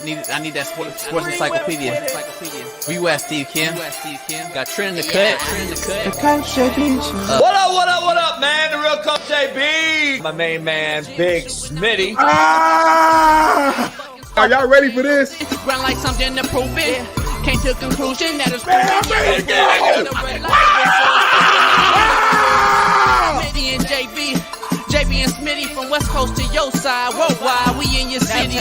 I need that sports encyclopedia. Where you at, Steve Kim? Got Trent in the cut. What up, man? The real Coach JB. My main man, Big Smitty. Are y'all ready for this? Ground like something to prove it. Came to a conclusion that is Smitty and JB and Smitty from West Coast to your side, worldwide, we in your city.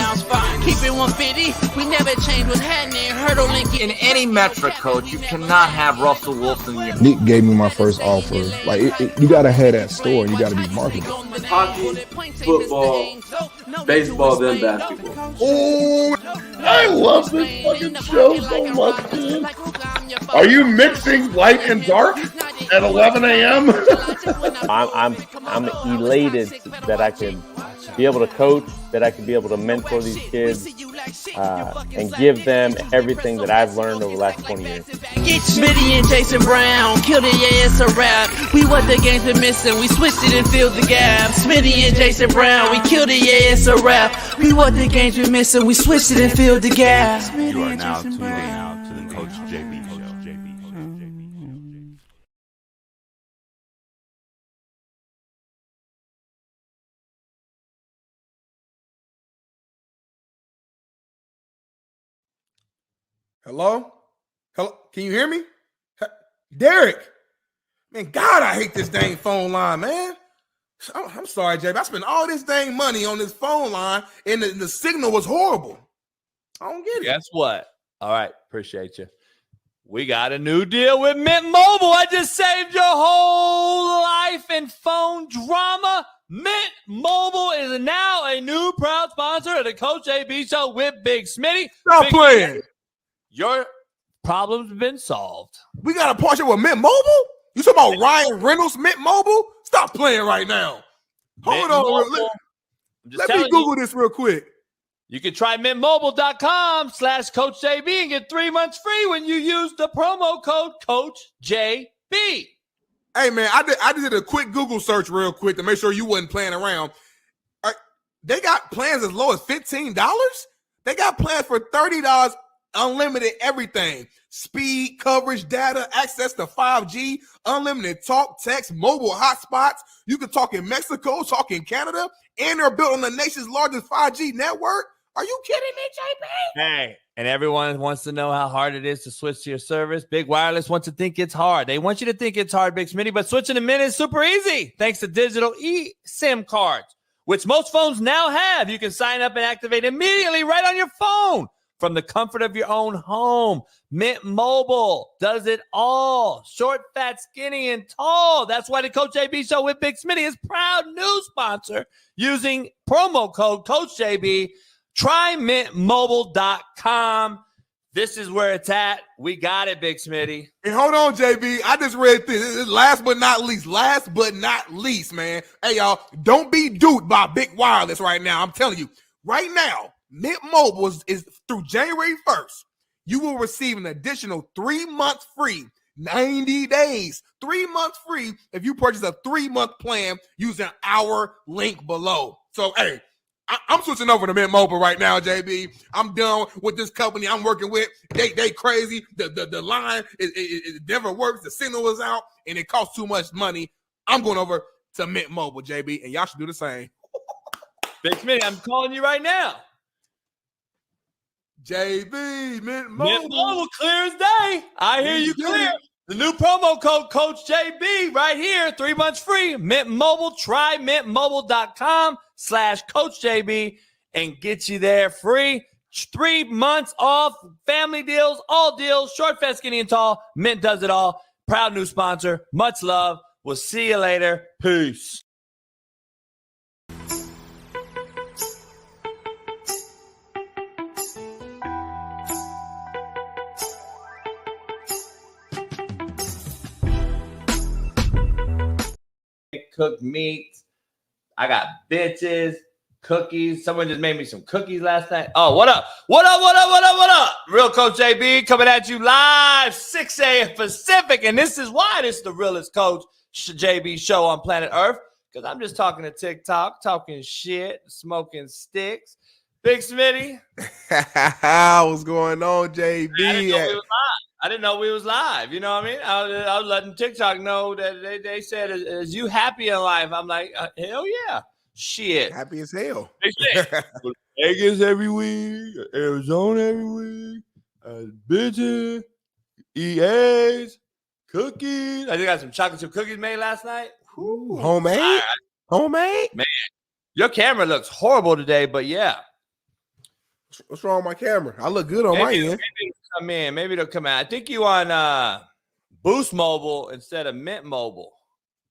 Keep it 150, we never change what's happening. Hurdle link In any metric, Coach, you cannot have Russell Wilson in your Nick gave me my first offer. Like, you got to have that store and you got to be marketable. Hockey, football, baseball, then basketball. Oh, I love this fucking show so much, man. Are you mixing light and dark at 11 a.m.? I'm elated that I can be able to coach, that I can be able to mentor these kids, and give them everything that I've learned over the last 20 years. Get Smitty and Jason Brown, kill the ass a rap. We what the games been missing, we switched it and filled the gap. Smitty and Jason Brown, we killed the ass a rap. We what the games been missing, we switched it and filled the gap. You are now tuning out to the Coach JB Show. Hello? Can you hear me? Derek. Man, God, I hate this dang phone line, man. I'm sorry, JB. I spent all this dang money on this phone line, and the signal was horrible. I don't get it. Guess what? All right, appreciate you. We got a new deal with Mint Mobile. I just saved your whole life in phone drama. Mint Mobile is now a new proud sponsor of the Coach JB Show with Big Smitty. Stop playing. Your problem's been solved. We got a partnership with Mint Mobile? You talking about Ryan Reynolds, Mint Mobile? Stop playing right now. Hold on. Let me Google this real quick. You can try mintmobile.com/CoachJB and get 3 months free when you use the promo code CoachJB. Hey, man, I did a quick Google search real quick to make sure you wasn't playing around. They got plans as low as $15? They got plans for $30, unlimited everything. Speed, coverage, data, access to 5G, unlimited talk, text, mobile hotspots. You can talk in Mexico, talk in Canada, and they're built on the nation's largest 5G network. Are you kidding me, JB? Hey, and everyone wants to know how hard it is to switch to your service. Big Wireless wants to think it's hard. They want you to think it's hard, Big Smitty, but switching to Mint is super easy thanks to digital eSIM cards, which most phones now have. You can sign up and activate immediately right on your phone from the comfort of your own home. Mint Mobile does it all. Short, fat, skinny, and tall. That's why the Coach JB Show with Big Smitty is proud new sponsor using promo code CoachJB. Try mintmobile.com. This is where it's at. We got it, Big Smitty. And hold on, JB. I just read this. Last but not least, man. Hey, y'all, don't be duped by Big Wireless right now. I'm telling you, right now, Mint Mobile is through January 1st. You will receive an additional 3 months free, 90 days, 3 months free if you purchase a 3-month plan using our link below. So, hey, I'm switching over to Mint Mobile right now, JB. I'm done with this company I'm working with. They crazy. The line it never works. The signal is out, and it costs too much money. I'm going over to Mint Mobile, JB, and y'all should do the same. Big Smitty, I'm calling you right now. JB, Mint Mobile. Mint Mobile, clear as day. I hear you clear. The new promo code Coach JB right here, 3 months free. Mint Mobile, try mintmobile.com/CoachJB and get you there free. 3 months off, family deals, all deals, short, fat, skinny, and tall. Mint does it all. Proud new sponsor. Much love. We'll see you later. Peace. Cooked meats. I got bitches, cookies. Someone just made me some cookies last night. Oh, what up? What up? What up? What up? What up? Real Coach JB coming at you live, 6 a.m. Pacific. And this is why this is the realest Coach JB show on planet Earth. Because I'm just talking to TikTok, talking shit, smoking sticks, Big Smitty. What's going on, JB? I didn't know we was live. You know what I mean? I was letting TikTok know that they said, "Is you happy in life?" I'm like, hell yeah, shit, happy as hell. Vegas every week, Arizona every week, bitches, EAs, cookies. I just got some chocolate chip cookies made last night. Ooh, homemade, right. Homemade. Man, your camera looks horrible today, but yeah. What's wrong with my camera? I look good on my end. Maybe it'll come out. I think you on Boost Mobile instead of Mint Mobile.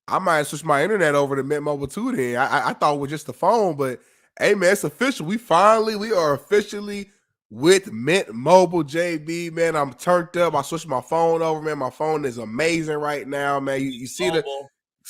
I might switch my internet over to Mint Mobile too. Then I thought it was just the phone, but hey man, it's official. We are officially with Mint Mobile, JB. Man, I'm turned up. I switched my phone over, man. My phone is amazing right now, man. You see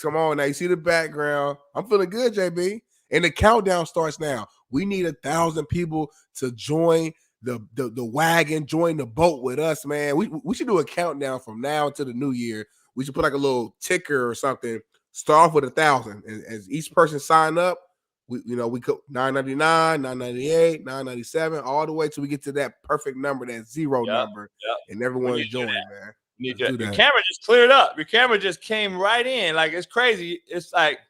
come on now. You see the background. I'm feeling good, JB. And the countdown starts now. We need 1,000 people to join the wagon, join the boat with us, man. We should do a countdown from now until the new year. We should put like a little ticker or something. Start off with 1,000. As each person sign up, we go $9.99, $9.98, $9.97, all the way till we get to that perfect number, that zero number, and everyone's joining, man. Your camera just cleared up. Your camera just came right in. Like, it's crazy. It's like,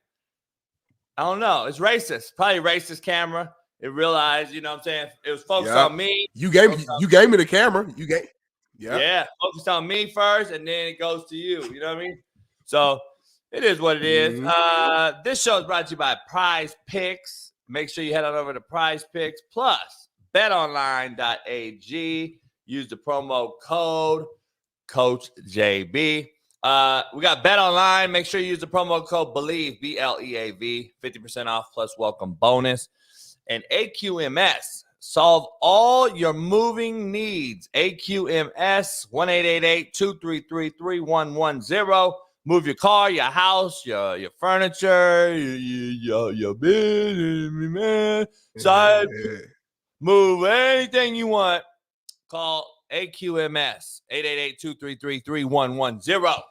I don't know. It's racist. Probably racist camera. It realized, you know what I'm saying? It was focused on me. You gave me the camera. Focused on me first, and then it goes to you. You know what I mean? So it is what it is. Mm-hmm. This show is brought to you by Prize Picks. Make sure you head on over to Prize Picks plus betonline.ag. Use the promo code Coach JB. We got Bet Online. Make sure you use the promo code BELIEVE, BLEAV, 50% off plus welcome bonus. And AQMS, solve all your moving needs. AQMS, 1-888-233-3110. Move your car, your house, your furniture, your business, man. Side, move anything you want. Call AQMS, 888-233-3110.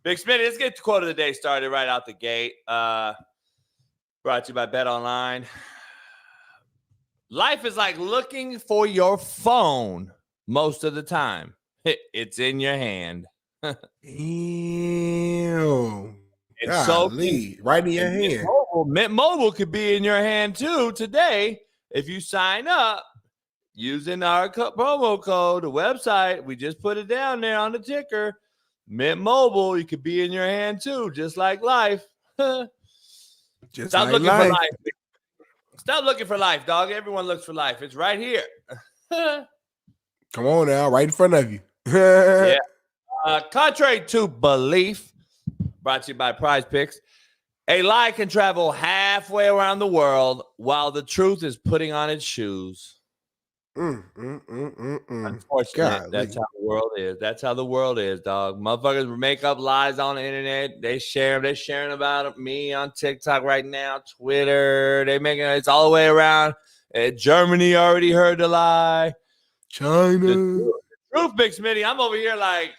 Big Smitty, let's get the quote of the day started right out the gate. Brought to you by Bet Online. Life is like looking for your phone most of the time. It's in your hand. Ew. It's so right in your hand. Mint Mobile could be in your hand too today if you sign up using our promo code, the website. We just put it down there on the ticker. Mint Mobile, you could be in your hand too, just like life. Stop looking for life. Stop looking for life, dog. Everyone looks for life. It's right here. Come on now, right in front of you. Yeah. Contrary to belief, brought to you by Prize Picks, a lie can travel halfway around the world while the truth is putting on its shoes. Unfortunately, that's how the world is. That's how the world is, dog. Motherfuckers make up lies on the internet. They share them. They're sharing about me on TikTok right now, Twitter. They making it's all the way around. Germany already heard the lie. China. The truth, Big Smitty. I'm over here like,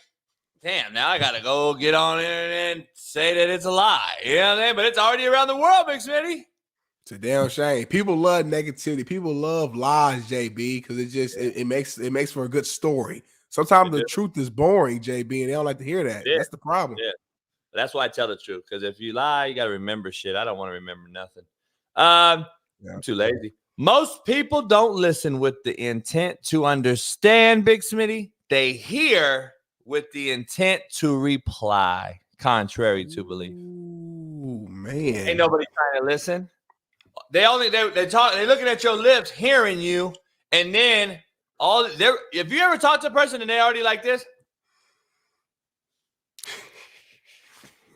damn, now I got to go get on the internet and say that it's a lie. You know what I mean? But it's already around the world, Big Smitty. It's a damn shame. People love negativity. People love lies, JB, because it makes for a good story. Sometimes the truth is boring, JB, and they don't like to hear that. Yeah. That's the problem. Yeah, that's why I tell the truth. Because if you lie, you got to remember shit. I don't want to remember nothing. I'm too lazy. Most people don't listen with the intent to understand, Big Smitty. They hear with the intent to reply, contrary to belief. Ooh, man. Ain't nobody trying to listen. They talk. They're looking at your lips, hearing you, and then if you ever talk to a person and they already like this,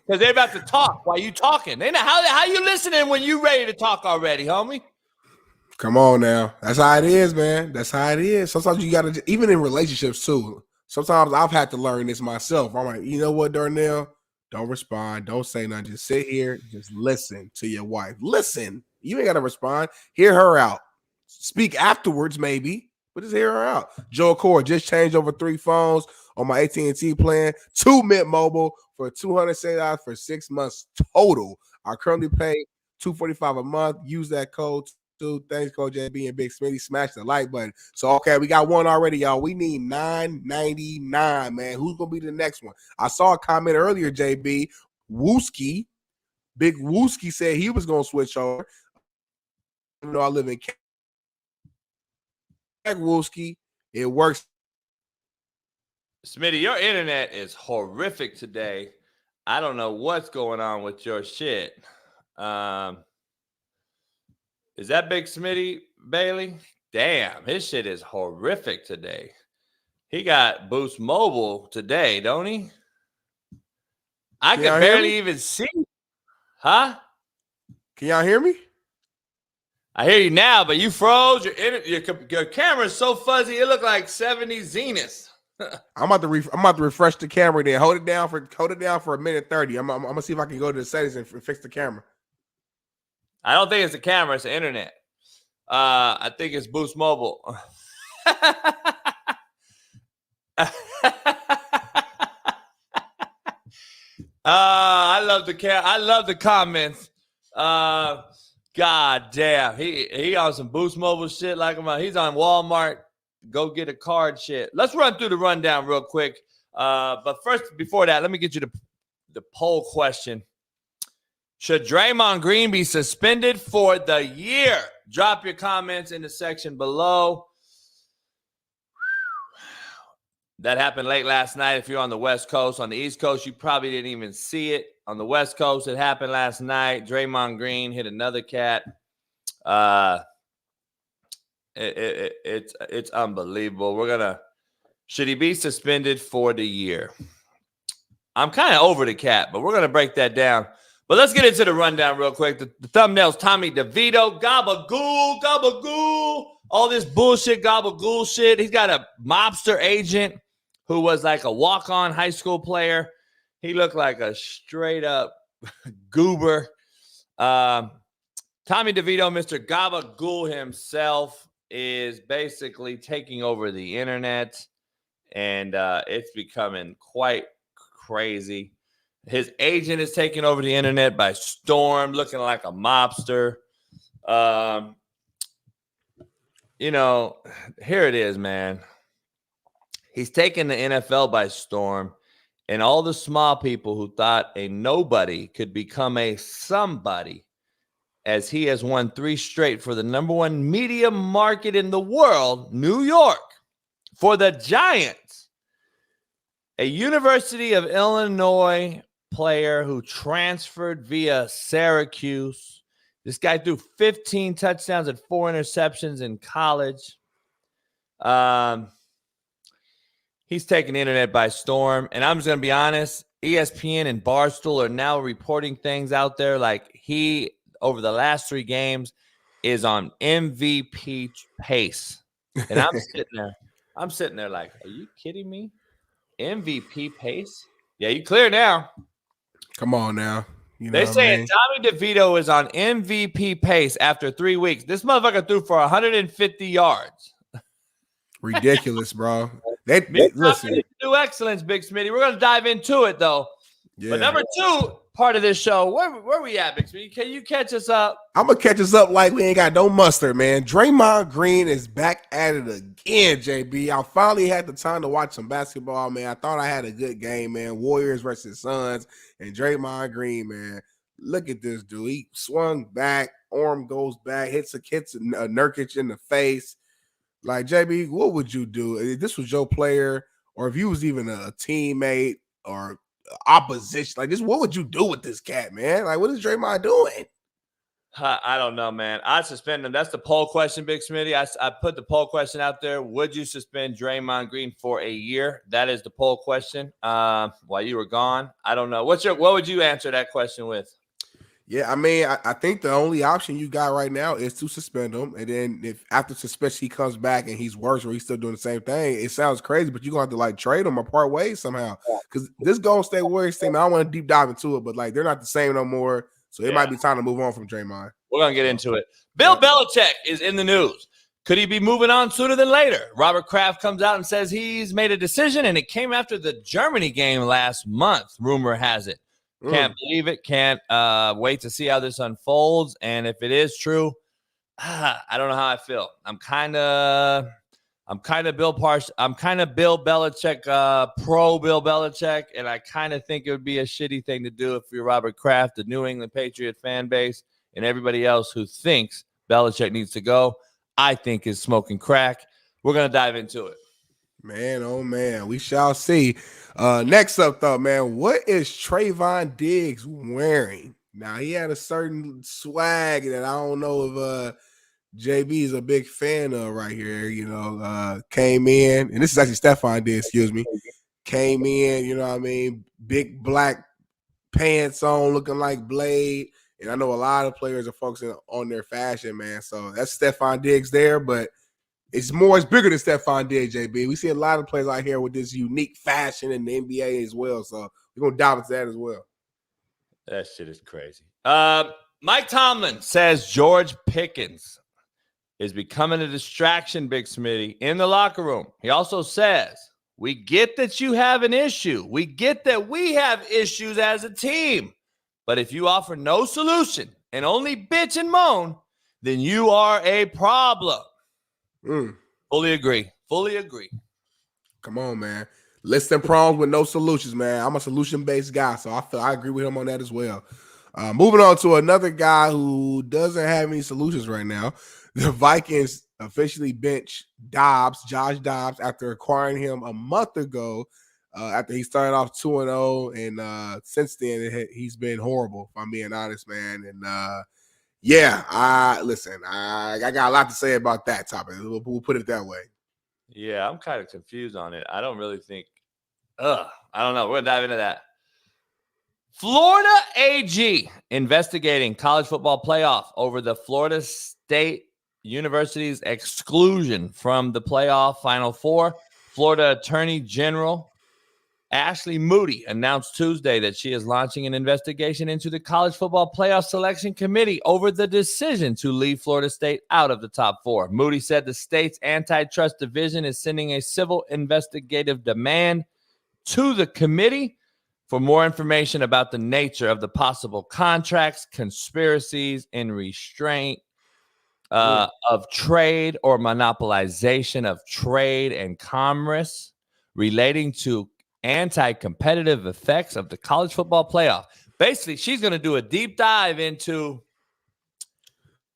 because they're about to talk while you talking. They know how you listening when you ready to talk already, homie. Come on now, that's how it is, man. That's how it is. Sometimes you gotta, even in relationships too. Sometimes I've had to learn this myself. I'm like, you know what, Darnell? Don't respond. Don't say nothing. Just sit here. Just listen to your wife. Listen. You ain't got to respond. Hear her out. Speak afterwards, maybe, but just hear her out. Joe Core just changed over 3 phones on my AT&T plan to Mint Mobile for $270 for 6 months total. I currently pay $245 a month. Use that code Thanks, Coach JB and Big Smitty. Smash the like button. So, okay, we got one already, y'all. We need $9.99, man. Who's going to be the next one? I saw a comment earlier, JB. Wooski, Big Wooski said he was going to switch over. You know, I live in Wooski. It works. Smitty, your internet is horrific today. I don't know what's going on with your shit. Is that Big Smitty, Bailey? Damn, his shit is horrific today. He got Boost Mobile today, don't he? I can barely even see. Huh? Can y'all hear me? I hear you now, but you froze. Your camera is so fuzzy, it looked like 70 Zenith. I'm about to refresh the camera. Then hold it down for a minute 30. I'm gonna see if I can go to the settings and fix the camera. I don't think it's the camera; it's the internet. I think it's Boost Mobile. I love the comments. God damn, he on some Boost Mobile shit like he's on Walmart. Go get a card shit. Let's run through the rundown real quick. But first, before that, let me get you the poll question. Should Draymond Green be suspended for the year? Drop your comments in the section below. That happened late last night. If you're on the West Coast, on the East Coast, you probably didn't even see it. On the West Coast, it happened last night. Draymond Green hit another cat. It's unbelievable. Should he be suspended for the year? I'm kind of over the cat, but we're gonna break that down. But let's get into the rundown real quick. The thumbnail's Tommy DeVito, gabagool, all this bullshit, gabagool shit. He's got a mobster agent who was like a walk-on high school player. He looked like a straight-up goober. Tommy DeVito, Mr. Gabagool himself, is basically taking over the internet, and it's becoming quite crazy. His agent is taking over the internet by storm, looking like a mobster. Here it is, man. He's taking the NFL by storm, and all the small people who thought a nobody could become a somebody, as he has won 3 straight for the #1 media market in the world, New York, for the Giants. A University of Illinois player who transferred via Syracuse. This guy threw 15 touchdowns and 4 interceptions in college. He's taking the internet by storm. And I'm just going to be honest, ESPN and Barstool are now reporting things out there like he, over the last 3 games, is on MVP pace. And I'm sitting there like, are you kidding me? MVP pace? Yeah, you clear now. Come on now. They're saying Tommy DeVito is on MVP pace after 3 weeks. This motherfucker threw for 150 yards. Ridiculous, bro. Listen. Do excellence, Big Smitty. We're going to dive into it, though. Yeah. But number 2 part of this show, where we at, Big Smitty? Can you catch us up? I'm going to catch us up like we ain't got no mustard, man. Draymond Green is back at it again, JB. I finally had the time to watch some basketball, man. I thought I had a good game, man. Warriors versus Suns. And Draymond Green, man, look at this dude. He swung back, arm goes back, hits a Nurkic in the face. Like, JB, what would you do if this was your player, or if you was even a teammate or opposition? Like, this, what would you do with this cat, man? Like, what is Draymond doing? I don't know, man. I'd suspend him. That's the poll question, Big Smitty. I put the poll question out there. Would you suspend Draymond Green for a year? That is the poll question. While you were gone, I don't know. What would you answer that question with? Yeah, I mean, I think the only option you got right now is to suspend him. And then if after suspension he comes back and he's worse or he's still doing the same thing, it sounds crazy, but you're going to have to, like, trade him or part ways somehow. Because this Golden State Warriors team, I don't want to deep dive into it, but, like, they're not the same no more. So it might be time to move on from Draymond. We're going to get into it. Bill Belichick is in the news. Could he be moving on sooner than later? Robert Kraft comes out and says he's made a decision, and it came after the Germany game last month, rumor has it. Can't believe it. Can't wait to see how this unfolds. And if it is true, I don't know how I feel. I'm kind of Bill Belichick, pro Bill Belichick, and I kind of think it would be a shitty thing to do if you're Robert Kraft, the New England Patriot fan base, and everybody else who thinks Belichick needs to go. I think is smoking crack. We're gonna dive into it. Man, oh man, we shall see. Next up, though, man, what is Trayvon Diggs wearing? Now he had a certain swag that I don't know if JB is a big fan of right here. Came in, and this is actually Stephon Diggs. Excuse me. Came in, you know what I mean? Big black pants on, looking like Blade. And I know a lot of players are focusing on their fashion, man. So that's Stephon Diggs there, but it's bigger than Stephon Diggs, JB. We see a lot of players out here with this unique fashion in the NBA as well. So we're going to dive into that as well. That shit is crazy. Mike Tomlin says George Pickens is becoming a distraction, Big Smitty, in the locker room. He also says, we get that you have an issue. We get that we have issues as a team. But if you offer no solution and only bitch and moan, then you are a problem. Fully agree. Come on, man. List and problems with no solutions, man. I'm a solution-based guy, so I agree with him on that as well. Moving on to another guy who doesn't have any solutions right now. The Vikings officially bench Josh Dobbs, after acquiring him a month ago. After he started off 2-0, and since then he's been horrible, if I'm being honest, man. And I got a lot to say about that topic. We'll put it that way. Yeah, I'm kind of confused on it. I don't really think. I don't know. We're gonna dive into that. Florida AG investigating college football playoff over the Florida State University's exclusion from the playoff Final Four. Florida Attorney General Ashley Moody announced Tuesday that she is launching an investigation into the College Football Playoff Selection Committee over the decision to leave Florida State out of the top four. Moody said the state's antitrust division is sending a civil investigative demand to the committee for more information about the nature of the possible contracts, conspiracies, and restraint of trade or monopolization of trade and commerce relating to anti-competitive effects of the college football playoff. Basically, she's going to do a deep dive into,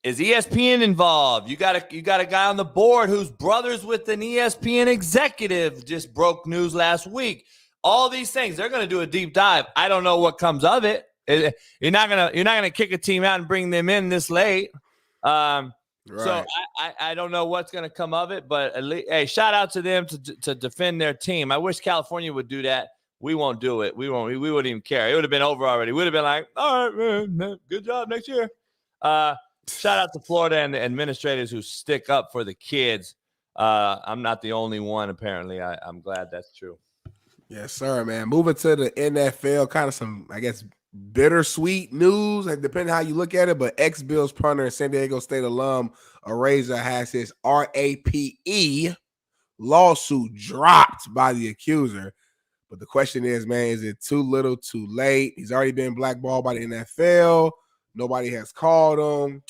is ESPN involved? You got a guy on the board who's brothers with an ESPN executive, just broke news last week. All these things, they're going to do a deep dive. I don't know what comes of it. You're not gonna kick a team out and bring them in this late. Right. So I don't know what's going to come of it, but at least, hey, shout out to them to defend their team. I wish California would do that. We won't do it. We wouldn't even care. It would have been over already. We would have been like, all right, man, good job next year. Shout out to Florida and the administrators who stick up for the kids. I'm not the only one, apparently. I'm glad that's true. Yes, sir, man. Moving to the NFL, kind of some, I guess, bittersweet news, depending on how you look at it, but ex-Bills punter and San Diego State alum Araiza has his RAPE lawsuit dropped by the accuser. But the question is, man, is it too little, too late? He's already been blackballed by the NFL. Nobody has called him.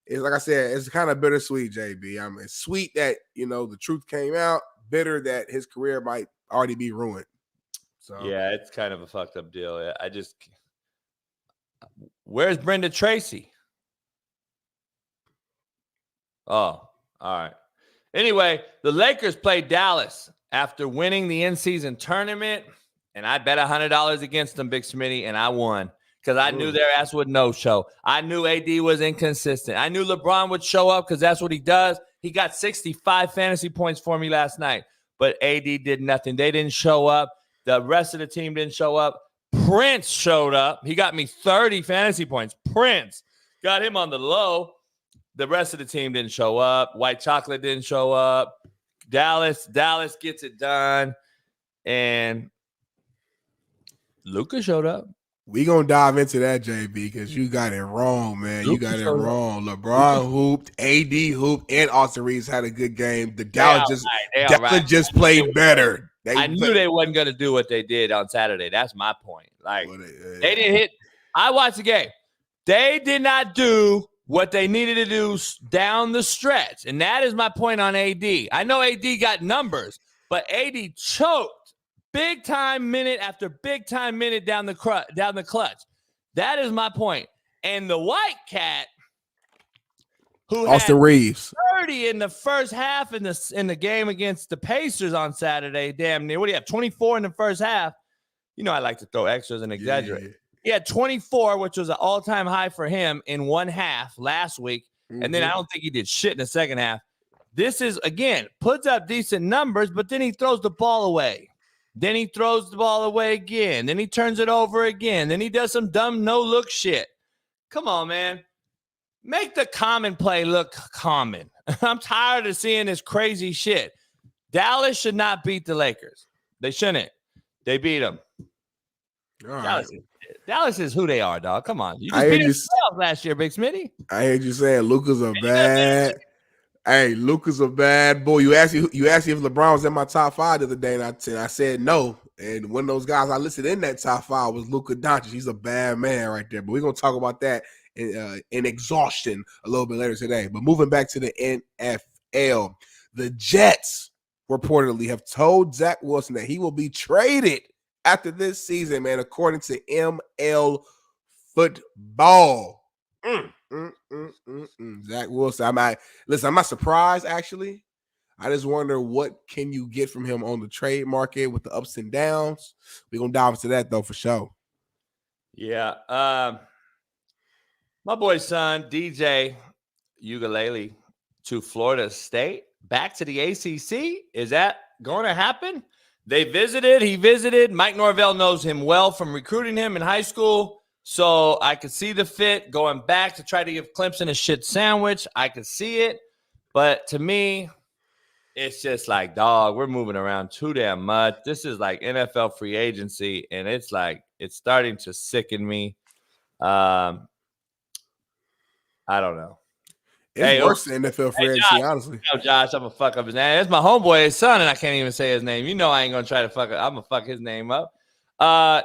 It's like I said, it's kind of bittersweet, JB. I mean, it's sweet that, the truth came out, bitter that his career might already be ruined. So yeah, it's kind of a fucked up deal. Where's Brenda Tracy? Oh, all right. Anyway, the Lakers played Dallas after winning the in-season tournament, and I bet $100 against them, Big Smitty, and I won because I knew their ass would no-show. I knew AD was inconsistent. I knew LeBron would show up because that's what he does. He got 65 fantasy points for me last night, but AD did nothing. They didn't show up. The rest of the team didn't show up. Prince showed up. He got me 30 fantasy points. Prince got him on the low. The rest of the team didn't show up. White Chocolate didn't show up. Dallas gets it done. And Luka showed up. We gonna dive into that, JB, because you got it wrong, man. You got it wrong. LeBron hooped, AD hooped, and Austin Reeves had a good game. The Dallas just played better. I knew they wasn't gonna do what they did on Saturday. That's my point. Like they didn't hit. I watched the game. They did not do what they needed to do down the stretch. And that is my point on AD. I know AD got numbers, but AD choked big time minute after big time minute down the clutch. That is my point. And the white cat, who Austin had Reeves 30 in the first half in the game against the Pacers on Saturday, damn near. What do you have? 24 in the first half. You know I like to throw extras and exaggerate. Yeah. He had 24, which was an all-time high for him in one half last week. Mm-hmm. And then I don't think he did shit in the second half. This is, again, puts up decent numbers, but then he throws the ball away. Then he throws the ball away again. Then he turns it over again. Then he does some dumb no-look shit. Come on, man. Make the common play look common. I'm tired of seeing this crazy shit. Dallas should not beat the Lakers. They shouldn't. They beat them. All right. Dallas is who they are, dog. Come on. You just beat yourself last year, Big Smitty. I heard you saying Luka's a bad. Hey, Luka's a bad boy. You asked me if LeBron was in my top 5 the other day, and I said no. And one of those guys I listed in that top 5 was Luka Doncic. He's a bad man right there. But we're gonna talk about that in exhaustion a little bit later today. But moving back to the NFL, the Jets reportedly have told Zach Wilson that he will be traded after this season, man, according to ML Football. Zach Wilson. I'm not surprised, actually. I just wonder what can you get from him on the trade market with the ups and downs. We're going to dive into that, though, for sure. Yeah. My boy's son, DJ Ukulele, to Florida State, back to the ACC. Is that going to happen? He visited. Mike Norvell knows him well from recruiting him in high school. So I could see the fit going back to try to give Clemson a shit sandwich. I could see it. But to me, it's just like, dog, we're moving around too damn much. This is like NFL free agency, and it's like it's starting to sicken me. I don't know. It's worse than NFL free agency, honestly. No, Josh, I'm going to fuck up his name. That's my homeboy's son, and I can't even say his name. You know I ain't going to try to fuck it. I'm going to fuck his name up.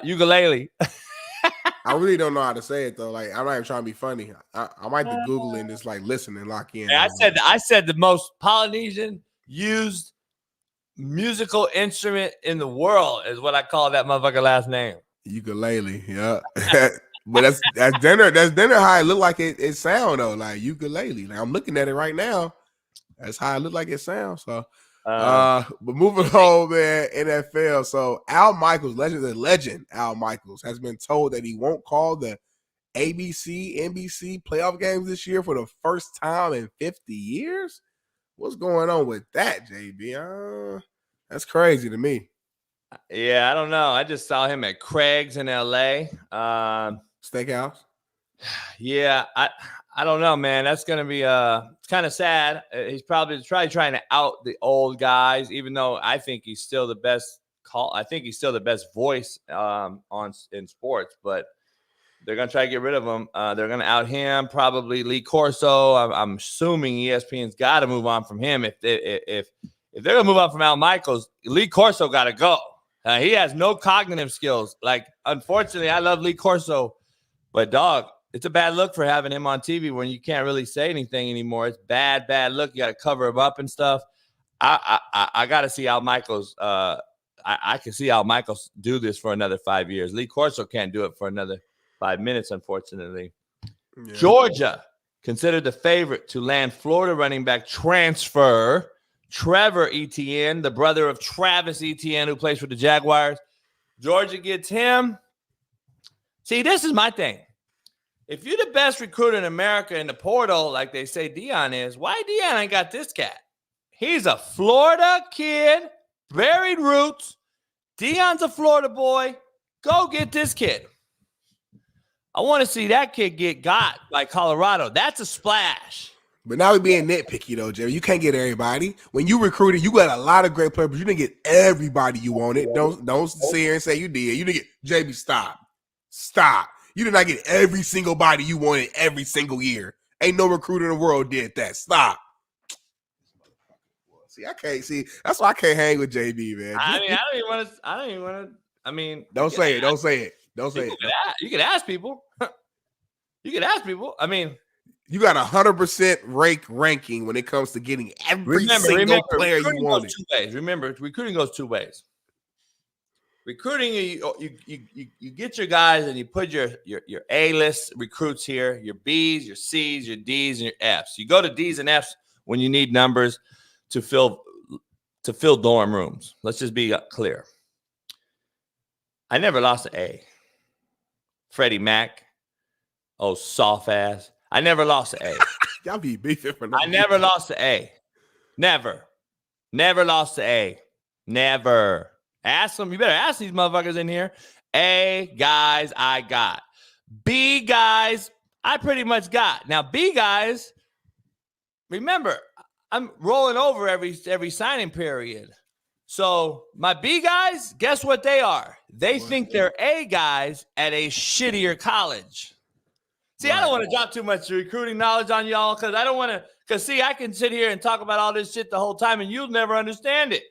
Ukulele. I really don't know how to say it, though. Like, I'm not even trying to be funny. I might have to Google it and just, like, listen and lock in. Yeah, I said the most Polynesian used musical instrument in the world is what I call that motherfucker last name. Ukulele, yeah. But that's dinner how it look like it sound though, like ukulele. Like I'm looking at it right now. That's how it look like it sounds. So but moving on, man, NFL. So Al Michaels, legend Al Michaels, has been told that he won't call the ABC, NBC playoff games this year for the first time in 50 years. What's going on with that, JB? That's crazy to me. Yeah, I don't know. I just saw him at Craig's in LA. Steakhouse. Yeah, I don't know, man. That's gonna be it's kind of sad. He's probably trying to out the old guys, even though I think he's still the best call. I think he's still the best voice in sports, but they're gonna try to get rid of him. They're gonna out him, probably Lee Corso. I'm assuming ESPN's got to move on from him. If they're gonna move on from Al Michaels, Lee Corso got to go. He has no cognitive skills. Like, unfortunately, I love Lee Corso, but dog, it's a bad look for having him on TV when you can't really say anything anymore. It's bad look. You got to cover him up and stuff. I got to see Al Michaels. I can see Al Michaels do this for another 5 years. Lee Corso can't do it for another 5 minutes, unfortunately. Yeah. Georgia considered the favorite to land Florida running back transfer Trevor Etienne, the brother of Travis Etienne, who plays for the Jaguars. Georgia gets him. See, this is my thing. If you're the best recruiter in America in the portal, like they say Dion is, why Dion ain't got this cat? He's a Florida kid, buried roots. Dion's a Florida boy. Go get this kid. I want to see that kid get got by Colorado. That's a splash. But now we're being nitpicky, though, Jerry. You can't get everybody. When you recruited, you got a lot of great players, but you didn't get everybody you wanted. Don't sit here and say you did. You didn't get JB. Stop. You did not get every single body you wanted every single year. Ain't no recruiter in the world did that. Stop. See, I can't see. That's why I can't hang with JB, man. I don't even want to. I mean, don't say it. Don't say it. You could ask people. You could ask people. I mean, You got 100% ranking when it comes to getting every single player you wanted. Remember, recruiting goes two ways. Recruiting, you get your guys and you put your A-list recruits here, your B's, your C's, your D's, and your F's. You go to D's and F's when you need numbers to fill dorm rooms. Let's just be clear. I never lost an A. Freddie Mac, soft ass. I never lost an A. Y'all be beefing for nothing. I never lost an A. Never lost an A. Never. Ask them. You better ask these motherfuckers in here. A guys, I got. B guys, I pretty much got. Now, B guys, remember, I'm rolling over every signing period. So my B guys, guess what they are? They think they're A guys at a shittier college. See, I don't want to drop too much recruiting knowledge on y'all because I don't want to. Because, see, I can sit here and talk about all this shit the whole time and you'll never understand it.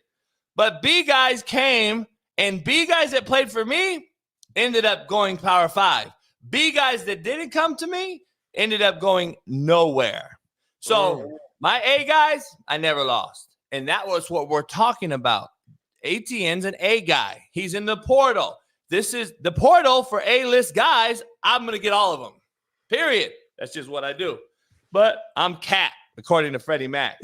But B guys came, and B guys that played for me ended up going Power 5. B guys that didn't come to me ended up going nowhere. So my A guys, I never lost. And that was what we're talking about. ATN's an A guy. He's in the portal. This is the portal for A-list guys. I'm going to get all of them. Period. That's just what I do. But I'm cat, according to Freddie Mac.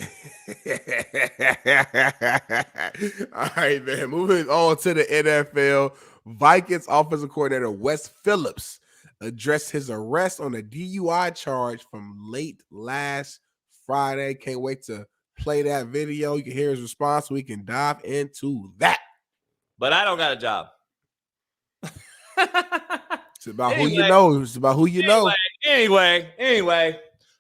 All right, man. Moving on to the NFL. Vikings offensive coordinator Wes Phillips addressed his arrest on a DUI charge from late last Friday. Can't wait to play that video. You can hear his response so we can dive into that. But I don't got a job. It's about who you know. It's about who you know. Anyway,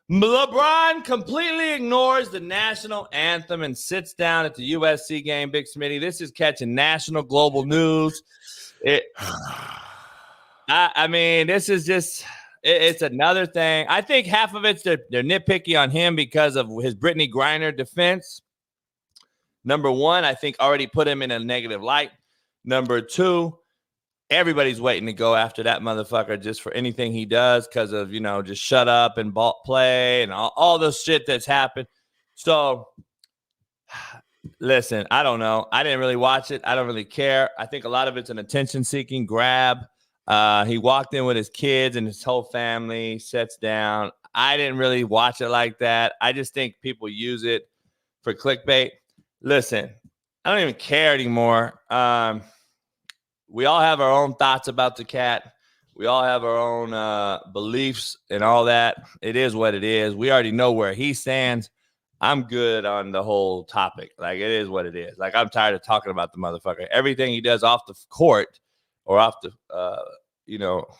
LeBron completely ignores the national anthem and sits down at the USC game. Big Smitty, this is catching national global news. I mean, this is just it's another thing. I think half of it's they're nitpicky on him because of his Brittany Griner defense. Number one, I think already put him in a negative light. Number two, everybody's waiting to go after that motherfucker just for anything he does because of, just shut up and ball play and all the shit that's happened. So, listen, I don't know. I didn't really watch it. I don't really care. I think a lot of it's an attention-seeking grab. He walked in with his kids and his whole family, sits down. I didn't really watch it like that. I just think people use it for clickbait. Listen, I don't even care anymore. We all have our own thoughts about the cat. We all have our own beliefs and all that. It is what it is. We already know where he stands. I'm good on the whole topic. Like, it is what it is. Like, I'm tired of talking about the motherfucker. Everything he does off the court or off the,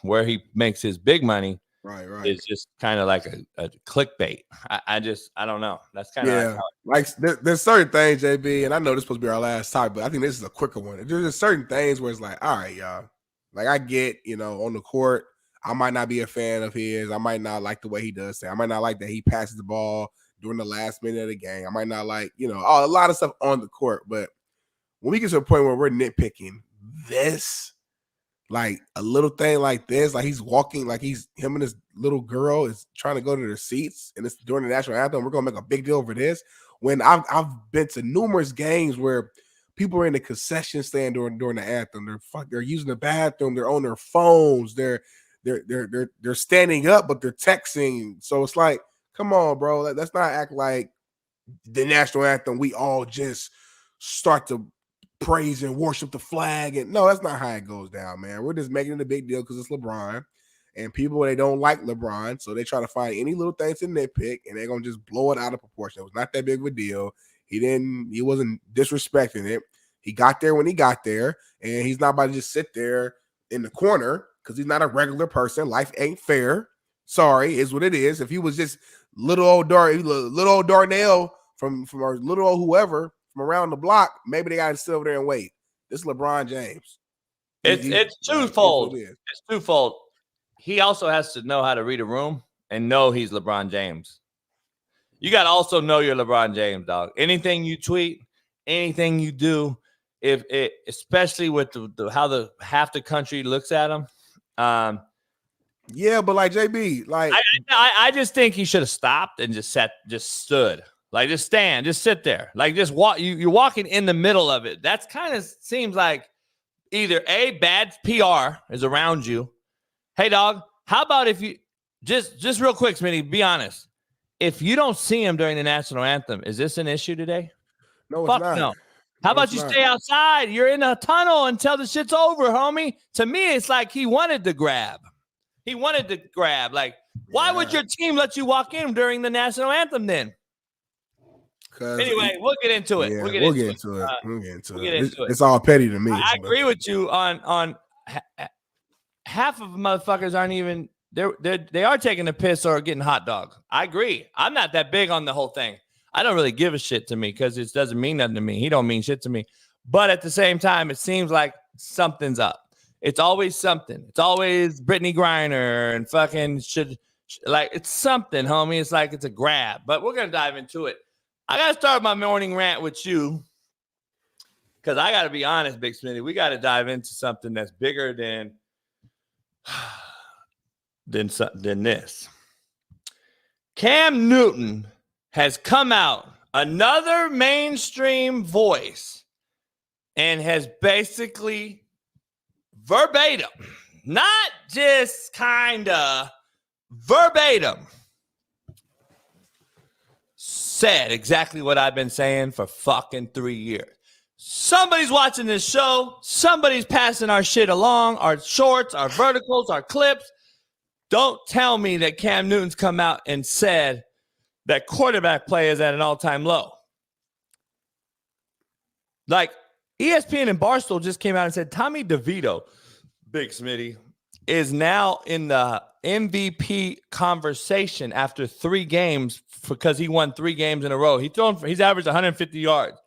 where he makes his big money right. is just kind of like a clickbait. I don't know. That's kind of like there's certain things, JB, and I know this is supposed to be our last topic, but I think this is a quicker one. There's just certain things where it's like, all right, y'all. Like, I get, on the court, I might not be a fan of his. I might not like the way he does things. I might not like that he passes the ball during the last minute of the game. I might not like, a lot of stuff on the court. But when we get to a point where we're nitpicking this, like a little thing like this, like he's walking, like him and his little girl is trying to go to their seats, and it's during the national anthem. We're gonna make a big deal over this. When I've been to numerous games where people are in the concession stand during the anthem. They're using the bathroom. They're on their phones. They're standing up, but they're texting. So it's like, come on, bro. Let's not act like the national anthem. We all just start to praise and worship the flag. And no, that's not how it goes down, man. We're just making it a big deal because it's LeBron, and people, they don't like LeBron, so they try to find any little things to nitpick, and they're gonna just blow it out of proportion. It was not that big of a deal. He wasn't disrespecting it. He got there when he got there, and he's not about to just sit there in the corner because he's not a regular person. Life ain't fair. Sorry, is what it is. If he was just little old Darnell from our little old whoever from around the block, maybe they got to sit over there and wait. This is LeBron James. It's twofold. It's twofold. He also has to know how to read a room and know he's LeBron James. You got to also know you're LeBron James, dog. Anything you tweet, anything you do, especially with how the half the country looks at him, Yeah, but like JB, like I just think he should have stopped and just stood. Like just stand, just sit there. Like just walk. You're walking in the middle of it. That's kind of seems like either A, bad PR is around you. Hey dog, how about if you just real quick, Smitty, be honest. If you don't see him during the national anthem, is this an issue today? no, Fuck it's not. no. How about you stay outside? You're in a tunnel until the shit's over, homie. To me, it's like he wanted to grab. Like, why would your team let you walk in during the national anthem then? Anyway, we'll get into it. Yeah, We'll get into it. It's all petty to me. I agree with you on half of motherfuckers aren't even they are taking a piss or getting hot dog. I agree. I'm not that big on the whole thing. I don't really give a shit to me because it doesn't mean nothing to me. He don't mean shit to me. But at the same time, it seems like something's up. It's always something. It's always Brittany Griner and fucking like it's something, homie. It's like it's a grab. But we're gonna dive into it. I gotta start my morning rant with you because I gotta be honest, Big Smitty. We gotta dive into something that's bigger than this. Cam Newton has come out, another mainstream voice, and has basically verbatim, not just kinda, verbatim, said exactly what I've been saying for fucking 3 years. Somebody's watching this show. Somebody's passing our shit along, our shorts, our verticals, our clips. Don't tell me that Cam Newton's come out and said that quarterback play is at an all-time low. Like, ESPN and Barstool just came out and said Tommy DeVito, Big Smitty, is now in the MVP conversation after 3 games because he won 3 games in a row. He's averaged 150 yards.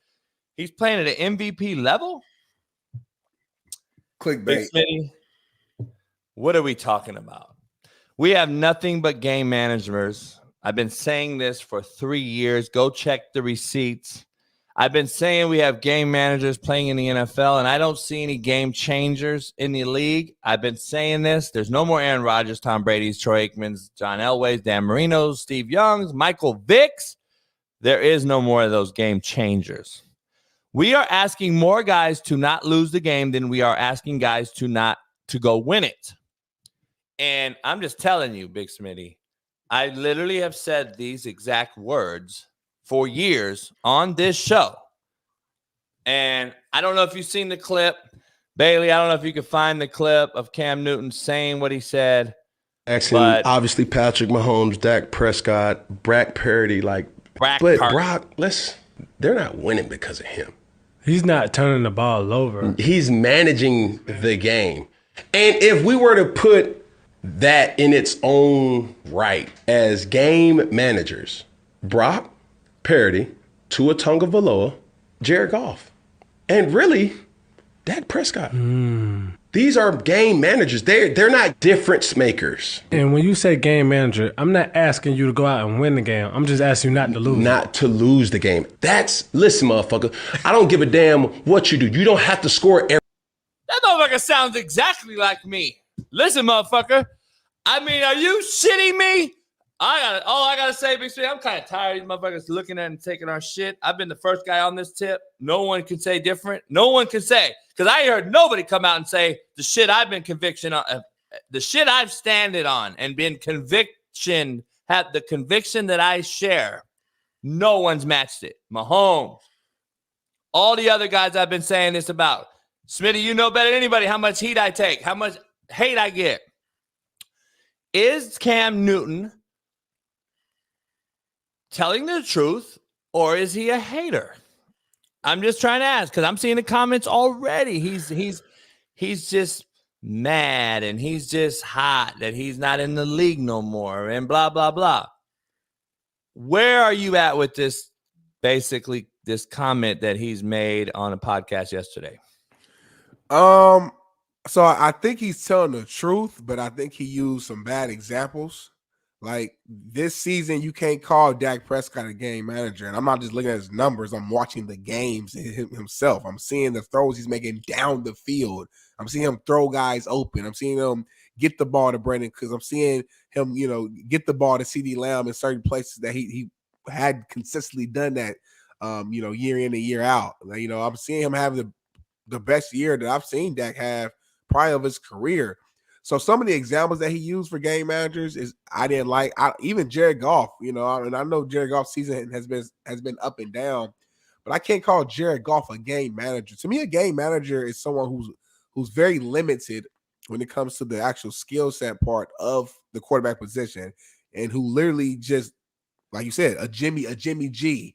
He's playing at an MVP level? Clickbait. Big Smitty, what are we talking about? We have nothing but game managers. I've been saying this for 3 years. Go check the receipts. I've been saying we have game managers playing in the NFL, and I don't see any game changers in the league. I've been saying this. There's no more Aaron Rodgers, Tom Brady's, Troy Aikman's, John Elway's, Dan Marino's, Steve Young's, Michael Vick's. There is no more of those game changers. We are asking more guys to not lose the game than we are asking guys to go win it. And I'm just telling you, Big Smitty, I literally have said these exact words for years on this show. And I don't know if you've seen the clip. Bailey, I don't know if you can find the clip of Cam Newton saying what he said. Excellent. Obviously, Patrick Mahomes, Dak Prescott, Brock Purdy, Brock, they're not winning because of him. He's not turning the ball over. He's managing the game. And if we were to put that in its own right as game managers, Brock Purdy, Tua Tagovailoa, Jared Goff, and really Dak Prescott. These are game managers. They're not difference makers. And when you say game manager, I'm not asking you to go out and win the game. I'm just asking you not to lose. Not to lose the game. Listen, motherfucker, I don't give a damn what you do. You don't have to score every. That motherfucker sounds exactly like me. Listen, motherfucker. I mean, are you shitting me? All I gotta say, Big Smitty, I'm kind of tired of these motherfuckers looking at and taking our shit. I've been the first guy on this tip. No one can say different. No one can say, because I heard nobody come out and say the shit I've been conviction on, the shit I've standed on and been conviction, had the conviction that I share. No one's matched it. Mahomes, all the other guys I've been saying this about. Smitty, you know better than anybody how much heat I take, how much hate I get. Is Cam Newton telling the truth, or is he a hater? I'm just trying to ask because I'm seeing the comments already. He's just mad and he's just hot that he's not in the league no more and blah, blah, blah. Where are you at with this, basically, this comment that he's made on a podcast yesterday? So I think he's telling the truth, but I think he used some bad examples. Like this season, you can't call Dak Prescott a game manager. And I'm not just looking at his numbers. I'm watching the games himself. I'm seeing the throws he's making down the field. I'm seeing him throw guys open. I'm seeing him get the ball to Brandon, because I'm seeing him, get the ball to CD Lamb in certain places that he had consistently done that, year in and year out. I'm seeing him have the best year that I've seen Dak have probably of his career. So some of the examples that he used for game managers is I didn't like. Even Jared Goff, and I know Jared Goff's season has been up and down, but I can't call Jared Goff a game manager. To me, a game manager is someone who's very limited when it comes to the actual skill set part of the quarterback position, and who literally just, like you said, a Jimmy G,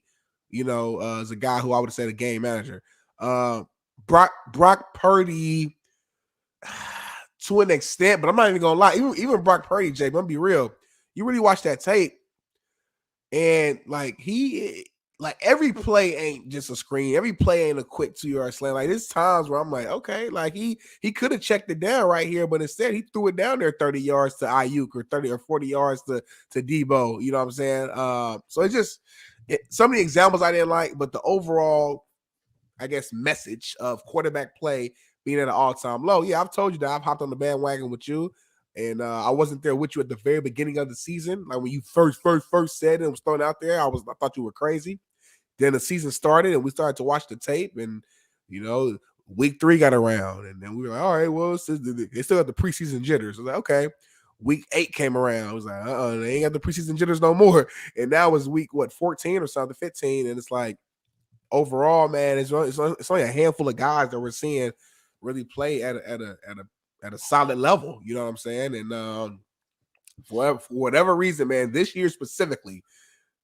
is a guy who I would have said a game manager. Brock Purdy, to an extent, but I'm not even gonna lie. Even Brock Purdy, Jake, I'm gonna be real. You really watch that tape, and every play ain't just a screen. Every play ain't a quick 2-yard slant. Like, there's times where I'm like, okay, like he could have checked it down right here, but instead he threw it down there 30 yards to Ayuk or 30 or 40 yards to Debo. You know what I'm saying? So it's just some of the examples I didn't like, but the overall, I guess, message of quarterback play being at an all-time low. Yeah, I've told you that I've hopped on the bandwagon with you, and I wasn't there with you at the very beginning of the season. Like when you first said it was thrown out there, I thought you were crazy. Then the season started, and we started to watch the tape, and week 3 got around, and then we were like, all right, well, they still got the preseason jitters. I was like, okay. Week 8 came around. I was like, they ain't got the preseason jitters no more. And now it's week 14 or something, 15, and it's like, overall, man, it's only a handful of guys that we're seeing really play at a solid level. You know what I'm saying? And for whatever reason, man, this year specifically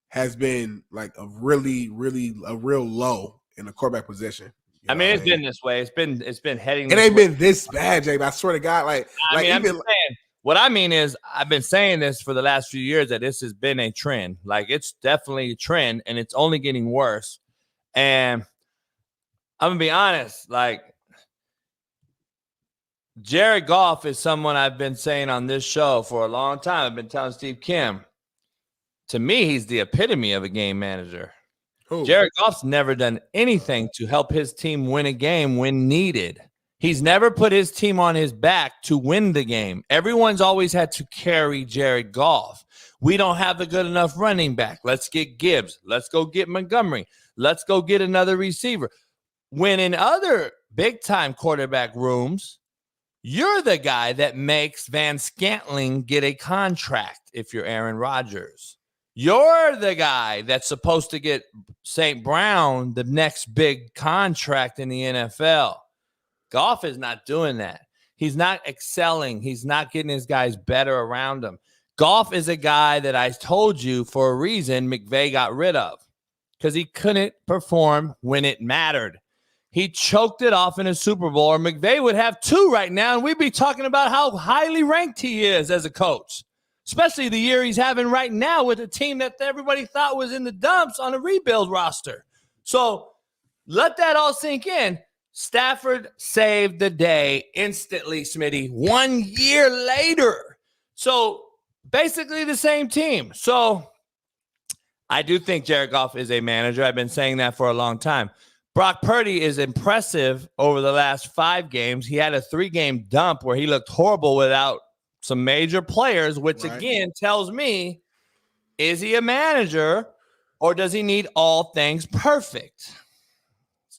has been like a real low in the quarterback position. I mean, it's been this way. It's been heading. It ain't been this bad, Jay. I swear to God. What I mean is, I've been saying this for the last few years that this has been a trend. Like, it's definitely a trend, and it's only getting worse. And I'm gonna be honest, like, Jared Goff is someone I've been saying on this show for a long time. I've been telling Steve Kim, to me, he's the epitome of a game manager. Who? Jared Goff's never done anything to help his team win a game when needed. He's never put his team on his back to win the game. Everyone's always had to carry Jared Goff. We don't have a good enough running back. Let's get Gibbs. Let's go get Montgomery. Let's go get another receiver. When in other big-time quarterback rooms, you're the guy that makes Van Scantling get a contract if you're Aaron Rodgers. You're the guy that's supposed to get St. Brown the next big contract in the NFL. Goff is not doing that. He's not excelling. He's not getting his guys better around him. Goff is a guy that I told you for a reason McVay got rid of, because he couldn't perform when it mattered. He choked it off in a Super Bowl, or McVay would have 2 right now, and we'd be talking about how highly ranked he is as a coach, especially the year he's having right now with a team that everybody thought was in the dumps on a rebuild roster. So let that all sink in. Stafford saved the day instantly, Smitty, 1 year later. So basically the same team. So I do think Jared Goff is a manager. I've been saying that for a long time. Brock Purdy is impressive over the last 5 games. He had a 3-game dump where he looked horrible without some major players, which again tells me, is he a manager or does he need all things perfect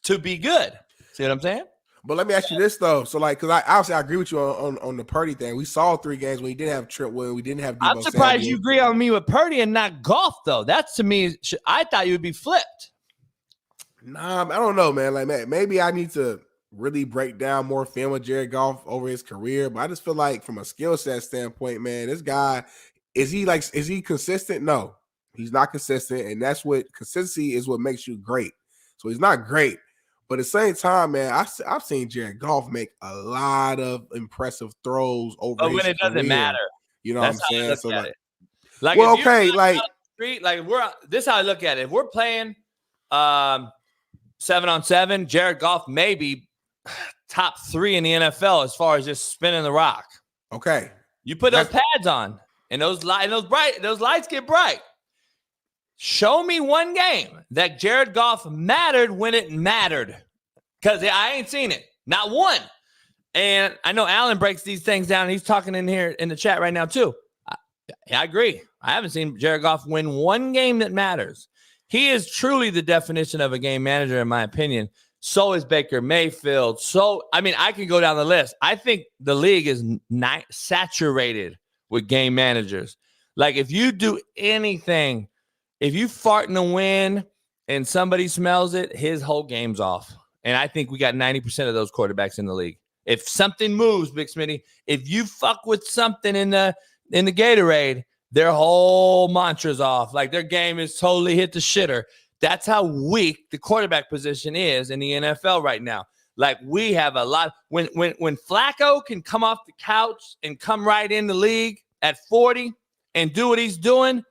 to be good? See what I'm saying? But let me ask you this though. So, like, because I agree with you on the Purdy thing. We saw 3 games when we didn't have Trent, when we didn't have Debo I'm surprised Samuel. you agree on me with Purdy and not Goff, though. That's, to me, I thought you would be flipped. Nah, I don't know, man. Like, maybe I need to really break down more film with Jared Goff over his career. But I just feel like from a skill set standpoint, man, this guy, is he consistent? No, he's not consistent. And that's what consistency is, what makes you great. So he's not great. But at the same time, man, I've seen Jared Goff make a lot of impressive throws over his career. But when it doesn't matter. You know what I'm saying? So like, well, okay, like street, like this is how I look at it. If we're playing 7-on-7, Jared Goff may be top 3 in the NFL as far as just spinning the rock. Okay. You put those pads on and those lights get bright. Show me one game that Jared Goff mattered when it mattered. Because I ain't seen it. Not one. And I know Alan breaks these things down. He's talking in here in the chat right now, too. I agree. I haven't seen Jared Goff win one game that matters. He is truly the definition of a game manager, in my opinion. So is Baker Mayfield. I can go down the list. I think the league is saturated with game managers. Like, if you do anything, if you fart in the wind and somebody smells it, his whole game's off. And I think we got 90% of those quarterbacks in the league. If something moves, Big Smitty, if you fuck with something in the Gatorade, their whole mantra's off. Like, their game is totally hit the shitter. That's how weak the quarterback position is in the NFL right now. Like, we have a lot. When Flacco can come off the couch and come right in the league at 40 and do what he's doing,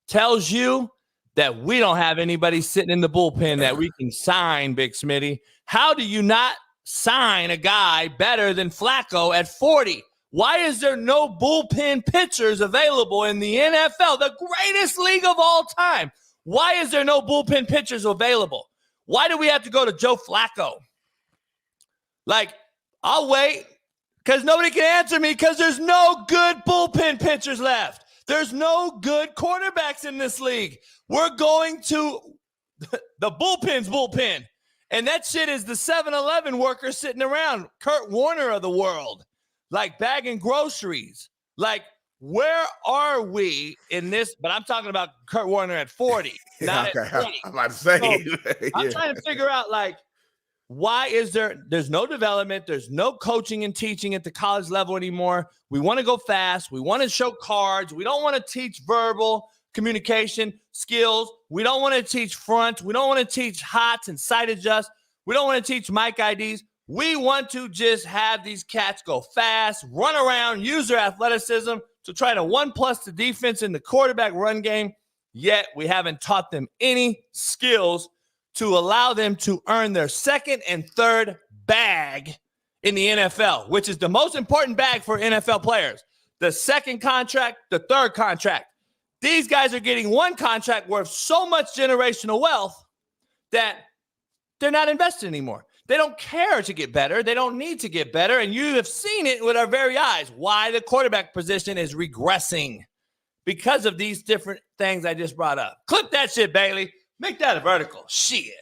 tells you that we don't have anybody sitting in the bullpen that we can sign, Big Smitty. How do you not sign a guy better than Flacco at 40? Why is there no bullpen pitchers available in the NFL, the greatest league of all time? Why is there no bullpen pitchers available? Why do we have to go to Joe Flacco? Like, I'll wait because nobody can answer me because there's no good bullpen pitchers left. There's no good quarterbacks in this league. We're going to the bullpen's bullpen. And that shit is the 7-Eleven worker sitting around, Kurt Warner of the world, like bagging groceries. Like, where are we in this? But I'm talking about Kurt Warner at 40, not at 20. I'm about to say. So I'm trying to figure out, like, why is there's no development, there's no coaching and teaching at the college level anymore. We want to go fast. We want to show cards. We don't want to teach verbal communication skills. We don't want to teach front. We don't want to teach hots and sight adjust. We don't want to teach mic IDs. We want to just have these cats go fast, run around, use their athleticism to try to 1+ the defense in the quarterback run game. Yet we haven't taught them any skills to allow them to earn their second and third bag in the NFL, which is the most important bag for NFL players. The second contract, the third contract. These guys are getting one contract worth so much generational wealth that they're not invested anymore. They don't care to get better. They don't need to get better. And you have seen it with our very eyes, why the quarterback position is regressing because of these different things I just brought up. Clip that shit, Bailey. Make that a vertical. Shit.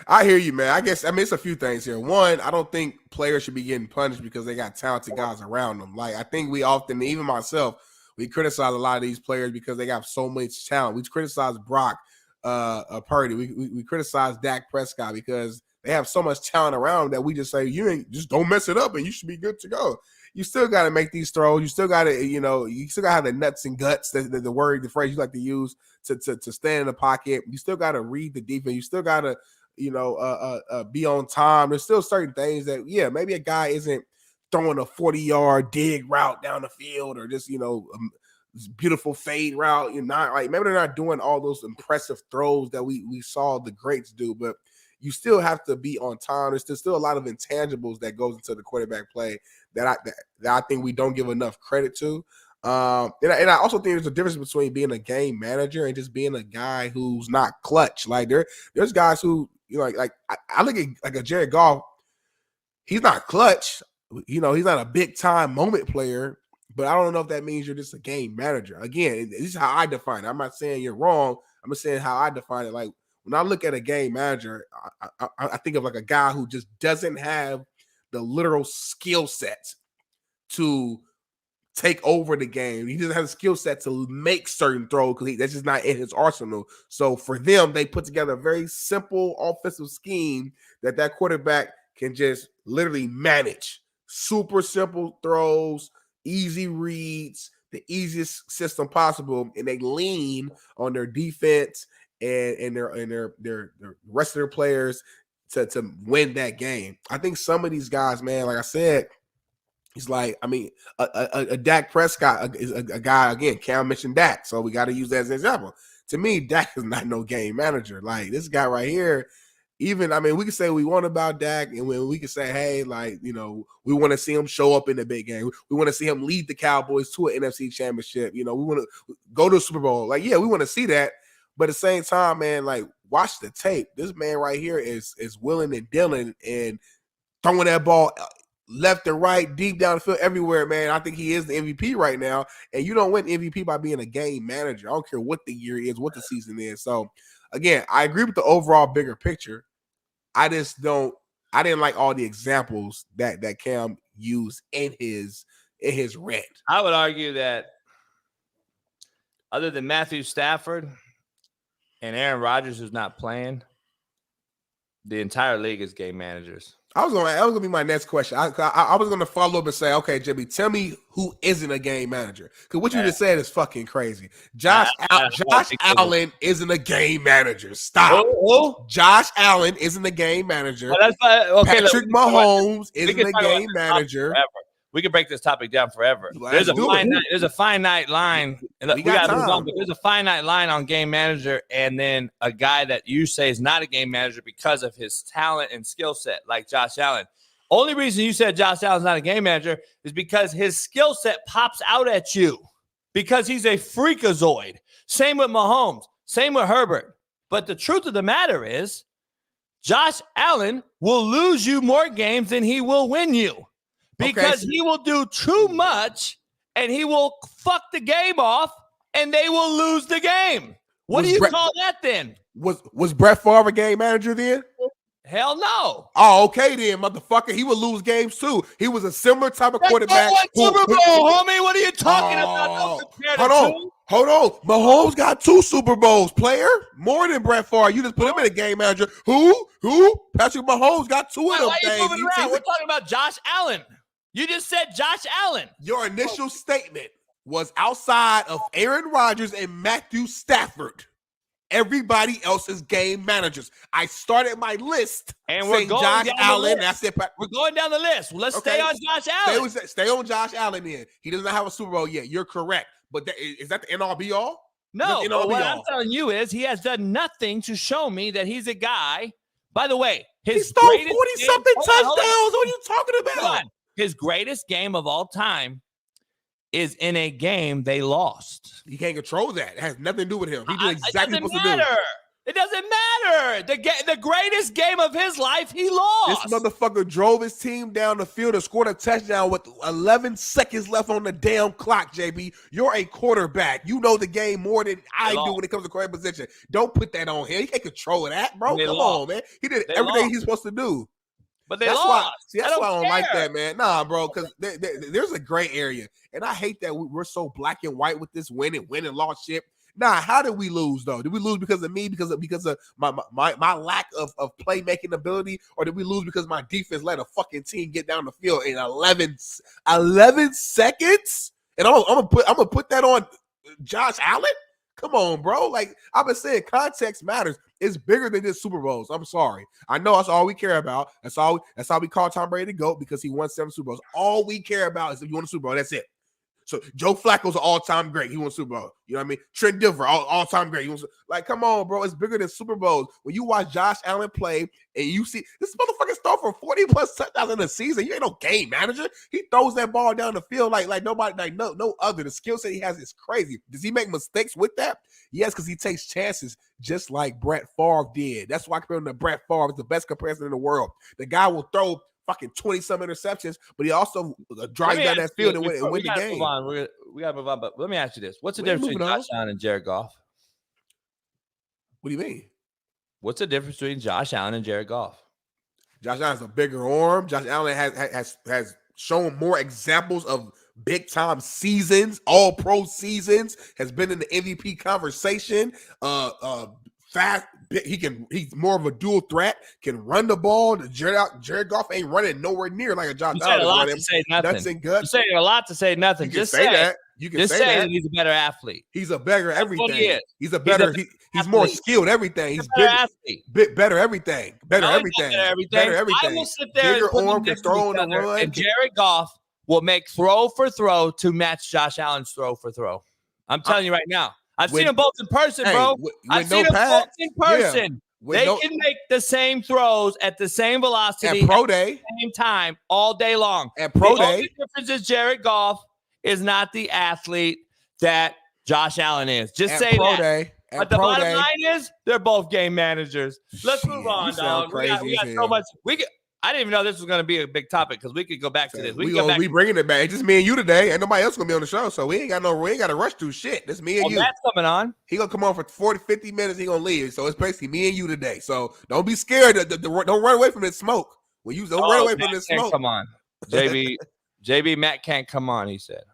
I hear you, man. It's a few things here. One, I don't think players should be getting punished because they got talented guys around them. Like, I think we often, even myself, we criticize a lot of these players because they got so much talent. We criticize Brock Purdy. We criticize Dak Prescott because they have so much talent around that we just say, just don't mess it up and you should be good to go. You still got to make these throws. You still got to, you still got to have the nuts and guts, the phrase you like to use to stand in the pocket. You still got to read the defense. You still got to, be on time. There's still certain things that, maybe a guy isn't throwing a 40-yard dig route down the field or just, this beautiful fade route. Maybe they're not doing all those impressive throws that we saw the greats do, but you still have to be on time. There's still a lot of intangibles that goes into the quarterback play that I think we don't give enough credit to. And I also think there's a difference between being a game manager and just being a guy who's not clutch. Like there's guys who, I look at like a Jared Goff. He's not clutch. He's not a big time moment player, but I don't know if that means you're just a game manager. Again, this is how I define it. I'm not saying you're wrong. I'm just saying how I define it. Like, when I look at a game manager, I think of like a guy who just doesn't have the literal skill set to take over the game. He doesn't have the skill set to make certain throws because that's just not in his arsenal. So for them, they put together a very simple offensive scheme that quarterback can just literally manage. Super simple throws, easy reads, the easiest system possible, and they lean on their defense and their rest of their players to win that game. I think some of these guys, man, like I said, he's like, a Dak Prescott is a guy, again, Cam mentioned Dak, so we got to use that as an example. To me, Dak is not no game manager. Like, this guy right here, we can say we want about Dak, and when we can say, hey, we want to see him show up in the big game. We want to see him lead the Cowboys to an NFC championship. We want to go to the Super Bowl. Like, yeah, we want to see that. But at the same time, man, like, watch the tape. This man right here is willing and dealing and throwing that ball left and right, deep down the field, everywhere, man. I think he is the MVP right now. And you don't win MVP by being a game manager. I don't care what the year is, what the season is. So, again, I agree with the overall bigger picture. I didn't like all the examples that Cam used in his rant. I would argue that other than Matthew Stafford and Aaron Rodgers, who's not playing, the entire league is game managers. That was gonna be my next question. I was gonna follow up and say, okay, Jimmy, tell me who isn't a game manager, because what you just said is fucking crazy. Josh Allen isn't a game manager. Stop. Josh Allen isn't a game manager. Well, okay, Patrick Mahomes isn't a game manager. We can break this topic down forever. There's a finite line. We got to move on, but there's a finite line on game manager, and then a guy that you say is not a game manager because of his talent and skill set, like Josh Allen. Only reason you said Josh Allen's not a game manager is because his skill set pops out at you because he's a freakazoid. Same with Mahomes. Same with Herbert. But the truth of the matter is Josh Allen will lose you more games than he will win you. Because he will do too much and he will fuck the game off and they will lose the game. What do you call that then? Was Brett Favre a game manager then? Hell no. Oh, okay then, motherfucker. He would lose games too. He was a similar type of quarterback. Super Bowl, homie. What are you talking about? Hold on. Mahomes got 2 Super Bowls, player. More than Brett Favre. You just put him in a game manager. Who? Patrick Mahomes got 2 of them things. We're talking about Josh Allen. You just said Josh Allen. Your initial statement was outside of Aaron Rodgers and Matthew Stafford. Everybody else is game managers. I started my list and we're going Josh Allen. That's it. We're going down the list. Well, let's stay on Josh Allen. Stay on Josh Allen then. He does not have a Super Bowl yet. You're correct. But is that the NRB all? No. What I'm telling you is he has done nothing to show me that he's a guy. By the way, he stole 40-something touchdowns. What are you talking about? His greatest game of all time is in a game they lost. He can't control that. It has nothing to do with him. He did exactly what he's supposed to do. It doesn't matter. The greatest game of his life, he lost. This motherfucker drove his team down the field and scored a touchdown with 11 seconds left on the damn clock, JB. You're a quarterback. You know the game more than I do when it comes to quarterback position. Don't put that on him. He can't control that, bro. Come on, man. He did everything he's supposed to do. But that's lost. That's why I don't like that, man. Nah, bro, because there's a gray area. And I hate that we're so black and white with this win and loss shit. Nah, how did we lose, though? Did we lose because of me, because of my lack of playmaking ability? Or did we lose because my defense let a fucking team get down the field in 11 seconds? And I'm gonna put that on Josh Allen? Come on, bro. Like I've been saying, context matters. It's bigger than just Super Bowls. I'm sorry. I know that's all we care about. That's how we call Tom Brady the GOAT, because he won 7 Super Bowls. All we care about is if you won a Super Bowl. That's it. So Joe Flacco's an all-time great. He won Super Bowl. You know what I mean? Trent Dilfer, all-time great. He won, like, come on, bro. It's bigger than Super Bowls. When you watch Josh Allen play and you see this motherfucker throw for 40+ touchdowns in a season, you ain't no game manager. He throws that ball down the field like nobody, like no other. The skill set he has is crazy. Does he make mistakes with that? Yes, because he takes chances just like Brett Favre did. That's why I compare him to Brett Favre. It's the best comparison in the world. The guy will throw fucking 20-some interceptions, but he also drives down that field and win the game. We got to move on, but let me ask you this. What's the difference between Josh Allen and Jared Goff? What do you mean? What's the difference between Josh Allen and Jared Goff? Josh Allen has a bigger arm. Josh Allen has shown more examples of big-time seasons, all-pro seasons, has been in the MVP conversation, fast. He's more of a dual threat, can run the ball. Jared Goff ain't running nowhere near like a Josh Allen. You said a lot to say nothing. You said a lot to say nothing. Just say that. You can say that he's a better athlete. He's a better everything. He he's a better. He's more skilled. Everything. He's better everything. Better everything. I will sit there and put them next to each other, and Jared Goff will make throw for throw to match Josh Allen's throw for throw. I'm telling you right now. I've seen them both in person, bro. I've seen them both in person. They can make the same throws at the same velocity at pro day, at the same time all day long. At pro day, the only difference is Jared Goff is not the athlete that Josh Allen is. Just at say pro that. Day. But the bottom line is they're both game managers. Let's move on, dog. We got so much. I didn't even know this was going to be a big topic because we could go back to this. We bringing it back. It's just me and you today. Ain't nobody else going to be on the show, so we ain't got to rush through shit. This me and you. Matt's coming on. He going to come on for 40, 50 minutes. He going to leave. So it's basically me and you today. So don't be scared. Don't run away from this smoke. Don't run away from this smoke. Come on. JB Matt can't come on, he said.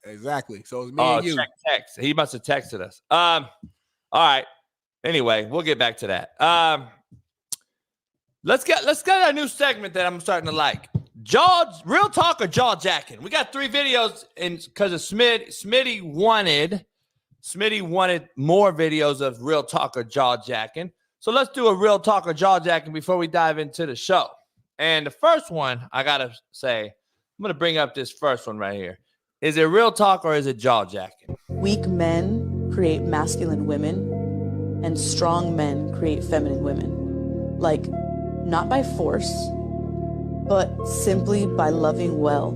Exactly. So it's me and you. Text. He must have texted us. All right. Anyway, we'll get back to that. Let's get a new segment that I'm starting to like. Real talk or jaw jacking. We got 3 videos because of Smitty wanted more videos of real talk or jaw jacking. So let's do a real talk or jaw jacking before we dive into the show. And the first one, I gotta say, I'm gonna bring up this first one right here. Is it real talk or is it jaw jacking? Weak men create masculine women, and strong men create feminine women. Like, not by force, but simply by loving well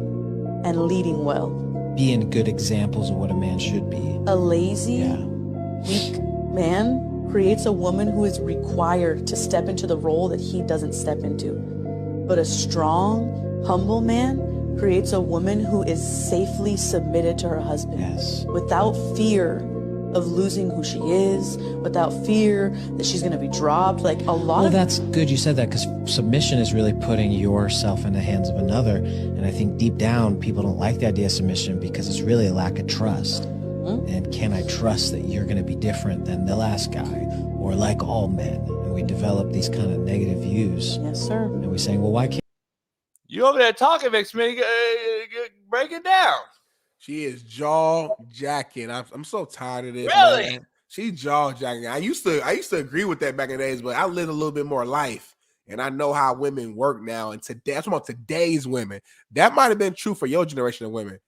and leading well. Being good examples of what a man should be. A lazy, weak man creates a woman who is required to step into the role that he doesn't step into. But a strong, humble man creates a woman who is safely submitted to her husband without fear of losing who she is, without fear that she's going to be dropped. Like a lot of... that's good you said that, because submission is really putting yourself in the hands of another. And I think deep down, people don't like the idea of submission because it's really a lack of trust. And can I trust that you're going to be different than the last guy or like all men? And we develop these kind of negative views. Yes, sir. And we're saying, well, why can't you over there talking, Vic Smitty? Break it down. She is jaw jacking. I'm so tired of this. Really? Man. She jaw jacking. I used to agree with that back in the days, but I lived a little bit more life, and I know how women work now. And today, I'm talking about today's women. That might have been true for your generation of women.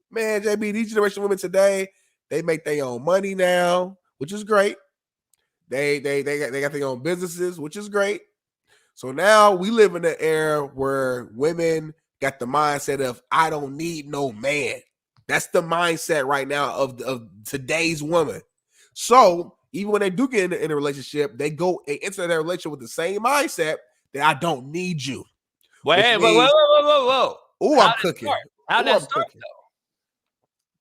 Man, JB, these generation of women today, they make their own money now, which is great. They got their own businesses, which is great. So now we live in an era where women got the mindset of I don't need no man. That's the mindset right now of today's woman. So even when they do get in a relationship, they enter that relationship with the same mindset that I don't need you. Whoa. Oh, I'm cooking. How'd that start,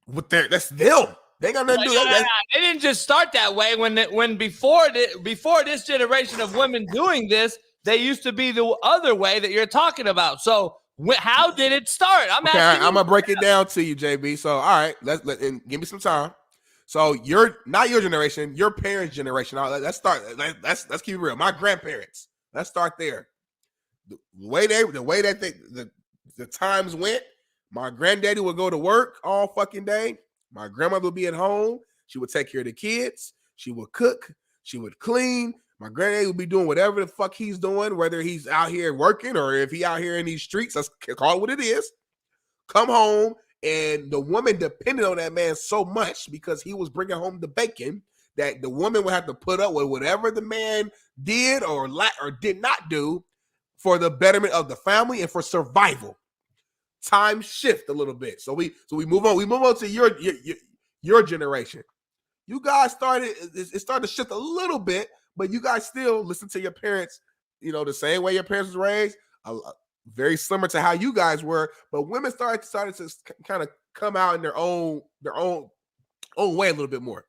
though? That's them. They got nothing to do with that. They didn't just start that way. When before this generation of women doing this, they used to be the other way that you're talking about. So how did it start? I'm gonna break it down to you, JB. So all right, let's give me some time. So you're not your generation, your parents' generation. Let's start. Let's keep it real. My grandparents. Let's start there. The way that the times went. My granddaddy would go to work all fucking day. My grandmother would be at home. She would take care of the kids. She would cook. She would clean. My granddaddy would be doing whatever the fuck he's doing, whether he's out here working or if he out here in these streets. Let's call it what it is. Come home, and the woman depended on that man so much because he was bringing home the bacon that the woman would have to put up with whatever the man did or did not do for the betterment of the family and for survival. Time shift a little bit. So we move on. We move on to your generation. You guys started to shift a little bit, but you guys still listen to your parents, the same way your parents was raised, very similar to how you guys were. But women started to kind of come out in their own way a little bit more.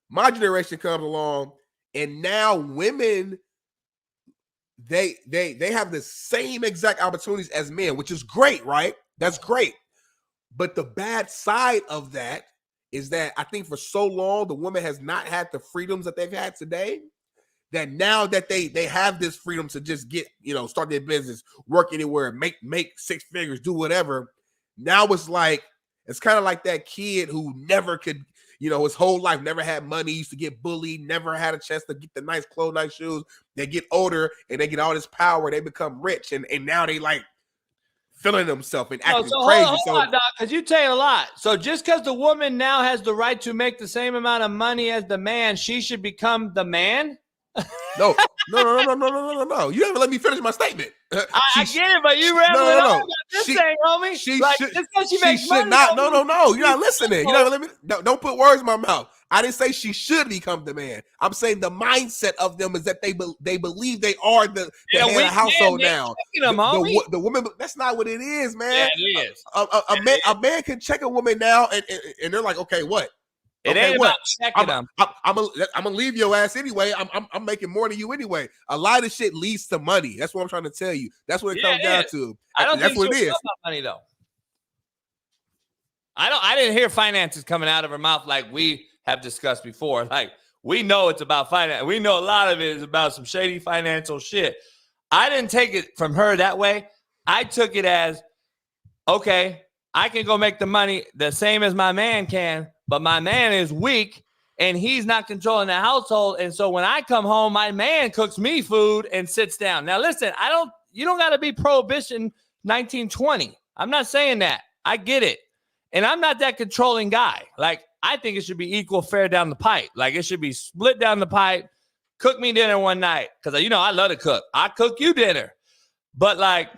My generation comes along, and now women they have the same exact opportunities as men, which is great, right? That's great. But the bad side of that is that I think for so long the woman has not had the freedoms that they've had today. That now that they have this freedom to just get, start their business, work anywhere, make 6 figures, do whatever. Now it's kind of like that kid who never could, his whole life never had money, used to get bullied, never had a chance to get the nice clothes, nice shoes. They get older and they get all this power, they become rich, and now they feeling themselves and acting crazy. Hold on, Doc, because you tell a lot. So just because the woman now has the right to make the same amount of money as the man, she should become the man? No. You haven't let me finish my statement. I get it, but you rambling on about this thing, homie. Just because she makes money. No. You're not listening. Don't put words in my mouth. I didn't say she should become the man. I'm saying the mindset of them is that they believe they are the head of the household now. The woman, that's not what it is, man. Yeah, it is. A man can check a woman now, and they're like, okay, what? It ain't about checking them. I'm gonna leave your ass anyway. I'm making more than you anyway. A lot of shit leads to money. That's what I'm trying to tell you. That's what it comes down to. I don't That's think what it is. About money though. I didn't hear finances coming out of her mouth like we have discussed before. Like, we know it's about finance. We know a lot of it is about some shady financial shit. I didn't take it from her that way. I took it as, okay, I can go make the money the same as my man can, but my man is weak and he's not controlling the household. And so when I come home, my man cooks me food and sits down. Now, listen, you don't got to be prohibition 1920. I'm not saying that. I get it. And I'm not that controlling guy. Like, I think it should be equal, fair down the pipe. Like, it should be split down the pipe. Cook me dinner one night. Because, I love to cook. I cook you dinner. But, like,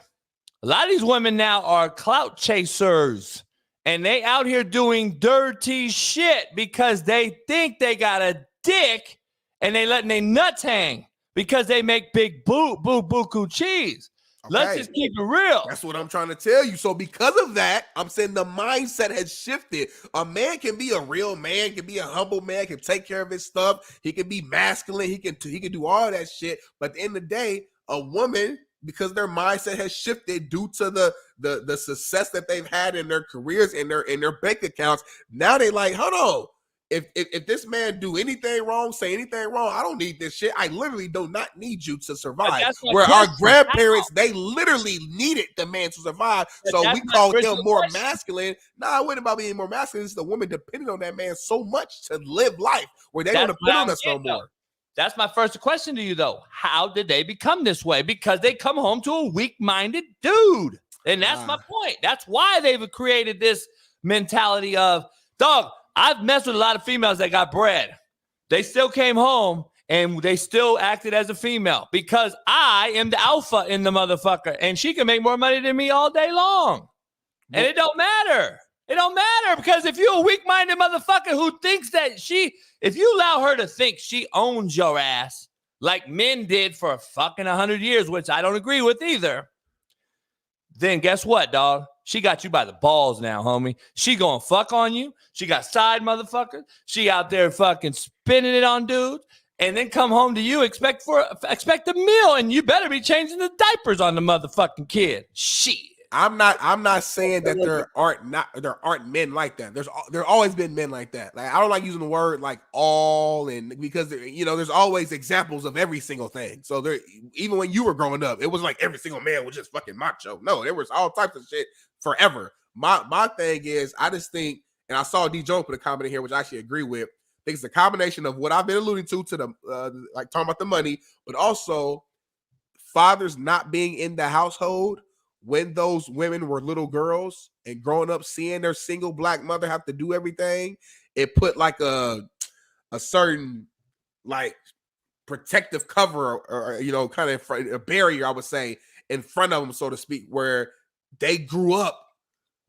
a lot of these women now are clout chasers. And they out here doing dirty shit because they think they got a dick and they letting their nuts hang because they make big buku cheese. Okay. Let's just keep it real. That's what I'm trying to tell you. So because of that, I'm saying the mindset has shifted. A man can be a real man, can be a humble man, can take care of his stuff. He can be masculine. He can do all that shit. But at the end of the day, a woman, because their mindset has shifted due to the success that they've had in their careers, in their bank accounts, now they like, hold on. If this man do anything wrong, say anything wrong, I don't need this shit. I literally do not need you to survive. Where our grandparents, they literally needed the man to survive. So we call them more masculine. Nah, it wasn't about being more masculine. It's the women depending on that man so much to live life where they don't depend on us no more. That's my first question to you, though. How did they become this way? Because they come home to a weak-minded dude. And that's my point. That's why they've created this mentality of, dog, I've messed with a lot of females that got bread. They still came home and they still acted as a female because I am the alpha in the motherfucker and she can make more money than me all day long. And it don't matter. It don't matter because if you're a weak-minded motherfucker who thinks that if you allow her to think she owns your ass like men did for fucking 100 years, which I don't agree with either, then guess what, dog? She got you by the balls now, homie. She gonna fuck on you. She got side motherfuckers. She out there fucking spinning it on dudes, and then come home to you, expect a meal, and you better be changing the diapers on the motherfucking kid. Shit. I'm not saying that there aren't men like that. There always been men like that. Like, I don't like using the word like all, and because there's always examples of every single thing. So there, even when you were growing up, it was like every single man was just fucking macho. No, there was all types of shit forever. My thing is, I just think, and I saw D. Jones put a comment in here, which I actually agree with. I think it's a combination of what I've been alluding to the like talking about the money, but also fathers not being in the household when those women were little girls and growing up seeing their single black mother have to do everything. It put like a certain like protective cover or kind of a barrier, I would say, in front of them, so to speak, where they grew up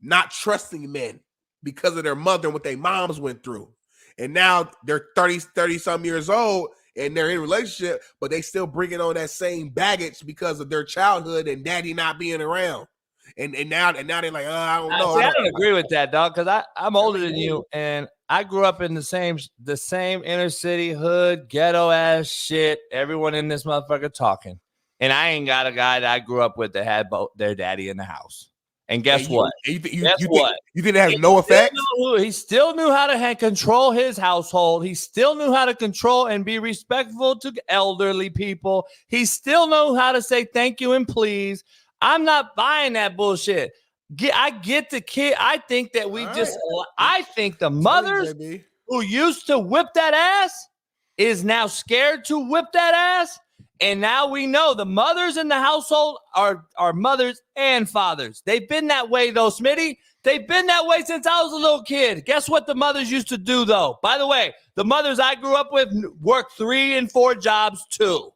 not trusting men because of their mother and what their moms went through. And now they're 30 some years old and they're in a relationship, but they still bringing on that same baggage because of their childhood and daddy not being around. And now they're like, I don't know. I don't agree with that, dog, because I'm older than you, and I grew up in the same inner city hood, ghetto ass shit. Everyone in this motherfucker talking. And I ain't got a guy that I grew up with that had both their daddy in the house. And guess what? You think it has no effect? He still knew how to control his household. He still knew how to control and be respectful to elderly people. He still knew how to say thank you and please. I'm not buying that bullshit. I get the kid. I think that I think the mothers who used to whip that ass is now scared to whip that ass. And now we know the mothers in the household are mothers and fathers. They've been that way, though, Smitty. They've been that way since I was a little kid. Guess what the mothers used to do, though? By the way, the mothers I grew up with worked 3 and 4 jobs, too.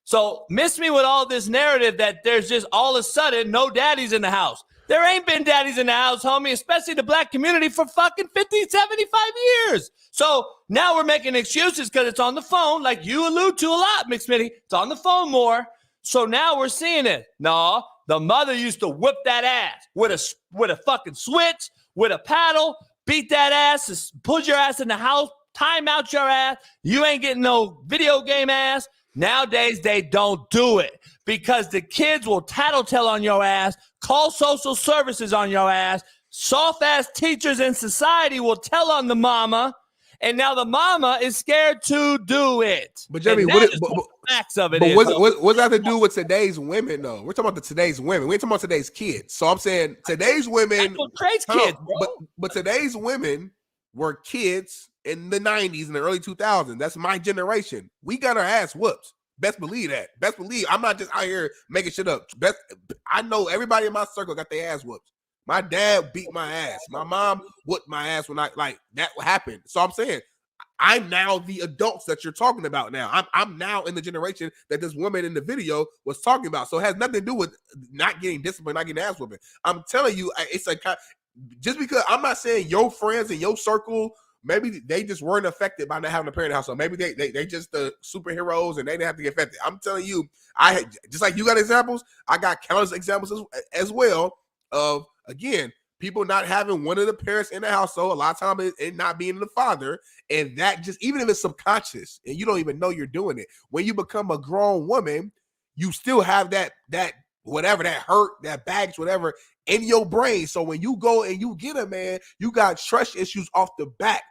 So miss me with all this narrative that there's just all of a sudden no daddies in the house. There ain't been daddies in the house, homie, especially the black community, for fucking 50, 75 years. So now we're making excuses because it's on the phone, like you allude to a lot, McSmitty. It's on the phone more. So now we're seeing it. No, the mother used to whip that ass with a fucking switch, with a paddle, beat that ass, put your ass in the house, time out your ass. You ain't getting no video game ass. Nowadays, they don't do it because the kids will tattletale on your ass, call social services on your ass. Soft-ass teachers in society will tell on the mama, and now the mama is scared to do it. But Jeremy, what does that have to do with today's women, though? We're talking about today's women. We ain't talking about today's kids. So I'm saying today's women. But today's women were kids in the 90s and the early 2000s. That's my generation. We got our ass whooped. Best believe that. Best believe. I'm not just out here making shit up. I know everybody in my circle got their ass whooped. My dad beat my ass. My mom whooped my ass when that happened. So I'm saying I'm now the adults that you're talking about now. I'm now in the generation that this woman in the video was talking about. So it has nothing to do with not getting disciplined, not getting ass whooping. I'm telling you, it's like just because I'm not saying your friends in your circle, maybe they just weren't affected by not having a parent in the house. So maybe they just the superheroes and they didn't have to get affected. I'm telling you, just like you got examples, I got countless examples as well of, again, people not having one of the parents in the household, a lot of times it not being the father, and that just, even if it's subconscious and you don't even know you're doing it, when you become a grown woman, you still have that whatever, that hurt, that baggage, whatever, in your brain. So when you go and you get a man, you got trust issues off the back.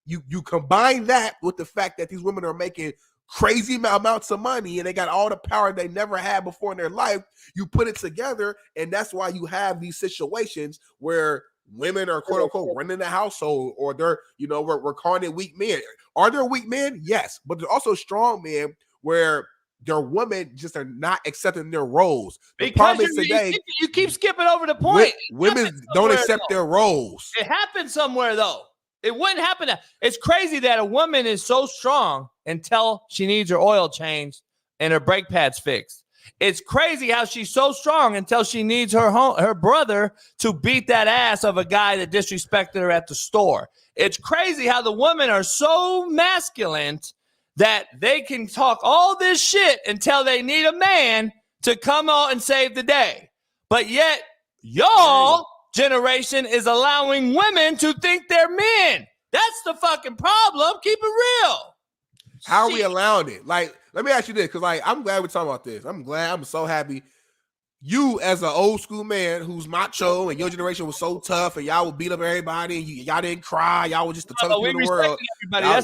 You combine that with the fact that these women are making crazy amounts of money and they got all the power they never had before in their life. You put it together, and that's why you have these situations where women are quote unquote running the household, or they're, we're calling it weak men. Are there weak men? Yes, but there's also strong men where their women just are not accepting their roles. The problem is today, you keep skipping over the point. Women don't accept their roles. It happens somewhere though. It wouldn't happen. It's crazy that a woman is so strong until she needs her oil changed and her brake pads fixed. It's crazy how she's so strong until she needs her brother to beat that ass of a guy that disrespected her at the store. It's crazy how the women are so masculine that they can talk all this shit until they need a man to come out and save the day. But yet, y'all generation is allowing women to think they're men. That's the fucking problem. Keep it real. How are we allowing it? Like, let me ask you this, because I'm glad we're talking about this. I'm so happy. You, as an old school man who's macho, and your generation was so tough, and y'all would beat up everybody, and y'all didn't cry, y'all were just the toughest people in the world.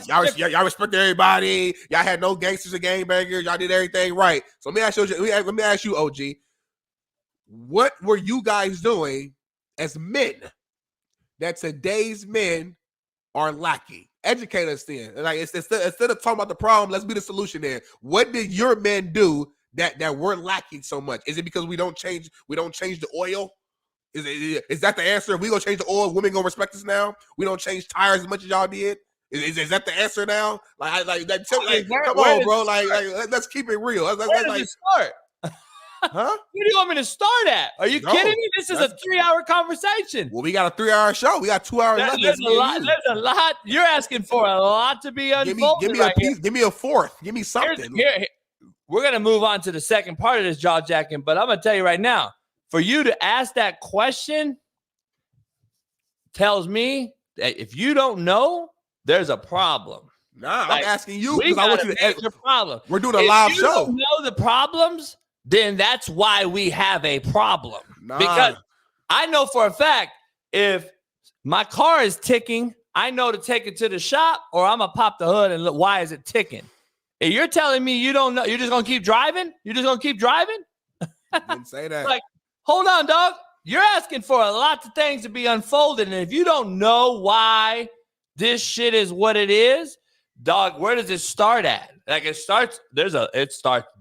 Y'all respected everybody. Y'all had no gangsters or gangbangers. Y'all did everything right. So let me ask you, OG, what were you guys doing as men that today's men are lacking? Educate us then. Like, instead of talking about the problem, let's be the solution there. What did your men do that we're lacking so much? Is it because we don't change the oil? Is that the answer? If we gonna change the oil, women gonna respect us now? We don't change tires as much as y'all did? Is that the answer now? Come on, bro. Let's keep it real. Where does it start? Huh? Where do you want me to start at? Are you kidding me? This is a 3-hour conversation. Well, we got a 3-hour show. We got 2 hours left. There's a lot. You're asking for a lot to be unfolded. Give me a piece. Give me a fourth. Give me something. We're going to move on to the second part of this jaw jacking, but I'm going to tell you right now, for you to ask that question tells me that if you don't know, there's a problem. Nah, I'm asking you because I want you to answer. Problem. We're doing a live show. If you don't know the problems, then that's why we have a problem. Nah. Because I know for a fact, if my car is ticking, I know to take it to the shop, or I'm going to pop the hood and look, why is it ticking? If you're telling me you don't know, you're just going to keep driving? You're just going to keep driving? Didn't say that. Like, hold on, dog. You're asking for a lot of things to be unfolded. And if you don't know why this shit is what it is, dog, where does it start at? Like, it starts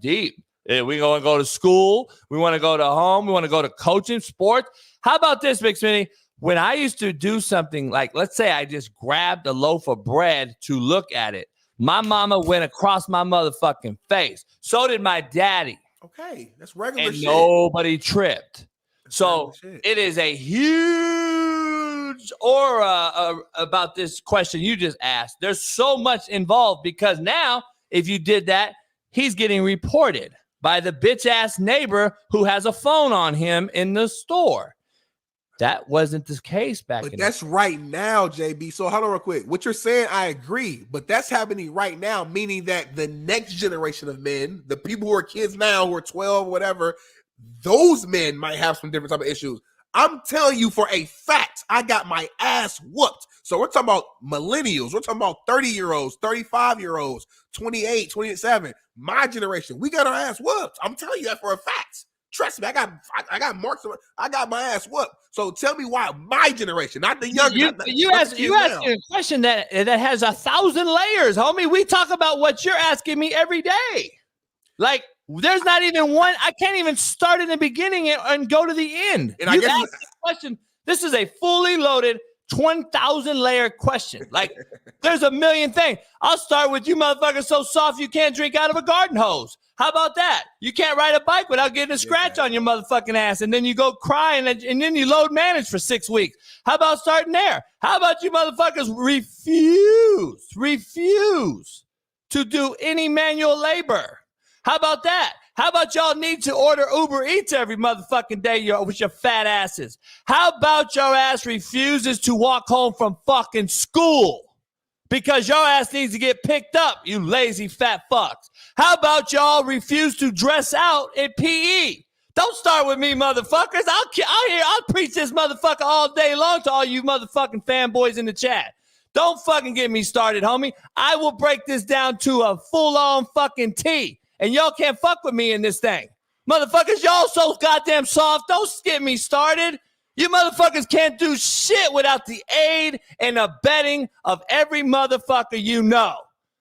deep. We want to go to school. We want to go to home. We want to go to coaching, sports. How about this, McSmitty? When I used to do something like, let's say I just grabbed a loaf of bread to look at it, my mama went across my motherfucking face. So did my daddy. Okay, that's regular shit. Nobody tripped. So it is a huge aura about this question you just asked. There's so much involved because now if you did that, he's getting reported by the bitch-ass neighbor who has a phone on him in the store. That wasn't the case back but in that's right now, JB. So hold on real quick. What you're saying, I agree, but that's happening right now, meaning that the next generation of men, the people who are kids now, who are 12, whatever, those men might have some different type of issues. I'm telling you for a fact, I got my ass whooped. So we're talking about millennials. We're talking about 30-year-olds, 35-year-olds, 28, 27. My generation, we got our ass whooped. I'm telling you that for a fact. Trust me, I got marks. I got my ass whooped. So tell me why my generation, not the younger. You asked a question that has 1,000 layers, homie. We talk about what you're asking me every day. Like, there's not even one. I can't even start in the beginning and go to the end. And you asked this question. This is a fully loaded 1,000 layer question. Like, there's a million things. I'll start with you motherfuckers so soft you can't drink out of a garden hose. How about that? You can't ride a bike without getting a scratch on your motherfucking ass, and then you go crying, and then you load manage for 6 weeks. How about starting there? How about you motherfuckers refuse to do any manual labor? How about that? How about y'all need to order Uber Eats every motherfucking day with your fat asses? How about your ass refuses to walk home from fucking school because your ass needs to get picked up, you lazy fat fucks? How about y'all refuse to dress out in PE? Don't start with me, motherfuckers. I'll preach this motherfucker all day long to all you motherfucking fanboys in the chat. Don't fucking get me started, homie. I will break this down to a full-on fucking T. And y'all can't fuck with me in this thing. Motherfuckers, y'all so goddamn soft. Don't get me started. You motherfuckers can't do shit without the aid and abetting of every motherfucker you know.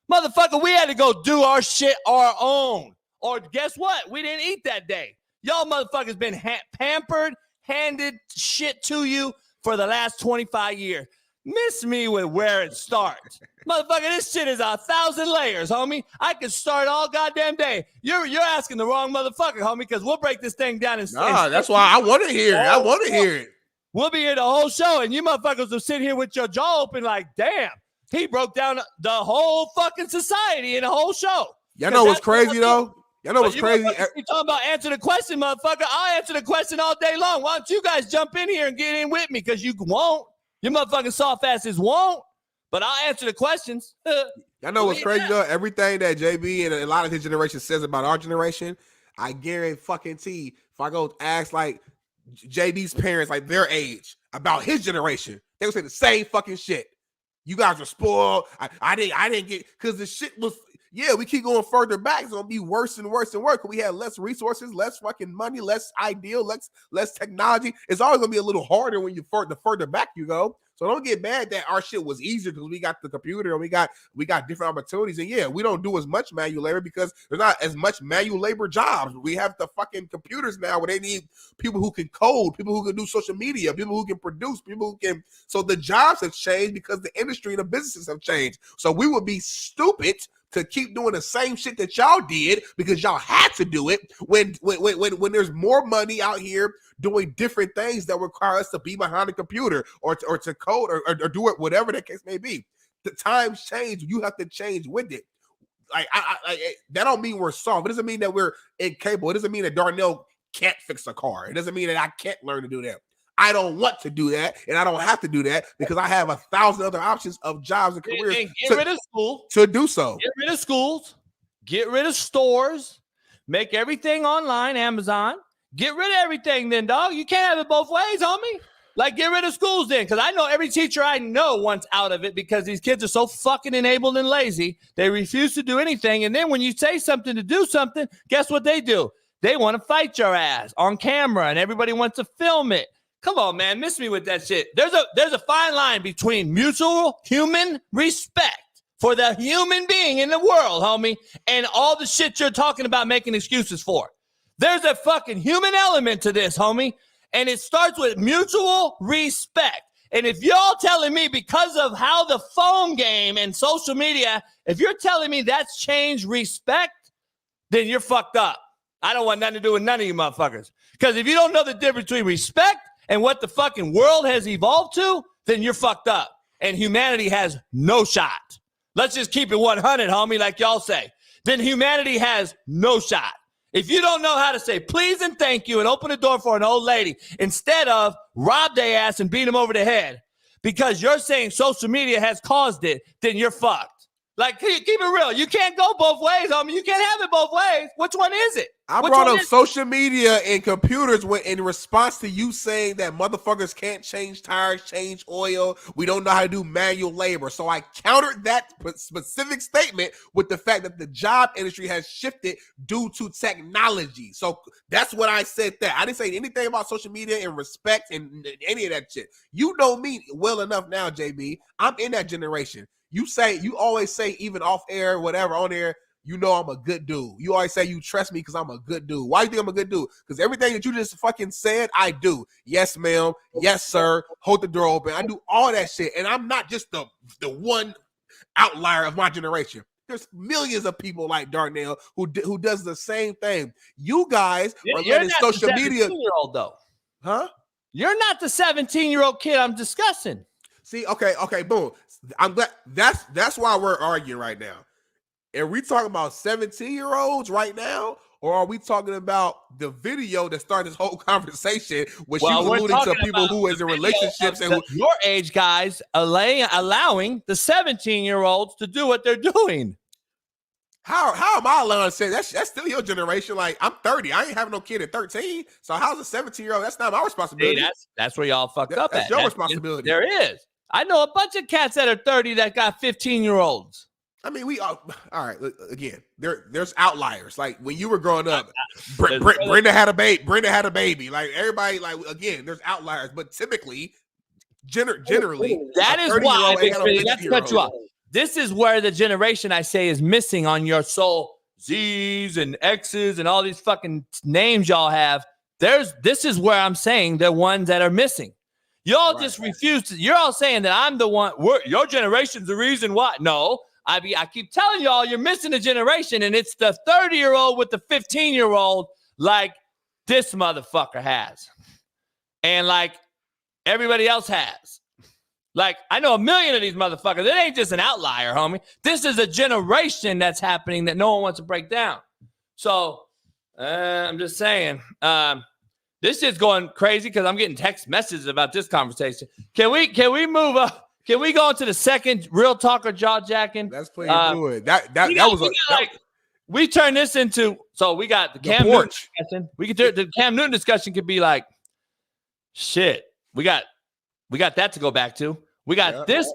Motherfucker, we had to go do our shit our own. Or guess what? We didn't eat that day. Y'all motherfuckers been pampered, handed shit to you for the last 25 years. Miss me with where it starts. Motherfucker, this shit is 1,000 layers, homie. I could start all goddamn day. You're asking the wrong motherfucker, homie, because we'll break this thing down in that's why I want to hear it. I want to hear it. We'll be here the whole show, and you motherfuckers will sit here with your jaw open like, damn, he broke down the whole fucking society in the whole show. Y'all know what's crazy, though? Y'all know what's crazy? You talking about answer the question, motherfucker. I'll answer the question all day long. Why don't you guys jump in here and get in with me? Because you won't. Your motherfucking soft asses won't, but I'll answer the questions. Y'all know what's crazy, though? Everything that JB and a lot of his generation says about our generation, I guarantee if I go ask, like, JB's parents, like, their age, about his generation, they would say the same fucking shit. You guys are spoiled. I didn't get, because the shit was, we keep going further back. It's going to be worse and worse and worse because we had less resources, less fucking money, less ideal, less technology. It's always going to be a little harder when the further back you go. So don't get mad that our shit was easier because we got the computer and we got different opportunities. And we don't do as much manual labor because there's not as much manual labor jobs. We have the fucking computers now where they need people who can code, people who can do social media, people who can produce, people who can. So the jobs have changed because the industry and the businesses have changed. So we would be stupid to keep doing the same shit that y'all did because y'all had to do it when there's more money out here doing different things that require us to be behind a computer or to code or do it, whatever the case may be. The times change. You have to change with it. Like that don't mean we're soft. It doesn't mean that we're incapable. It doesn't mean that Darnell can't fix a car. It doesn't mean that I can't learn to do that. I don't want to do that, and I don't have to do that because I have 1,000 other options of jobs and careers. And get rid of school to do so. Get rid of schools. Get rid of stores. Make everything online, Amazon. Get rid of everything then, dog. You can't have it both ways, homie. Like, get rid of schools then, because I know every teacher I know wants out of it because these kids are so fucking enabled and lazy. They refuse to do anything, and then when you say something to do something, guess what they do? They want to fight your ass on camera, and everybody wants to film it. Come on, man. Miss me with that shit. There's a fine line between mutual human respect for the human being in the world, homie, and all the shit you're talking about making excuses for. There's a fucking human element to this, homie, and it starts with mutual respect. And if y'all telling me because of how the phone game and social media, if you're telling me that's changed respect, then you're fucked up. I don't want nothing to do with none of you motherfuckers. Because if you don't know the difference between respect and what the fucking world has evolved to, then you're fucked up. And humanity has no shot. Let's just keep it 100, homie, like y'all say. Then humanity has no shot. If you don't know how to say please and thank you and open the door for an old lady instead of rob their ass and beat them over the head because you're saying social media has caused it, then you're fucked. Like, keep it real. You can't go both ways, homie. You can't have it both ways. Which one is it? I brought up social media and computers in response to you saying that motherfuckers can't change tires, change oil. We don't know how to do manual labor. So I countered that specific statement with the fact that the job industry has shifted due to technology. So that's what I said there. I didn't say anything about social media and respect and any of that shit. You know me well enough now, JB. I'm in that generation. You always say, even off air, whatever, on air, you know I'm a good dude. You always say you trust me because I'm a good dude. Why do you think I'm a good dude? Because everything that you just fucking said, I do. Yes, ma'am. Yes, sir. Hold the door open. I do all that shit. And I'm not just the one outlier of my generation. There's millions of people like Darnell who does the same thing. You guys are letting social media. Though. Huh? You're not the 17-year-old kid I'm discussing. See, okay, boom. I'm glad that's why we're arguing right now. Are we talking about 17-year-olds right now, or are we talking about the video that started this whole conversation, which you alluding to people who is in relationships and your age guys allowing the 17-year-olds to do what they're doing? How am I allowing to say that's still your generation? Like, I'm 30. I ain't having no kid at 13. So how's a 17-year-old? That's not my responsibility. Hey, that's where y'all fucked up. That's your responsibility. There is. I know a bunch of cats that are 30 that got 15-year-olds. I mean, we all right. Again, there's outliers. Like when you were growing up, Brenda had a baby. Brenda had a baby. Like everybody, like again, there's outliers, but typically, generally, that is why. That's to cut you off. This is where the generation I say is missing on your soul. Z's and X's and all these fucking names y'all have. This is where I'm saying the ones that are missing. Y'all just refuse to. You're all saying that I'm the one. Your generation's the reason why. No, I keep telling y'all you're missing a generation, and it's the 30-year-old with the 15-year-old like this motherfucker has, and like everybody else has. Like I know a million of these motherfuckers. It ain't just an outlier, homie. This is a generation that's happening that no one wants to break down. So I'm just saying. This is going crazy because I'm getting text messages about this conversation. Can we move up? Can we go into the second real talk or jaw jacking? That's pretty good. We turned this into we got the Cam Newton discussion. The Cam Newton discussion could be like, shit. We got that to go back to. We got this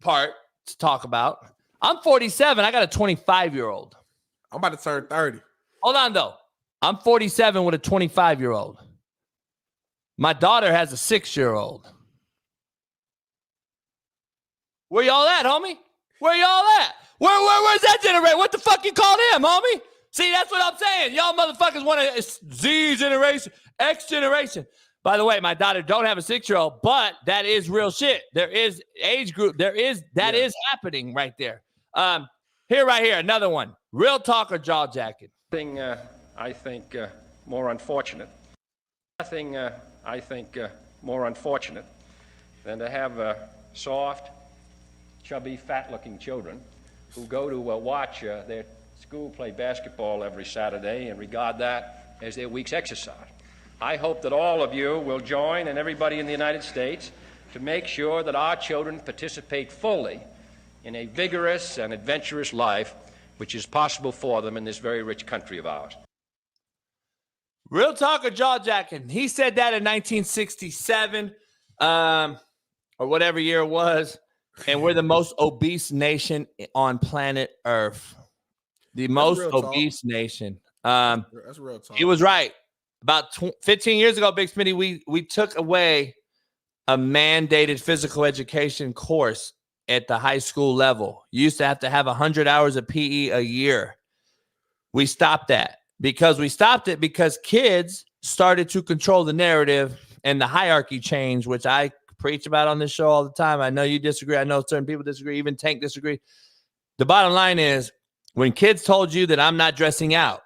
part to talk about. I'm 47. I got a 25-year-old. I'm about to turn 30. Hold on though. I'm 47 with a 25-year-old. My daughter has a 6-year-old. Where y'all at, homie? Where y'all at? Where's that generation? What the fuck you call them, homie? See, that's what I'm saying. Y'all motherfuckers want a Z generation, X generation. By the way, my daughter don't have a 6-year-old, but that is real shit. There is age group. Is happening right there. Right here, another one. Real talk or jaw jacking? I think more unfortunate. Nothing I think more unfortunate than to have soft, chubby, fat-looking children who go to watch their school play basketball every Saturday and regard that as their week's exercise. I hope that all of you will join, and everybody in the United States, to make sure that our children participate fully in a vigorous and adventurous life which is possible for them in this very rich country of ours. Real talk or jaw jacking? He said that in 1967 or whatever year it was. And we're the most obese nation on planet Earth. The most obese nation. That's real talk. He was right. About 15 years ago, Big Smitty, we took away a mandated physical education course at the high school level. You used to have 100 hours of PE a year. We stopped that. Because kids started to control the narrative and the hierarchy change, which I preach about on this show all the time. I know you disagree. I know certain people disagree. Even Tank disagree. The bottom line is when kids told you that I'm not dressing out,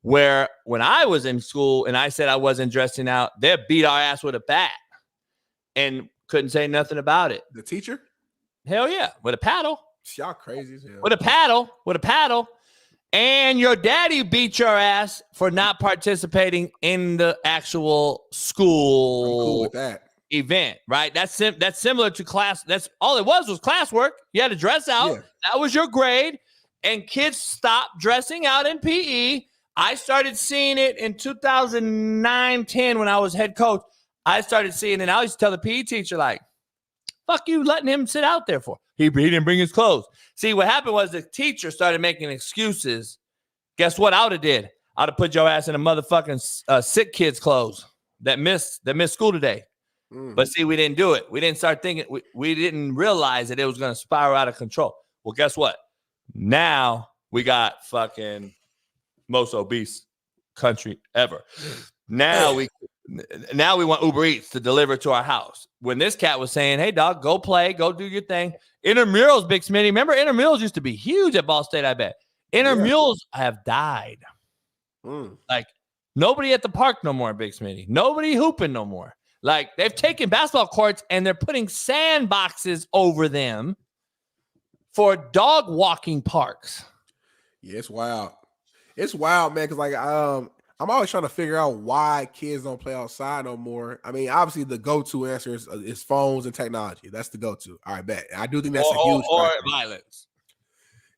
Where when I was in school and I said I wasn't dressing out, they beat our ass with a bat and couldn't say nothing about it. The teacher? Hell yeah, with a paddle. Y'all crazy as hell. With a paddle. And your daddy beat your ass for not participating in the actual school I'm cool with that. event, right? That's similar to class. That's all it was classwork. You had to dress out. Yeah. That was your grade. And kids stopped dressing out in PE. I started seeing it in 2009-10 when I was head coach. I started seeing it. I used to tell the PE teacher, like, fuck you letting him sit out there for? He didn't bring his clothes. See, what happened was the teacher started making excuses. Guess what I would have did? I would have put your ass in a motherfucking sick kid's clothes that missed school today. But see, we didn't do it. We didn't start thinking. We didn't realize that it was going to spiral out of control. Well, guess what? Now we got fucking most obese country ever. Now we want Uber Eats to deliver to our house. When this cat was saying, hey, dog, go play, go do your thing. Intramurals, Big Smitty. Remember, intramurals used to be huge at Ball State, I bet. Intramurals have died. Like, nobody at the park no more, Big Smitty. Nobody hooping no more. Like, they've taken basketball courts and they're putting sand boxes over them for dog walking parks. Yeah, it's wild. It's wild, man, because, like, I'm always trying to figure out why kids don't play outside no more. I mean, obviously, the go-to answer is phones and technology. That's the go-to. All right, bet. I do think that's a huge or violence.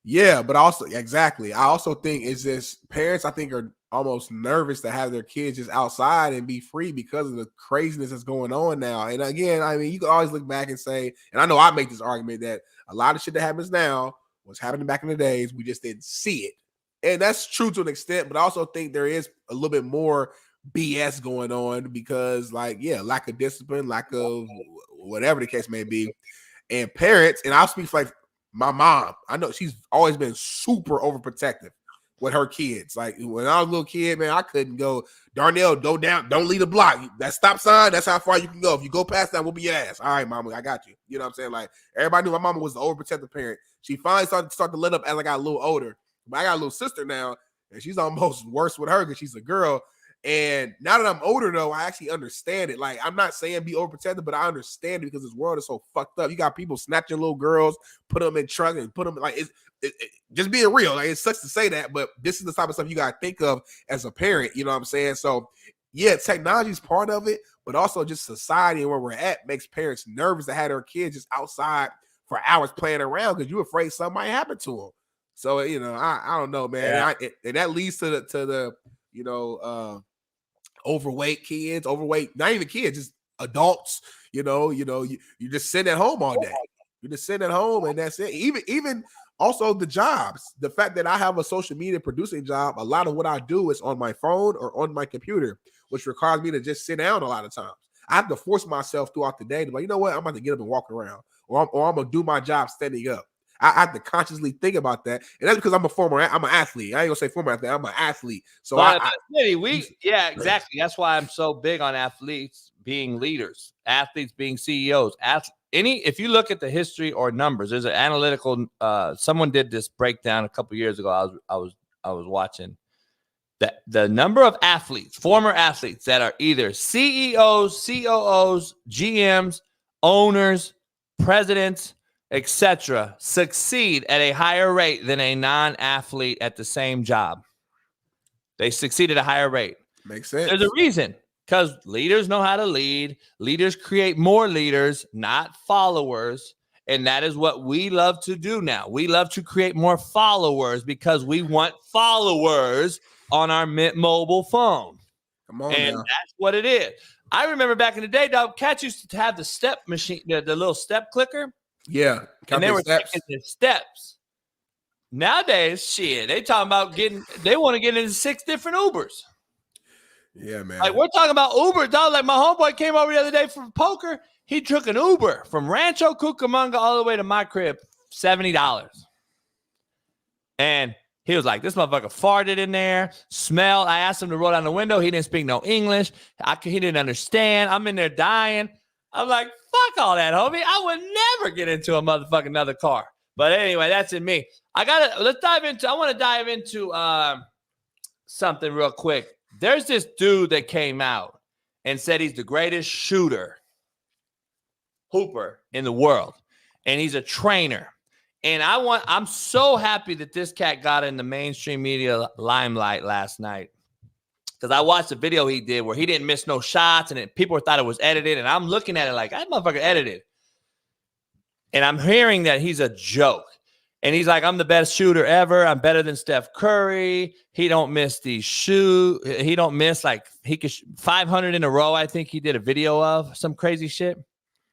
Yeah, but also, exactly. I also think it's just parents, I think, are almost nervous to have their kids just outside and be free because of the craziness that's going on now. And again, I mean, you can always look back and say, and I know I make this argument that a lot of shit that happens now was happening back in the days. We just didn't see it. And that's true to an extent, but I also think there is a little bit more BS going on because, like, yeah, lack of discipline, lack of whatever the case may be. And parents, and I'll speak for, like, my mom. I know she's always been super overprotective with her kids. Like, when I was a little kid, man, I couldn't go, Darnell, go down, don't leave the block. That stop sign, that's how far you can go. If you go past that, we'll be your ass. All right, mama, I got you. You know what I'm saying? Like, everybody knew my mama was the overprotective parent. She finally started to let up as I got a little older. But I got a little sister now, and she's almost worse with her because she's a girl. And now that I'm older, though, I actually understand it. Like, I'm not saying be overprotective, but I understand it because this world is so fucked up. You got people snatching little girls, put them in trucks, and put them like just being real. Like, it sucks to say that, but this is the type of stuff you got to think of as a parent. You know what I'm saying? So, yeah, technology is part of it, but also just society and where we're at makes parents nervous to have their kids just outside for hours playing around because you're afraid something might happen to them. So, you know, I don't know, man. Yeah. And that leads to the overweight kids, not even kids, just adults. You just sit at home all day. You just sit at home and that's it. Even also the jobs, the fact that I have a social media producing job, a lot of what I do is on my phone or on my computer, which requires me to just sit down a lot of times. I have to force myself throughout the day to be like, you know what, I'm about to get up and walk around, or I'm gonna do my job standing up. I have to consciously think about that, and that's because I'm an athlete. I ain't gonna say former athlete. I'm an athlete. So exactly. That's why I'm so big on athletes being leaders, athletes being CEOs. If you look at the history or numbers, there's an analytical. Someone did this breakdown a couple years ago. I was watching that the number of athletes, former athletes that are either CEOs, COOs, GMs, owners, presidents, etc., succeed at a higher rate than a non-athlete at the same job. They succeed at a higher rate. Makes sense. There's a reason, because leaders know how to lead. Leaders create more leaders, not followers. And that is what we love to do now. We love to create more followers because we want followers on our Mint mobile phone. Come on, and now. That's what it is. I remember back in the day, dog, cats used to have the step machine, the little step clicker. Yeah. And they were taking the steps. Nowadays, shit, they talking about they want to get into 6 different Ubers. Yeah, man. Like, we're talking about Uber, dog. Like, my homeboy came over the other day for poker. He took an Uber from Rancho Cucamonga all the way to my crib, $70. And he was like, this motherfucker farted in there, smelled. I asked him to roll down the window. He didn't speak no English. He didn't understand. I'm in there dying. I'm like, fuck all that, homie. I would never get into a motherfucking another car. But anyway, that's in me. I want to dive into something real quick. There's this dude that came out and said he's the greatest hooper in the world, and he's a trainer. And I'm so happy that this cat got in the mainstream media limelight last night, because I watched the video he did where he didn't miss no shots, and people thought it was edited. And I'm looking at it like, that motherfucker edited. And I'm hearing that he's a joke. And he's like, I'm the best shooter ever. I'm better than Steph Curry. He don't miss these shoot. He don't miss, like, he could 500 in a row. I think he did a video of some crazy shit.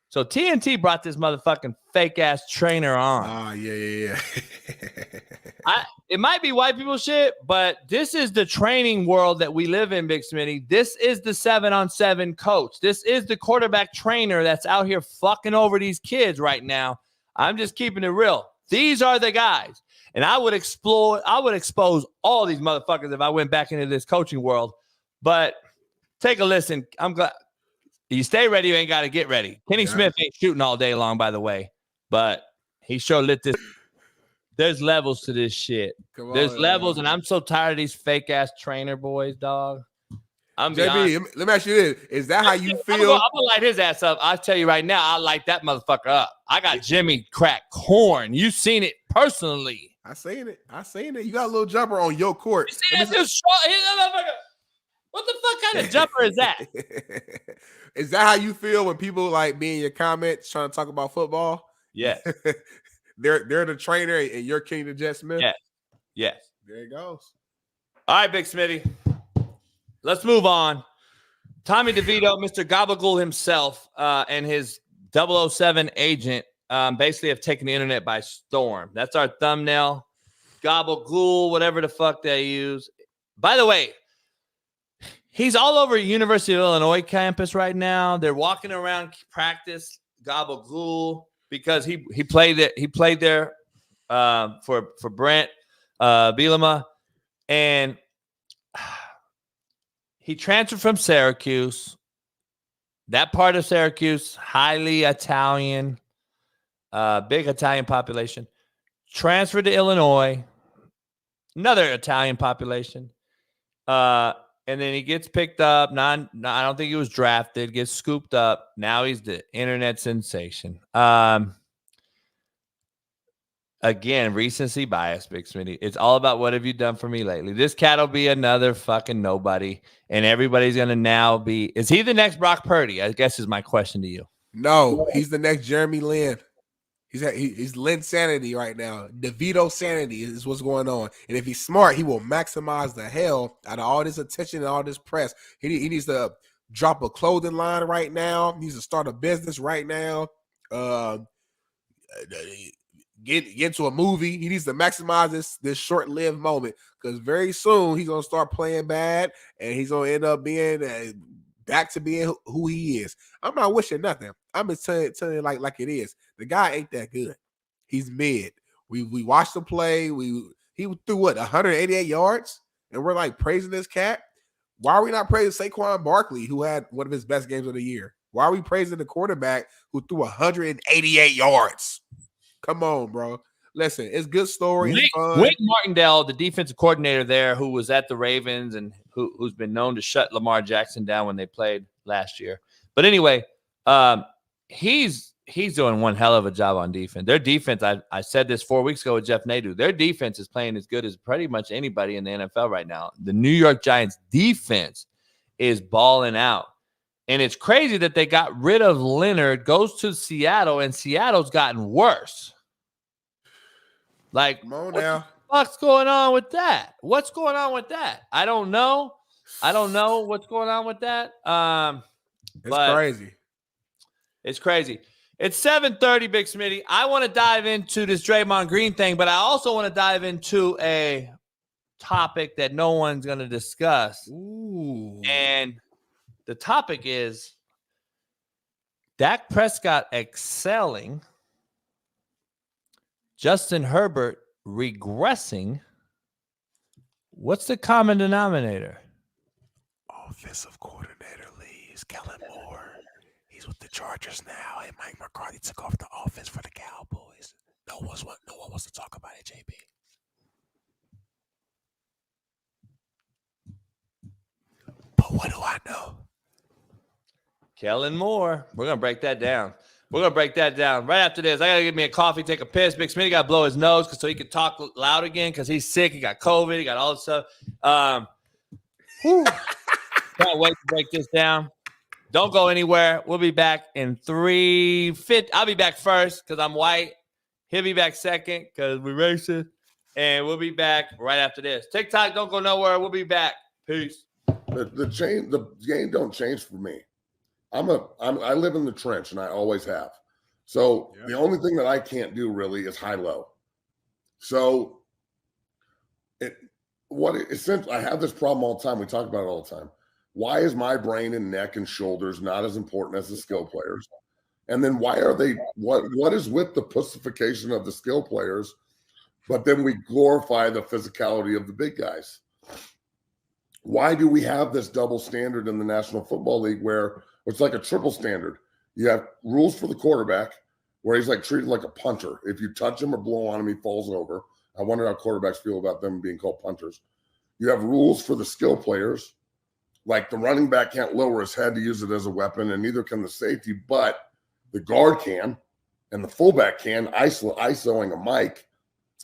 So TNT brought this motherfucking fake ass trainer on. Yeah. It might be white people shit, but this is the training world that we live in, Big Smitty. This is the 7-on-7 coach. This is the quarterback trainer that's out here fucking over these kids right now. I'm just keeping it real. These are the guys. And I would expose all these motherfuckers if I went back into this coaching world. But take a listen. I'm glad you stay ready. You ain't got to get ready. Kenny Smith ain't shooting all day long, by the way, but he sure lit this. There's levels to this shit. There's levels, and I'm so tired of these fake ass trainer boys, dog. JB, let me ask you this: is that how you feel? I'm gonna light his ass up. I'll tell you right now, I'll light that motherfucker up. I got Jimmy crack corn. You seen it personally. I seen it. You got a little jumper on your court. What the fuck kind of jumper is that? Is that how you feel when people like be in your comments trying to talk about football? Yes. They're the trainer and you're King of Jet Smith? Yes. There it goes. All right, Big Smitty. Let's move on. Tommy DeVito, Mr. Gabagool himself, and his 007 agent basically have taken the internet by storm. That's our thumbnail. Gabagool, whatever the fuck they use. By the way, he's all over University of Illinois campus right now. They're walking around practice Gabagool because he played there for Brent Bielema, and he transferred from Syracuse. That part of Syracuse, highly Italian, big Italian population. Transferred to Illinois, another Italian population. And then he gets picked up. I don't think he was drafted. Gets scooped up. Now he's the internet sensation. Again, recency bias, Big Smitty. It's all about what have you done for me lately. This cat will be another fucking nobody, and everybody's gonna now be. Is he the next Brock Purdy? I guess is my question to you. No, he's the next Jeremy Lin. He's Lin sanity right now. DeVito sanity is what's going on. And if he's smart, he will maximize the hell out of all this attention and all this press. He needs to drop a clothing line right now. He needs to start a business right now. Get into a movie. He needs to maximize this short-lived moment, because very soon he's going to start playing bad and he's going to end up being back to being who he is. I'm not wishing nothing. I'm just telling you like it is. The guy ain't that good. He's mid. We watched him play. He threw 188 yards, and we're like praising this cat. Why are we not praising Saquon Barkley, who had one of his best games of the year? Why are we praising the quarterback who threw 188 yards? Come on, bro. Listen, it's good story. Wink Martindale, the defensive coordinator there, who was at the Ravens and who's been known to shut Lamar Jackson down when they played last year. But anyway, he's doing one hell of a job on defense. Their defense, I said this 4 weeks ago with Jeff Nadu, their defense is playing as good as pretty much anybody in the NFL right now. The New York Giants defense is balling out. And it's crazy that they got rid of Leonard, goes to Seattle, and Seattle's gotten worse. Like, come on now. What's going on with that? What's going on with that? I don't know. What's going on with that. It's crazy. It's crazy. It's 7:30, Big Smitty. I want to dive into this Draymond Green thing, but I also want to dive into a topic that no one's going to discuss. Ooh. And the topic is Dak Prescott excelling, Justin Herbert regressing. What's the common denominator? Offensive coordinator leaves. Kellen Moore. He's with the Chargers now. And Mike McCarthy took over the offense for the Cowboys. No one wants to talk about it, JB. what do I know? Kellen Moore. We're going to break that down. Right after this. I got to get me a coffee, take a piss. Big Smitty got to blow his nose so he can talk loud again because he's sick. He got COVID. He got all this stuff. Can't wait to break this down. Don't go anywhere. We'll be back in 3:50. I'll be back first because I'm white. He'll be back second because we're racist. And we'll be back right after this. TikTok, don't go nowhere. We'll be back. Peace. The game don't change for me. I live in the trench, and I always have. So the only thing that I can't do really is high-low. So essentially, I have this problem all the time. We talk about it all the time. Why is my brain and neck and shoulders not as important as the skill players? And then why are they? What is with the pussification of the skill players? But then we glorify the physicality of the big guys. Why do we have this double standard in the National Football League where it's like a triple standard? You have rules for the quarterback where he's like treated like a punter. If you touch him or blow on him, he falls over. I wonder how quarterbacks feel about them being called punters. You have rules for the skill players. Like the running back can't lower his head to use it as a weapon, and neither can the safety, but the guard can, and the fullback can, ISOing a mic.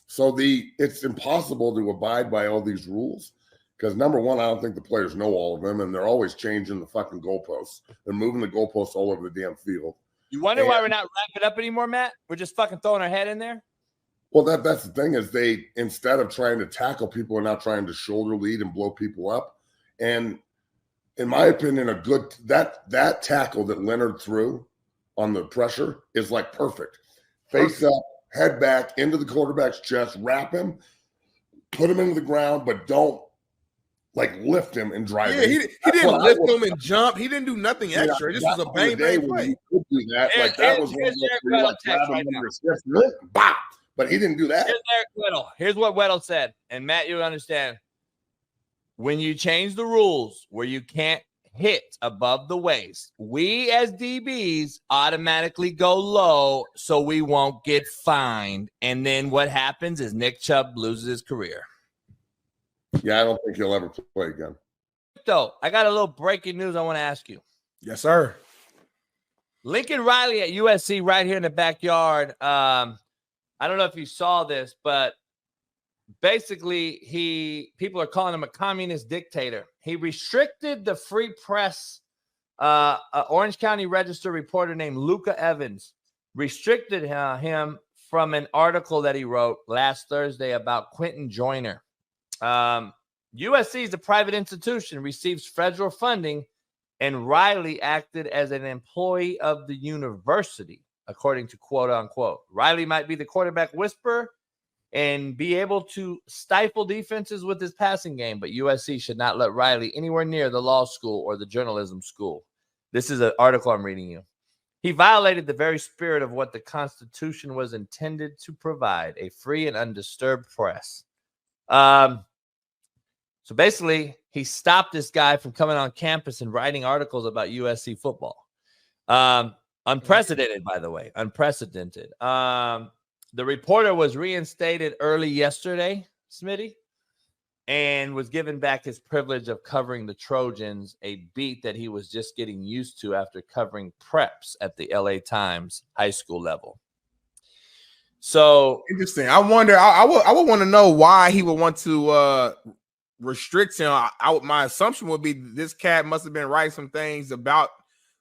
So it's impossible to abide by all these rules because, number one, I don't think the players know all of them, and they're always changing the fucking goalposts. They're moving the goalposts all over the damn field. You wonder why we're not wrapping up anymore, Matt? We're just fucking throwing our head in there? Well, that's the thing is they, instead of trying to tackle people, are now trying to shoulder lead and blow people up. And in my opinion, that tackle that Leonard threw on the pressure is like perfect. Face up, head back into the quarterback's chest, wrap him, put him into the ground, but don't like lift him and drive him. He didn't lift him and jump. He didn't do nothing extra. This was a bang bang play. He could do that. Like that was one of those bop. But he didn't do that. Here's Eric Weddle. Here's what Weddle said. And Matt, you understand. When you change the rules where you can't hit above the waist, we as DBs automatically go low so we won't get fined. And then what happens is Nick Chubb loses his career. Yeah, I don't think he'll ever play again. So I got a little breaking news I want to ask you. Yes, sir. Lincoln Riley at USC right here in the backyard. I don't know if you saw this, but basically people are calling him a communist dictator. He restricted the free press. Orange County Register reporter named Luca Evans restricted him from an article that he wrote last Thursday about Quentin Joyner. USC is a private institution, receives federal funding, and Riley acted as an employee of the university, according to quote unquote. Riley might be the quarterback whisperer and be able to stifle defenses with his passing game, but USC should not let Riley anywhere near the law school or the journalism school. This is an article I'm reading you. He violated the very spirit of what the Constitution was intended to provide, a free and undisturbed press. So basically, he stopped this guy from coming on campus and writing articles about USC football. Unprecedented, by the way, unprecedented. The reporter was reinstated early yesterday, Smitty, and was given back his privilege of covering the Trojans, a beat that he was just getting used to after covering preps at the LA Times high school level. So interesting. I wonder, I would want to know why he would want to restrict him. My assumption would be this cat must have been writing some things about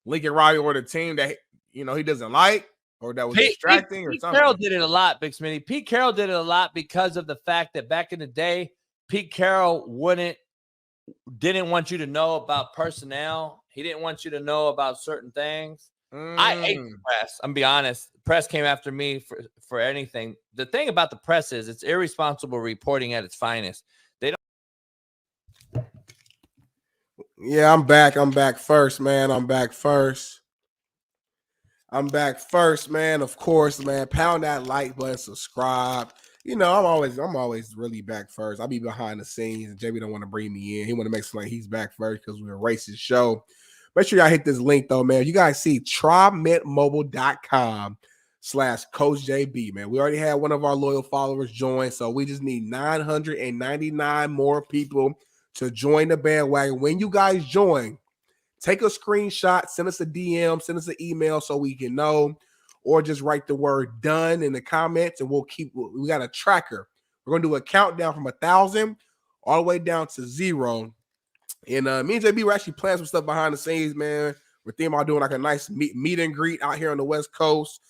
Lincoln Riley or the team that he doesn't like, or that was distracting or something. Pete Carroll did it a lot, Big Smitty. Pete Carroll did it a lot because of the fact that back in the day, Pete Carroll didn't want you to know about personnel. He didn't want you to know about certain things. I hate the press. I'm be honest. The press came after me for anything. The thing about the press is it's irresponsible reporting at its finest. They don't. Yeah, I'm back. I'm back first, man. I'm back first, man. Of course, man. Pound that like button, subscribe. I'm always really back first. I'll be behind the scenes, and JB don't want to bring me in. He want to make it like he's back first because we're a racist show. Make sure y'all hit this link though, man. You guys see TryMintMobile.com/CoachJB, man. We already had one of our loyal followers join, so we just need 999 more people to join the bandwagon. When you guys join, take a screenshot, send us a DM, send us an email so we can know, or just write the word done in the comments, and we got a tracker. We're going to do a countdown from 1,000 all the way down to 0. And me and JB were actually planning some stuff behind the scenes, man. We're thinking about doing like a nice meet and greet out here on the West Coast,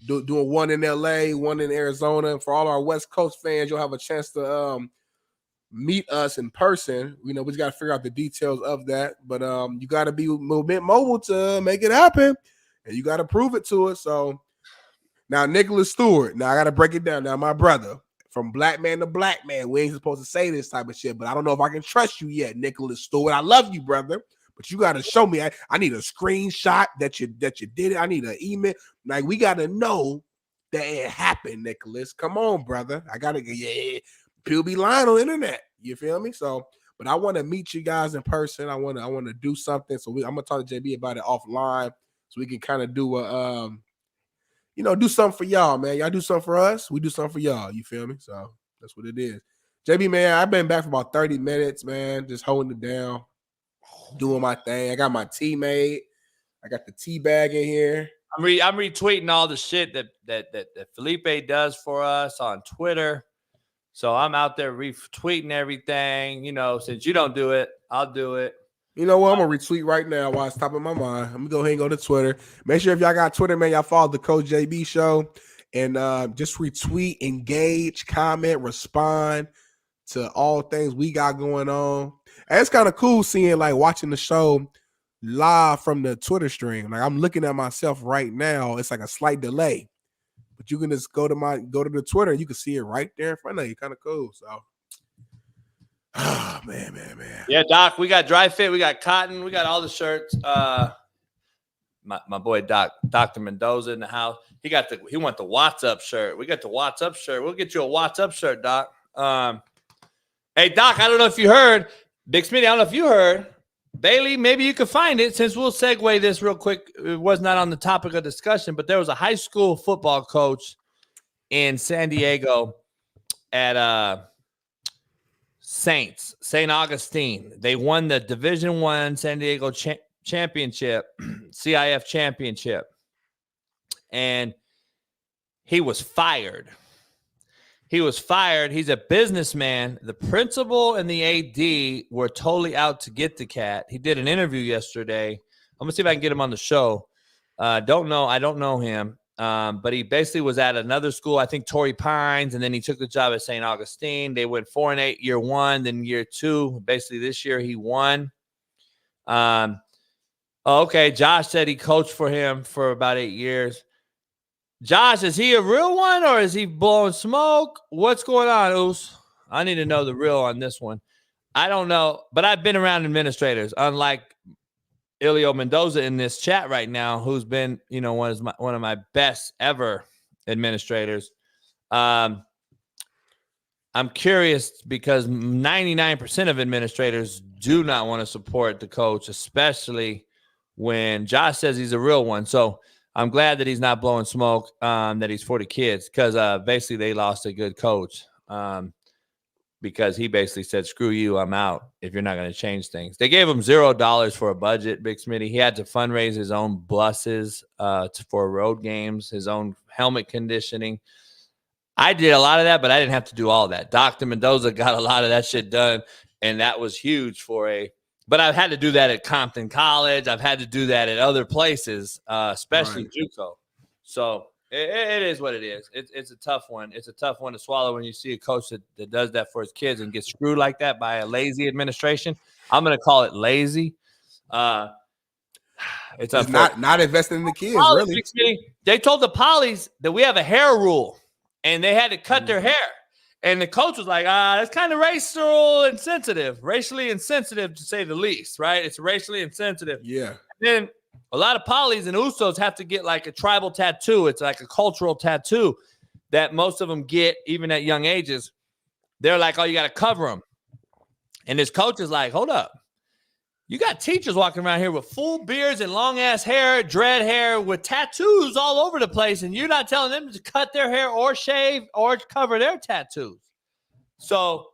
doing one in LA, one in Arizona. And for all our West Coast fans, you'll have a chance to meet us in person. We just got to figure out the details of that. But you got to be a bit mobile to make it happen, and you got to prove it to us. So now, Nicholas Stewart. Now I got to break it down. Now, my brother, from black man to black man, we ain't supposed to say this type of shit, but I don't know if I can trust you yet, Nicholas Stewart. I love you, brother, but you got to show me. I need a screenshot that you did it. I need an email. Like, we got to know that it happened, Nicholas. Come on, brother. I got to get people be lying on the internet. You feel me? So, but I want to meet you guys in person. I want to do something. So I'm gonna talk to JB about it offline, so we can kind of do a do something for y'all, man. Y'all do something for us. We do something for y'all. You feel me? So that's what it is. JB, man, I've been back for about 30 minutes, man, just holding it down, doing my thing. I got my tea made. I got the tea bag in here. I'm retweeting all the shit that Felipe does for us on Twitter. So I'm out there retweeting everything. Since you don't do it, I'll do it. You know what? I'm going to retweet right now while it's top of my mind. I'm going to go ahead and go to Twitter. Make sure if y'all got Twitter, man, y'all follow the Coach JB Show. And just retweet, engage, comment, respond to all things we got going on. And it's kind of cool seeing, watching the show live from the Twitter stream. I'm looking at myself right now. It's like a slight delay. But you can just go to the Twitter and you can see it right there in front of you. Kind of cool. So, oh, man. Yeah, Doc, we got dry fit, we got cotton, we got all the shirts. My boy Dr. Mendoza in the house. He want the WhatsApp shirt. We got the WhatsApp shirt. We'll get you a WhatsApp shirt, Doc. Hey, Doc, I don't know if you heard. Big Smitty, I don't know if you heard. Bailey, maybe you could find it, since we'll segue this real quick. It was not on the topic of discussion, but there was a high school football coach in San Diego at St. Augustine. They won the Division I San Diego championship, CIF championship, and he was fired. He's a businessman. The principal and the AD were totally out to get the cat. He did an interview yesterday. I'm going to see if I can get him on the show. I don't know him. But he basically was at another school, I think Torrey Pines, and then he took the job at St. Augustine. They went 4-8 year one, then year two. Basically this year he won. Okay, Josh said he coached for him for about 8 years. Josh, is he a real one or is he blowing smoke? What's going on, Oos? I need to know the real on this one. I don't know, but I've been around administrators, unlike Ilio Mendoza in this chat right now, who's been, one of my best ever administrators. I'm curious because 99% of administrators do not want to support the coach, especially when Josh says he's a real one. So I'm glad that he's not blowing smoke, that he's for the kids, because basically they lost a good coach because he basically said, screw you, I'm out if you're not going to change things. They gave him $0 for a budget, Big Smitty. He had to fundraise his own buses for road games, his own helmet conditioning. I did a lot of that, but I didn't have to do all that. Dr. Mendoza got a lot of that shit done, and that was huge but I've had to do that at Compton College. I've had to do that at other places, especially right. JUCO. So it is what it is. It's a tough one. It's a tough one to swallow when you see a coach that does that for his kids and gets screwed like that by a lazy administration. I'm going to call it lazy. It's not investing in the kids, really. They told the Polys that we have a hair rule, and they had to cut their hair. And the coach was like, that's kind of racially insensitive to say the least, right? It's racially insensitive. Yeah. And then a lot of Polys and Usos have to get like a tribal tattoo. It's like a cultural tattoo that most of them get even at young ages. They're like, oh, you got to cover them. And this coach is like, hold up. You got teachers walking around here with full beards and long ass hair, dread hair with tattoos all over the place. And you're not telling them to cut their hair or shave or cover their tattoos. So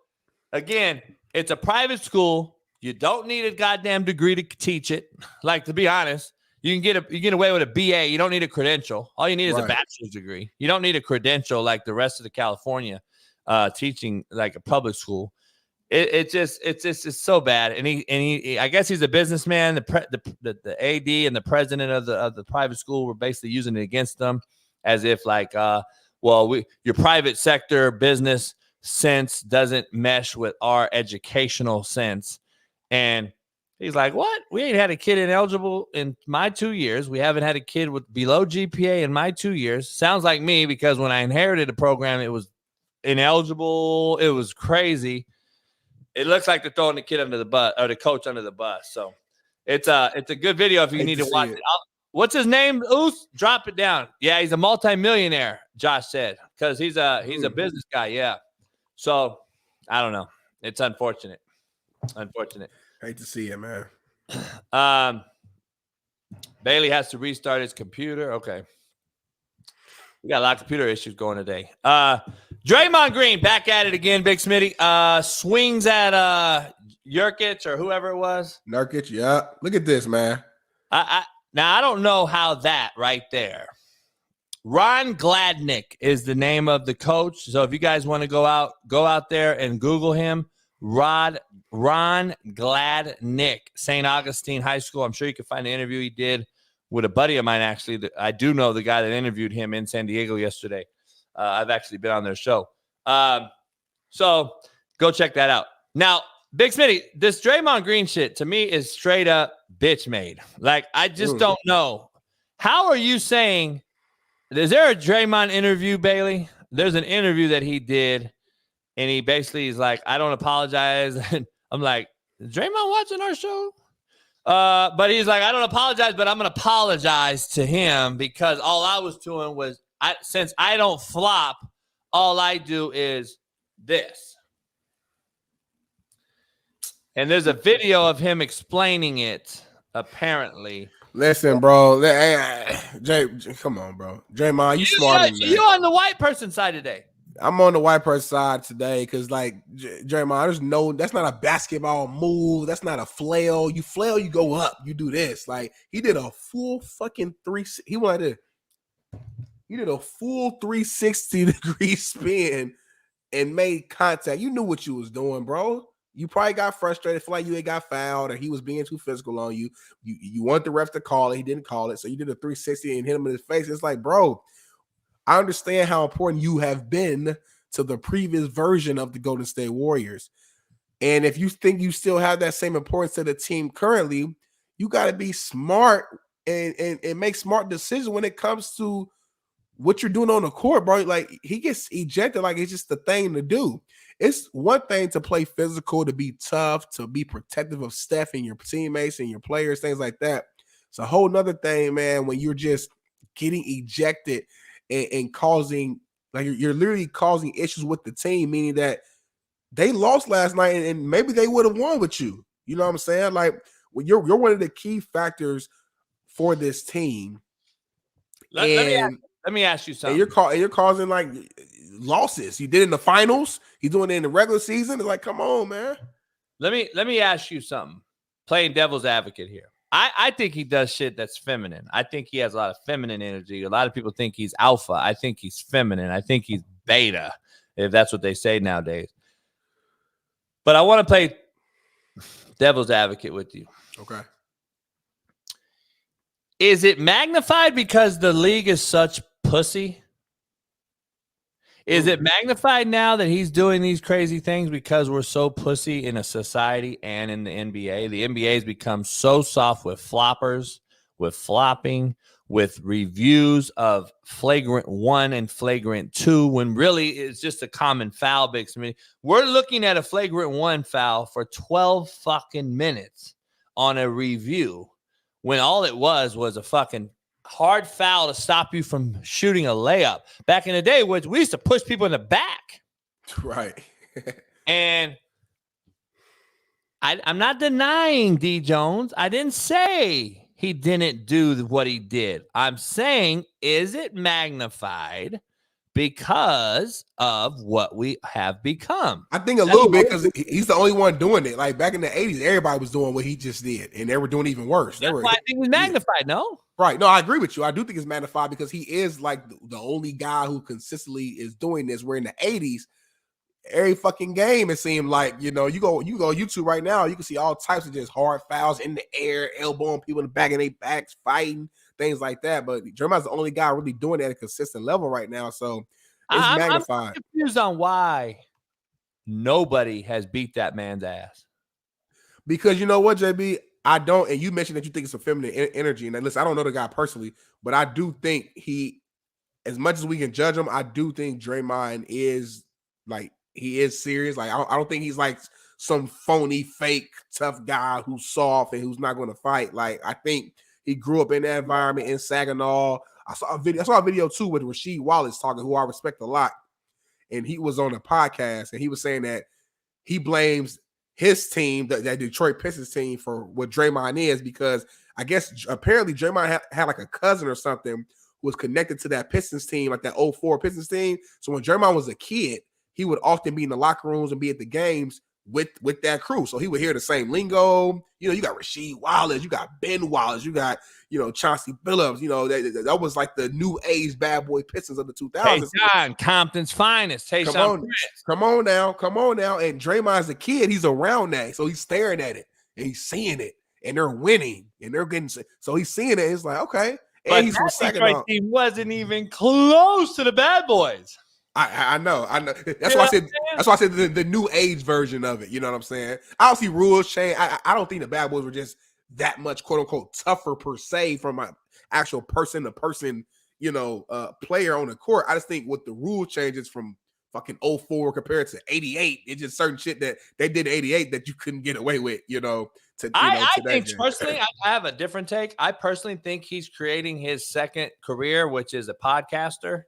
again, It's a private school. You don't need a goddamn degree to teach it. Like, to be honest, you can get away with a BA. You don't need a credential. All you need is a bachelor's degree. You don't need a credential like the rest of the California teaching like a public school. It's just so bad. And he I guess he's a businessman. The AD and the president of the private school were basically using it against them as if like, your private sector business sense doesn't mesh with our educational sense. And he's like, what? We ain't had a kid ineligible in my 2 years. We haven't had a kid with below GPA in my 2 years. Sounds like me, because when I inherited the program, it was ineligible. It was crazy. It looks like they're throwing the kid under the bus, or the coach under the bus. So it's a good video if you need to watch it. What's his name? Oos? Drop it down. Yeah, he's a multimillionaire, Josh said, because he's a business guy. Yeah. So I don't know. It's unfortunate. Hate to see it, man. Bailey has to restart his computer. Okay. We got a lot of computer issues going today. Draymond Green back at it again, Big Smitty. Swings at Jurkic or whoever it was. Nurkic, yeah. Look at this, man. Now, I don't know how that right there. Ron Gladnick is the name of the coach. So if you guys want to go out there and Google him. Ron Gladnick, St. Augustine High School. I'm sure you can find the interview he did with a buddy of mine, actually. I do know the guy that interviewed him in San Diego yesterday. I've actually been on their show. So go check that out. Now, Big Smitty, this Draymond Green shit to me is straight up bitch made. Like, I just don't know. How are you saying, is there a Draymond interview, Bailey? There's an interview that he did. And he basically is like, I don't apologize. And I'm like, is Draymond watching our show? But he's like, I don't apologize, but I'm going to apologize to him because all I was doing was, since I don't flop, all I do is this. And there's a video of him explaining it, apparently. Listen, bro. Jay, come on, bro. Draymond, you smarter than that. You on the white person side today. I'm on the white person side today because, like, Draymond, that's not a basketball move. That's not a flail. You flail, you go up. You do this. Like, he did a full fucking he did a full 360-degree spin and made contact. You knew what you was doing, bro. You probably got frustrated, feel like you ain't got fouled or he was being too physical on you. You want the ref to call it. He didn't call it. So you did a 360 and hit him in his face. It's like, bro, I understand how important you have been to the previous version of the Golden State Warriors. And if you think you still have that same importance to the team currently, you got to be smart and make smart decisions when it comes to what you're doing on the court, bro. Like, he gets ejected like it's just the thing to do. It's one thing to play physical, to be tough, to be protective of Steph and your teammates and your players, things like that. It's a whole nother thing, man, when you're just getting ejected and causing, like, you're literally causing issues with the team, meaning that they lost last night and maybe they would have won with you. You know what I'm saying? Like, when you're one of the key factors for this team. Let me ask you something. And you're causing, like, losses. You did in the finals. You're doing it in the regular season. It's like, come on, man. Let me ask you something. Playing devil's advocate here. I think he does shit that's feminine. I think he has a lot of feminine energy. A lot of people think he's alpha. I think he's feminine. I think he's beta, if that's what they say nowadays. But I want to play devil's advocate with you. Okay. Is it magnified because the league is such pussy? Is it magnified now that he's doing these crazy things because we're so pussy in a society and in the NBA? The NBA has become so soft with floppers, with flopping, with reviews of flagrant 1 and flagrant 2, when really it's just a common foul, Big Smitty. We're looking at a flagrant 1 foul for 12 fucking minutes on a review when all it was a fucking hard foul to stop you from shooting a layup. Back in the day, we used to push people in the back. Right. And I'm not denying D. Jones. I didn't say he didn't do what he did. I'm saying, is it magnified because of what we have become. I think a little bit because he's the only one doing it. Like back in the 80s, everybody was doing what he just did, and they were doing even worse. That's why I think it's magnified, no? Right. No, I agree with you. I do think it's magnified because he is like the only guy who consistently is doing this. Where in the 80s, every fucking game, it seemed like, you go YouTube right now, you can see all types of just hard fouls in the air, elbowing people in the back of their backs, fighting, things like that. But Jeremiah's the only guy really doing that at a consistent level right now. So it's magnified. I'm confused on why nobody has beat that man's ass. Because you know what, JB? I don't, and you mentioned that you think it's a feminine energy. And listen, I don't know the guy personally, but I do think as much as we can judge him, I do think Draymond is like, he is serious. Like, I don't think he's like some phony, fake, tough guy who's soft and who's not going to fight. Like, I think he grew up in that environment in Saginaw. I saw a video too with Rasheed Wallace talking, who I respect a lot. And he was on a podcast and he was saying that he blames his team, that Detroit Pistons team, for what Draymond is, because I guess apparently Draymond had like a cousin or something who was connected to that Pistons team, like that 04 Pistons team. So when Draymond was a kid, he would often be in the locker rooms and be at the games with that crew. So he would hear the same lingo. You got Rasheed Wallace, you got Ben Wallace, you got, Chauncey Billups. That was like the new age bad boy Pistons of the 2000s. Hey, John, Compton's finest. Hey, come on now. And Draymond's a kid. He's around that. So he's staring at it and he's seeing it. And they're winning. And they're getting – so he's seeing it. It's like, okay. And but he's that Detroit team wasn't even close to the bad boys. I know. That's why I said the new age version of it. You know what I'm saying? Obviously, rules change. I don't think the bad boys were just that much quote unquote tougher per se from my actual person to person, player on the court. I just think with the rule changes from fucking 04 compared to 88, it's just certain shit that they did in 88 that you couldn't get away with. I think personally, I have a different take. I personally think he's creating his second career, which is a podcaster.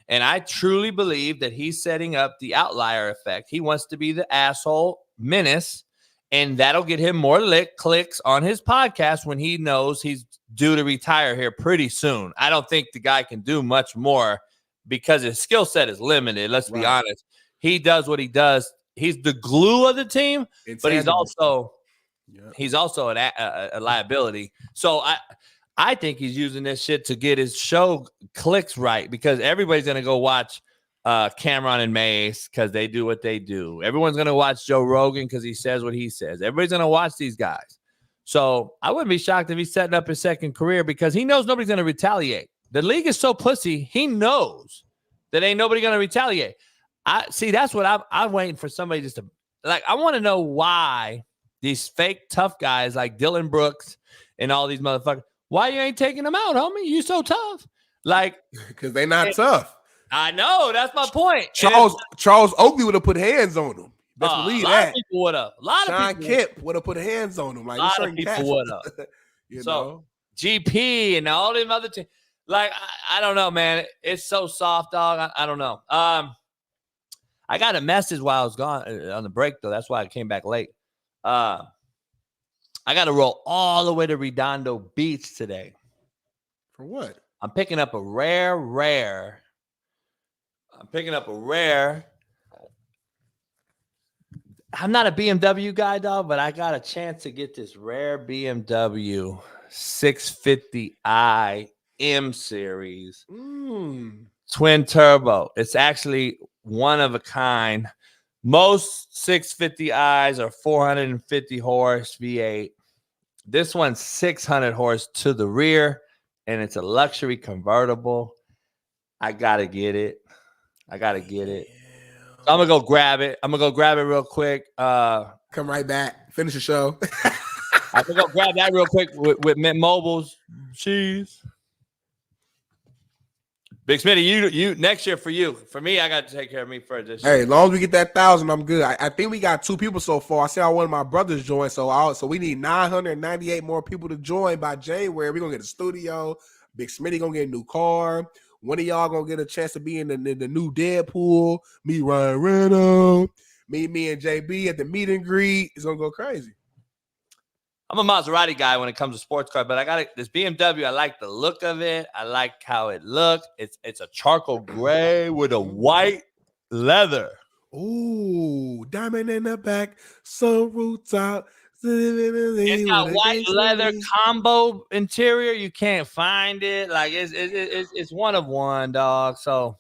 And I truly believe that he's setting up the outlier effect. He wants to be the asshole menace, and that'll get him more clicks on his podcast when he knows he's due to retire here pretty soon. I don't think the guy can do much more because his skill set is limited. Let's be honest. He does what he does. He's the glue of the team, but he's also a liability. So I think he's using this shit to get his show clicks right, because everybody's going to go watch Cameron and Mace because they do what they do. Everyone's going to watch Joe Rogan because he says what he says. Everybody's going to watch these guys. So I wouldn't be shocked if he's setting up his second career because he knows nobody's going to retaliate. The league is so pussy. He knows that ain't nobody going to retaliate. That's what I'm waiting for somebody just to like. I want to know why these fake tough guys like Dylan Brooks and all these motherfuckers, why you ain't taking them out, homie? You so tough. Like, because they not tough. I know. That's my point. Charles Oakley would have put hands on them. Best believe that. A lot of people would have. Sean Kemp would have put hands on them. Like, a lot of people would have. So GP and all them other teams. Like, I don't know, man. It's so soft, dog. I don't know. I got a message while I was gone on the break, though. That's why I came back late. I got to roll all the way to Redondo Beach today. For what? I'm picking up a rare. I'm not a BMW guy, dog, but I got a chance to get this rare BMW 650i M series. Twin turbo. It's actually one of a kind. Most 650i's are 450 horse V8. This one's 600 horse to the rear, and it's a luxury convertible. I gotta get it. So I'm gonna go grab it. Real quick. Come right back. Finish the show. I'm gonna go grab that real quick with Mint Mobile's cheese. Big Smitty, you next year for you. For me, I got to take care of me first. Hey, as long as we get that 1,000, I'm good. I think we got 2 people so far. I see how one of my brothers joined, so we need 998 more people to join by January. We're gonna get a studio. Big Smitty gonna get a new car. One of y'all gonna get a chance to be in the new Deadpool. Me, Ryan Reynolds. Me and JB at the meet and greet. It's gonna go crazy. I'm a Maserati guy when it comes to sports cars, but I got this BMW. I like the look of it. I like how it looks. It's a charcoal gray with a white leather. Ooh, diamond in the back, sunroof top. It's got white leather combo interior. You can't find it. Like it's one of one, dog. So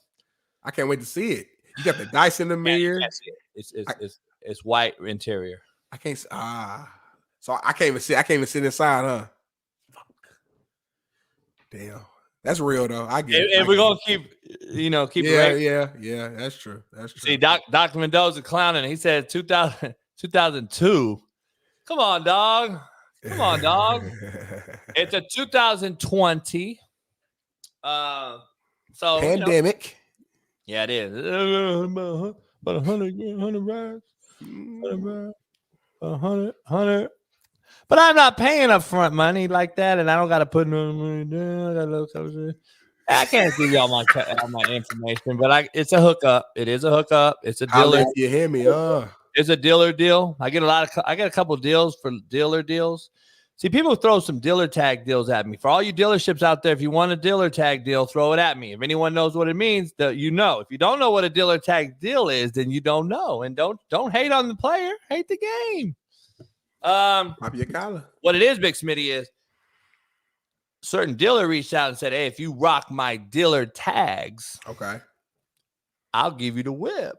I can't wait to see it. You got the dice in the mirror. You can't see it. It's white interior. I can't. So I can't even see. I can't even sit inside, huh? Fuck. Damn, that's real though. I get it. If we're gonna keep it right. Yeah. That's true. That's true. See, Dr. Mendoza clowning. He said 2002. Come on, dog. It's a 2020. So pandemic. Yeah, it is. About 100 rides. 100. But I'm not paying upfront money like that, and I don't got to put no money down. I can't give y'all my information, but it's a hookup. It is a hookup. It's a dealer. You hear me? It's a dealer deal. I get a couple deals for dealer deals. See, people throw some dealer tag deals at me. For all you dealerships out there, if you want a dealer tag deal, throw it at me. If anyone knows what it means, you know. If you don't know what a dealer tag deal is, then you don't know. And don't hate on the player. Hate the game. Pop your collar. What it is, Big Smitty, is certain dealer reached out and said, hey, if you rock my dealer tags, okay, I'll give you the whip.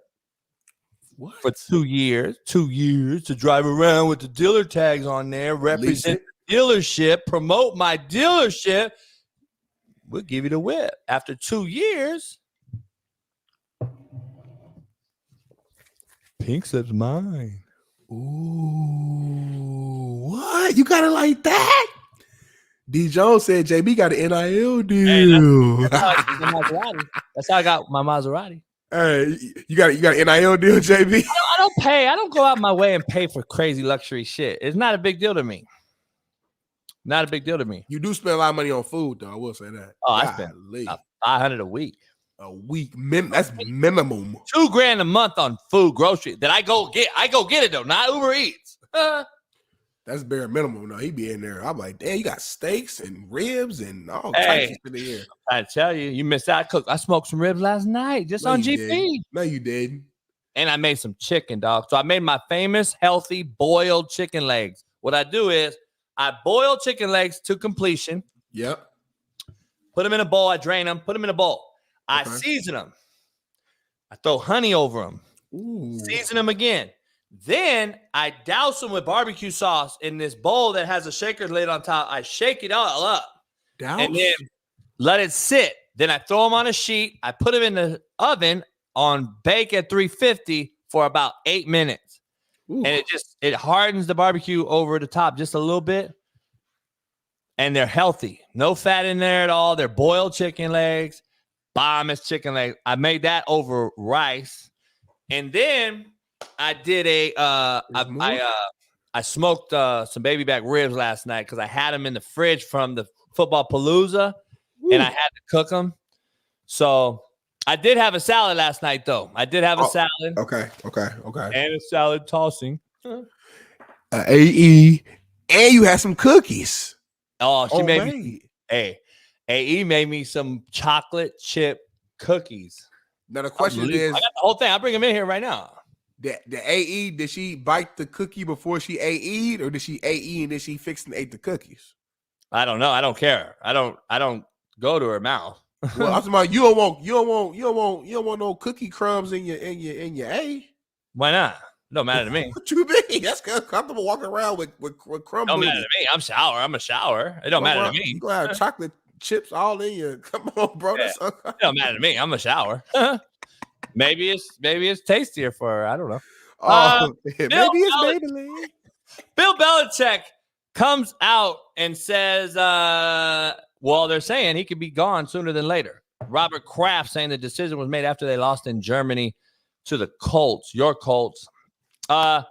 What? For 2 years to drive around with the dealer tags on there, represent the dealership, promote my dealership. We'll give you the whip. After 2 years, Pink says mine. Ooh, what? You got it like that? D. Jones said JB got an NIL deal. Hey, that's how I got my Maserati. Hey, you got an NIL deal, JB? I don't pay. I don't go out my way and pay for crazy luxury shit. It's not a big deal to me. Not a big deal to me. You do spend a lot of money on food, though. I will say that. Oh, I spend $500 a week. A week, that's minimum. $2,000 a month on food, grocery that I go get it though, not Uber Eats. That's bare minimum. No, he be in there. I'm like, damn, you got steaks and ribs and all types of shit in here. I tell you, you missed out. I smoked some ribs last night just on GP. Didn't. No, you didn't. And I made some chicken, dog. So I made my famous healthy boiled chicken legs. What I do is I boil chicken legs to completion. Yep. Put them in a bowl. I drain them. Put them in a bowl. I season them. I throw honey over them. Ooh. Season them again. Then I douse them with barbecue sauce in this bowl that has a shaker lid on top. I shake it all up. And then let it sit. Then I throw them on a sheet. I put them in the oven on bake at 350 for about 8 minutes. Ooh. And it hardens the barbecue over the top just a little bit. And they're healthy. No fat in there at all. They're boiled chicken legs. Bombest chicken legs. I made that over rice. And then I did I smoked some baby back ribs last night because I had them in the fridge from the football palooza. Ooh. And I had to cook them. So I did have a salad last night, though. I did have a salad. Okay. And a salad tossing. AE. And you had some cookies. Oh, she made me. Hey, AE made me some chocolate chip cookies. Now the question is, I got the whole thing. I'll bring them in here right now. The AE, did she bite the cookie before she AE'd, or did she AE and then she fixed and ate the cookies? I don't know. I don't care. I don't go to her mouth. Well, I'm talking about you don't want no cookie crumbs in your A. Why not? Don't matter to me. What you mean? That's comfortable walking around with crumbs. Don't matter to me. I'm a shower. It don't matter to me. You gonna have chocolate chips all in you. Come on, bro. Yeah. It don't matter to me. I'm a shower. Maybe it's tastier for her. I don't know. Maybe it's Maybelline. Bill Belichick comes out and says, well, they're saying he could be gone sooner than later. Robert Kraft saying the decision was made after they lost in Germany to the Colts, your Colts. Where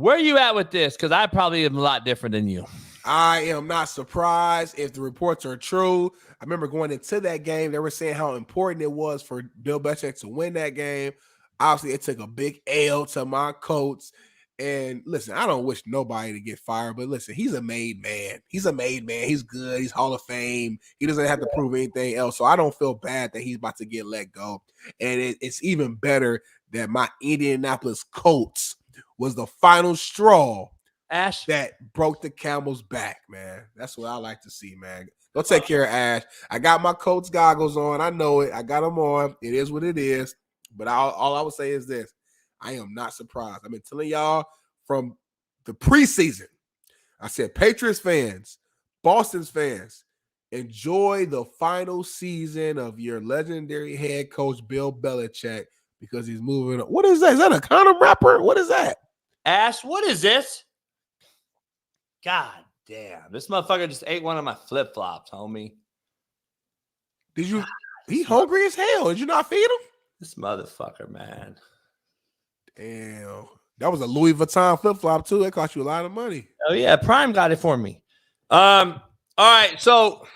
are you at with this? Because I probably am a lot different than you. I am not surprised if the reports are true. I remember going into that game, they were saying how important it was for Bill Belichick to win that game. Obviously, it took a big L to my Colts. And listen, I don't wish nobody to get fired, but listen, he's a made man. He's a made man. He's good. He's Hall of Fame. He doesn't have to prove anything else. So I don't feel bad that he's about to get let go. And it's even better that my Indianapolis Colts was the final straw that broke the camel's back, man. That's what I like to see, man. Go take care of Ash. I got my Colts goggles on. I know it. I got them on. It is what it is. But all I would say is this. I am not surprised. I've been telling y'all from the preseason. I said, Patriots fans, Boston's fans, enjoy the final season of your legendary head coach, Bill Belichick, because he's moving on. What is that? Is that a condom wrapper? What is that? Ash, what is this? God damn. This motherfucker just ate one of my flip-flops, homie. Did you? He hungry as hell. Did you not feed him? This motherfucker, man. Damn. That was a Louis Vuitton flip-flop, too. That cost you a lot of money. Oh, yeah. Prime got it for me. All right. So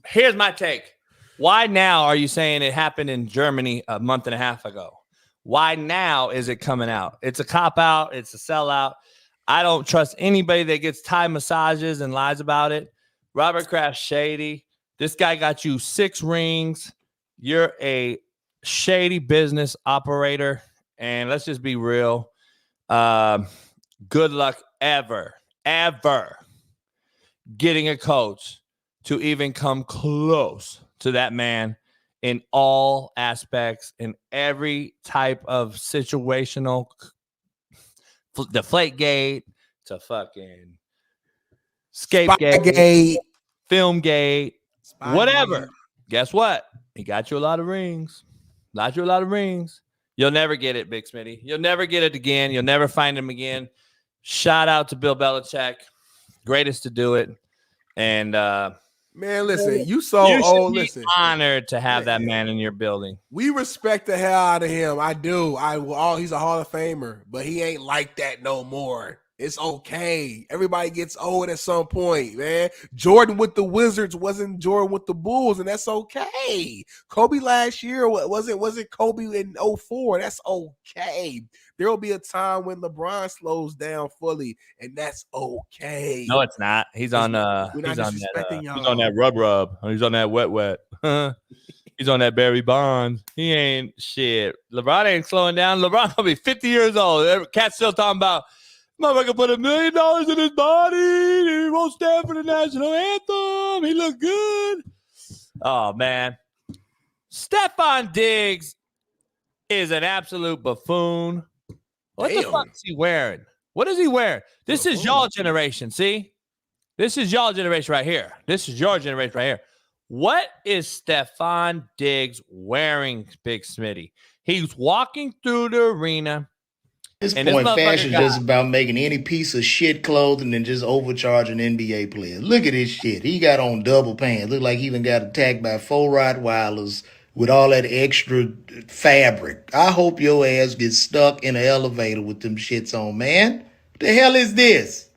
here's my take. Why now are you saying it happened in Germany a month and a half ago? Why now is it coming out? It's a cop-out. It's a sellout. I don't trust anybody that gets Thai massages and lies about it. Robert Kraft's shady. This guy got you 6 rings. You're a shady business operator. And let's just be real. Good luck ever getting a coach to even come close to that man in all aspects, in every type of situational, Deflategate to fucking Scapegoat, Filmgate, whatever. Guess what? He got you a lot of rings. You'll never get it, Big Smitty. You'll never get it again. You'll never find him again. Shout out to Bill Belichick. Greatest to do it. And man, listen, you old. Listen, honored to have that man in your building. We respect the hell out of him. I do. He's a Hall of Famer, but he ain't like that no more. It's okay. Everybody gets old at some point, man. Jordan with the Wizards wasn't Jordan with the Bulls, and that's okay. Kobe last year wasn't Kobe in 2004. That's okay. There will be a time when LeBron slows down fully, and that's okay. No, it's not. He's on that rub. He's on that wet. He's on that Barry Bonds. He ain't shit. LeBron ain't slowing down. LeBron gonna be 50 years old. Cat's still talking about motherfucker put $1 million in his body. He won't stand for the national anthem. He look good. Oh man, Stephon Diggs is an absolute buffoon. What the fuck is he wearing? What is he wearing? This is y'all generation. See, this is y'all generation right here. This is your generation right here. What is Stephon Diggs wearing, Big Smitty? He's walking through the arena. This point, fashion is just about making any piece of shit clothing and just overcharging NBA players. Look at this shit. He got on double pants. Look like he even got attacked by 4 Rottweilers with all that extra fabric. I hope your ass gets stuck in an elevator with them shits on, man. What the hell is this?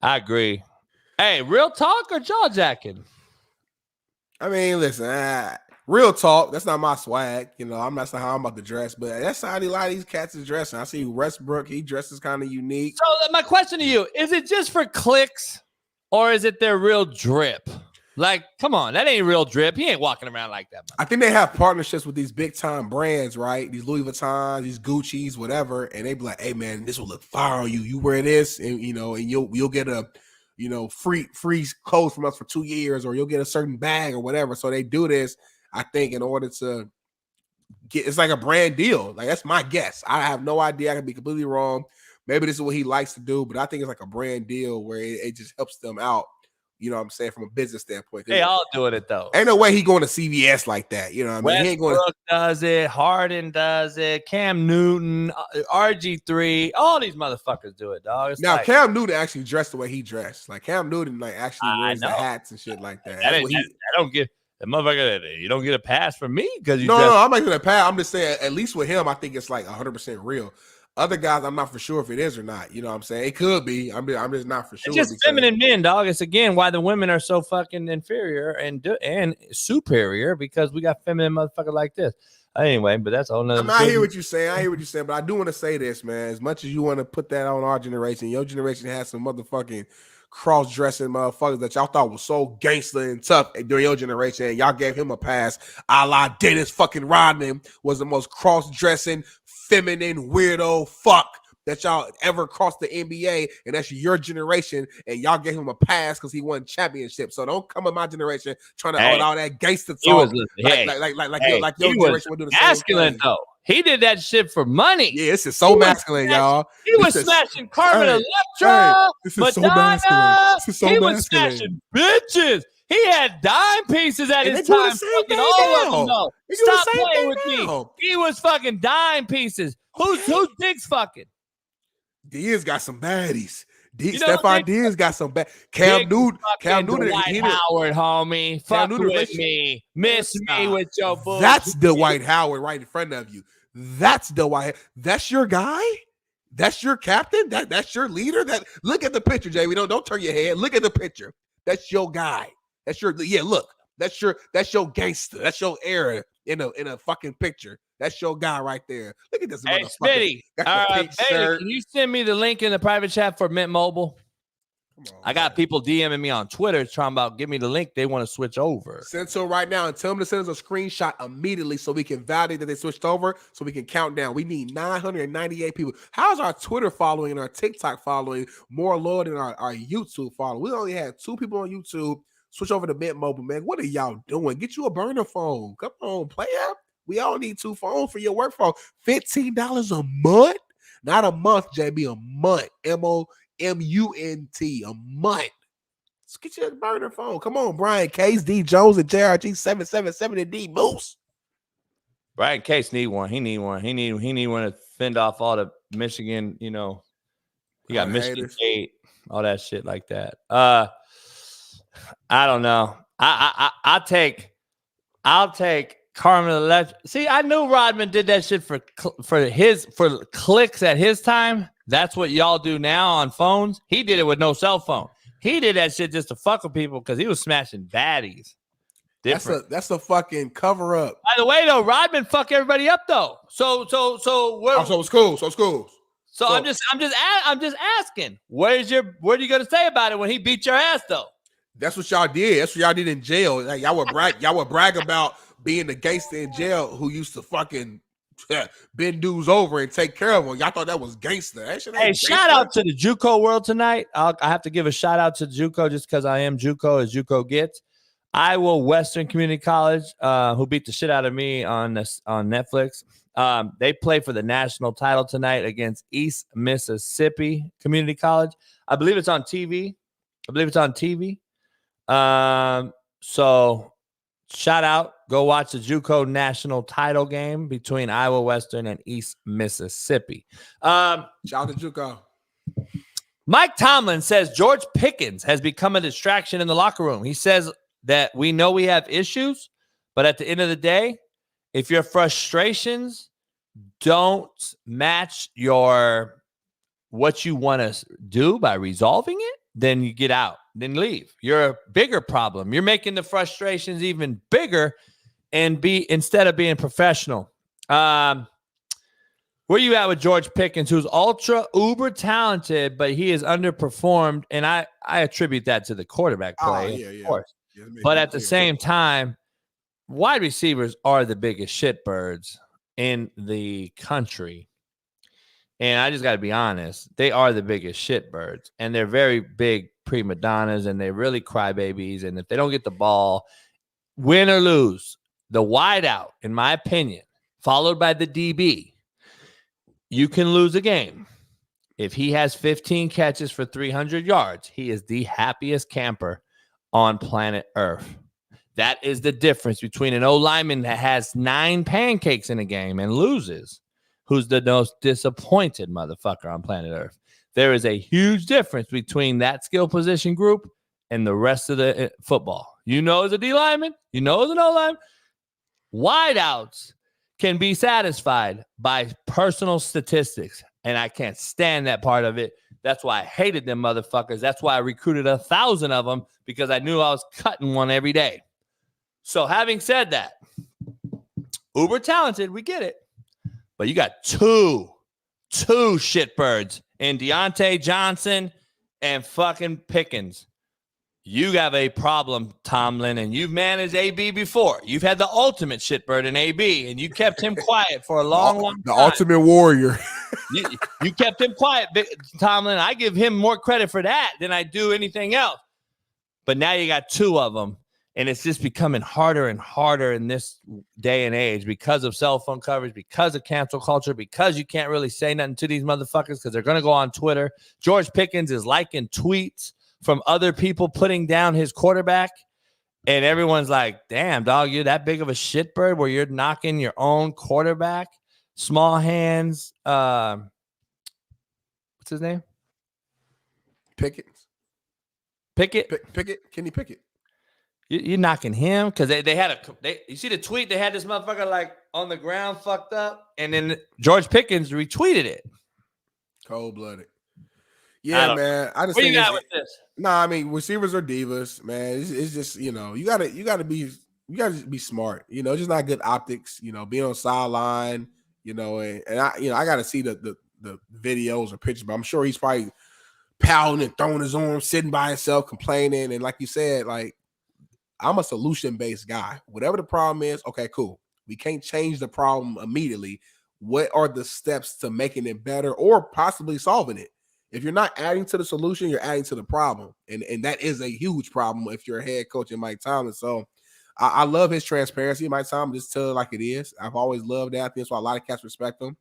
I agree. Hey, real talk or jaw jacking? I mean, listen, real talk. That's not my swag. You know, that's not how I'm about to dress, but that's how a lot of these cats is dressing. I see Westbrook. He dresses kind of unique. So my question to you, is it just for clicks or is it their real drip? Like, come on, that ain't real drip. He ain't walking around like that. I think they have partnerships with these big time brands, right? These Louis Vuittons, these Gucci's, whatever. And they be like, hey man, this will look fire on you. You wear this and and you'll get a free clothes from us for 2 years, or you'll get a certain bag or whatever. So they do this, I think, in order to get, it's like a brand deal. Like, that's my guess. I have no idea. I could be completely wrong. Maybe this is what he likes to do, but I think it's like a brand deal where it just helps them out. You know what I'm saying? From a business standpoint. They all doing it though. Ain't no way he going to CVS like that. You know what I mean? He ain't going to does it. Harden does it. Cam Newton, RG3, all these motherfuckers do it, dog. Now, Cam Newton actually dressed the way he dressed. Like, Cam Newton actually wears the hats and shit like that. I don't get the motherfucker. You don't get a pass from me because you. No, I'm not getting a pass. I'm just saying, at least with him, I think it's like 100% real. Other guys, I'm not for sure if it is or not. You know what I'm saying? It could be. I'm just not for sure. It's just feminine men, dog. It's, again, why the women are so fucking inferior and superior, because we got feminine motherfucker like this. Anyway, but that's all. I hear what you're saying. But I do want to say this, man. As much as you want to put that on our generation, your generation has some motherfucking cross-dressing motherfuckers that y'all thought was so gangster and tough during your generation, and y'all gave him a pass. A la Dennis fucking Rodman was the most cross-dressing, feminine, weirdo fuck that y'all ever crossed the NBA, and that's your generation, and y'all gave him a pass because he won championships. So don't come in my generation trying to all that gangster talk. Like your generation would do the masculine same thing. though. He did that shit for money. Yeah, this is so masculine, y'all. He was smashing Carmen Electra, this is Madonna. so masculine. This is so he masculine. was smashing bitches. He had dime pieces at his time. Fucking all of them, though. Stop playing with me. He was fucking dime pieces. Who's Diggs fucking? Diaz got some baddies. Stephon Diggs got some bad. Cam Newton, Dwight Howard, homie. Fuck with me. Miss me with your bull. That's Dwight Howard right in front of you. That's Dwight. That's your guy. That's your captain. That's your leader. Look at the picture, Jay. Don't turn your head. Look at the picture. That's your guy. That's your Look. That's your gangster. That's your era in a fucking picture. That's your guy right there. Look at this hey, motherfucker. Smitty, can you send me the link in the private chat for Mint Mobile? I got people DMing me on Twitter talking about give me the link. They want to switch over. Send to right now and tell them to send us a screenshot immediately so we can validate that they switched over so we can count down. We need 998 people. How's our Twitter following and our TikTok following more loyal than our YouTube following? We only had 2 people on YouTube. Switch over to Mint Mobile, man. What are y'all doing? Get you a burner phone. Come on, player. We all need 2 phones for your work phone. $15 a month? Not a month, JB. A month. MOMUNT. A month. Let's get you a burner phone. Come on, Brian Case, D Jones, and JRG 777 and D Moose. Brian Case need one. He need one. He need one to fend off all the Michigan. He got Michigan State, all that shit like that. I don't know. I'll take Carmen Electra. See, I knew Rodman did that shit for clicks at his time. That's what y'all do now on phones. He did it with no cell phone. He did that shit just to fuck with people because he was smashing baddies. Different. That's a fucking cover up. By the way, though, Rodman fucked everybody up though. So it's cool. So I'm just asking. What are you gonna say about it when he beat your ass though? That's what y'all did. That's what y'all did in jail. Like, y'all would brag about being the gangster in jail who used to fucking bend dudes over and take care of them. Y'all thought that was gangster. Hey, shout out to the JUCO world tonight. I have to give a shout out to JUCO just because I am JUCO as JUCO gets. Iowa Western Community College, who beat the shit out of me on Netflix. They play for the national title tonight against East Mississippi Community College. I believe it's on TV. So shout out, go watch the JUCO national title game between Iowa Western and East Mississippi. Shout out to JUCO. Mike Tomlin says George Pickens has become a distraction in the locker room. He says that we know we have issues, but at the end of the day, if your frustrations don't match what you want to do by resolving it, then you get out, then leave. You're a bigger problem. You're making the frustrations even bigger instead of being professional. Where you at with George Pickens, who's ultra uber talented, but he is underperformed, and I attribute that to the quarterback play, of course. Yeah, but at the same time, wide receivers are the biggest shitbirds in the country. And I just got to be honest, they are the biggest shitbirds, and they're very big prima donnas, and they're really crybabies. And if they don't get the ball, win or lose, the wideout, in my opinion, followed by the DB, you can lose a game. If he has 15 catches for 300 yards, he is the happiest camper on planet Earth. That is the difference between an O-lineman that has 9 pancakes in a game and loses, who's the most disappointed motherfucker on planet Earth. There is a huge difference between that skill position group and the rest of the football. As a D lineman, as an O-lineman, wideouts can be satisfied by personal statistics, and I can't stand that part of it. That's why I hated them motherfuckers. That's why I recruited 1,000 of them, because I knew I was cutting one every day. So having said that, Uber talented, we get it. But you got two shitbirds in Deontay Johnson and fucking Pickens. You have a problem, Tomlin, and you've managed AB before. You've had the ultimate shitbird in AB, and you kept him quiet for a long time. The ultimate warrior. you kept him quiet, Tomlin. I give him more credit for that than I do anything else. But now you got two of them, and it's just becoming harder and harder in this day and age because of cell phone coverage, because of cancel culture, because you can't really say nothing to these motherfuckers because they're going to go on Twitter. George Pickens is liking tweets from other people putting down his quarterback, and everyone's like, damn, dog, you're that big of a shitbird where you're knocking your own quarterback? Small hands. What's his name? Pickett. Kenny Pickett. You're knocking him because they had you see the tweet? They had this motherfucker like on the ground fucked up, and then George Pickens retweeted it. Cold-blooded. Yeah, man. I just what think you got with this? I mean, receivers are divas, man. It's just, you gotta be smart. Just not good optics. Being on sideline. And I gotta see the videos or pictures, but I'm sure he's probably pouting and throwing his arms, sitting by himself, complaining. And like you said, like, I'm a solution-based guy. Whatever the problem is, okay, cool. We can't change the problem immediately. What are the steps to making it better or possibly solving it? If you're not adding to the solution, you're adding to the problem. And that is a huge problem if you're a head coach in Mike Tomlin. So I love his transparency. Mike Tomlin just tell it like it is. I've always loved that. I think that's why a lot of cats respect him.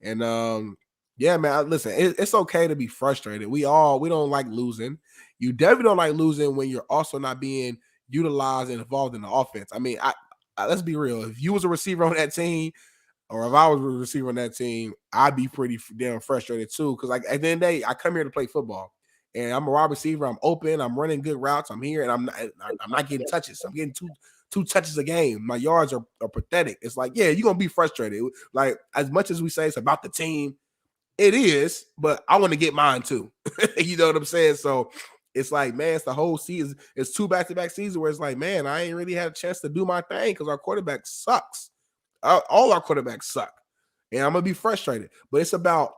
And yeah, man, listen, it's okay to be frustrated. We don't like losing. You definitely don't like losing when you're also not being utilized and involved in the offense. I mean, let's be real. If you was a receiver on that team, or if I was a receiver on that team, I'd be pretty damn frustrated too. Because like at the end of the day, I come here to play football, and I'm a wide receiver. I'm open. I'm running good routes. I'm here, and I'm not getting touches. I'm getting two touches a game. My yards are pathetic. It's like, yeah, you're gonna be frustrated. Like, as much as we say it's about the team, it is. But I want to get mine too. You know what I'm saying? So it's like, man, it's the whole season. It's 2 back-to-back seasons where it's like, man, I ain't really had a chance to do my thing because our quarterback sucks. All our quarterbacks suck, and I'm gonna be frustrated. But it's about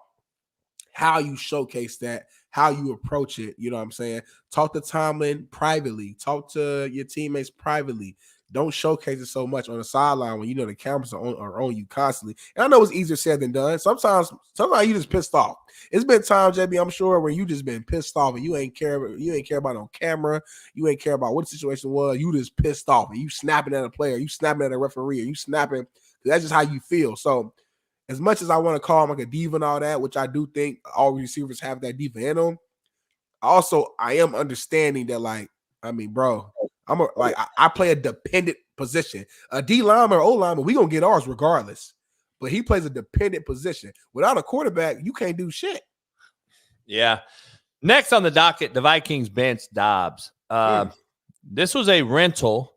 how you showcase that, how you approach it. You know what I'm saying? Talk to Tomlin privately. Talk to your teammates privately. Don't showcase it so much on the sideline when the cameras are on you constantly. And I know it's easier said than done. Sometimes you just pissed off. It's been times, JB, I'm sure, where you just been pissed off and you ain't care about on camera. You ain't care about what the situation was. You just pissed off and you snapping at a player, you snapping at a referee, or you snapping. That's just how you feel. So as much as I want to call him like a diva and all that, which I do think all receivers have that diva in them, I am understanding that, like, I mean, bro, I play a dependent position. A D lineman or O lineman, we gonna get ours regardless. But he plays a dependent position. Without a quarterback, you can't do shit. Yeah. Next on the docket, the Vikings bench Dobbs. This was a rental.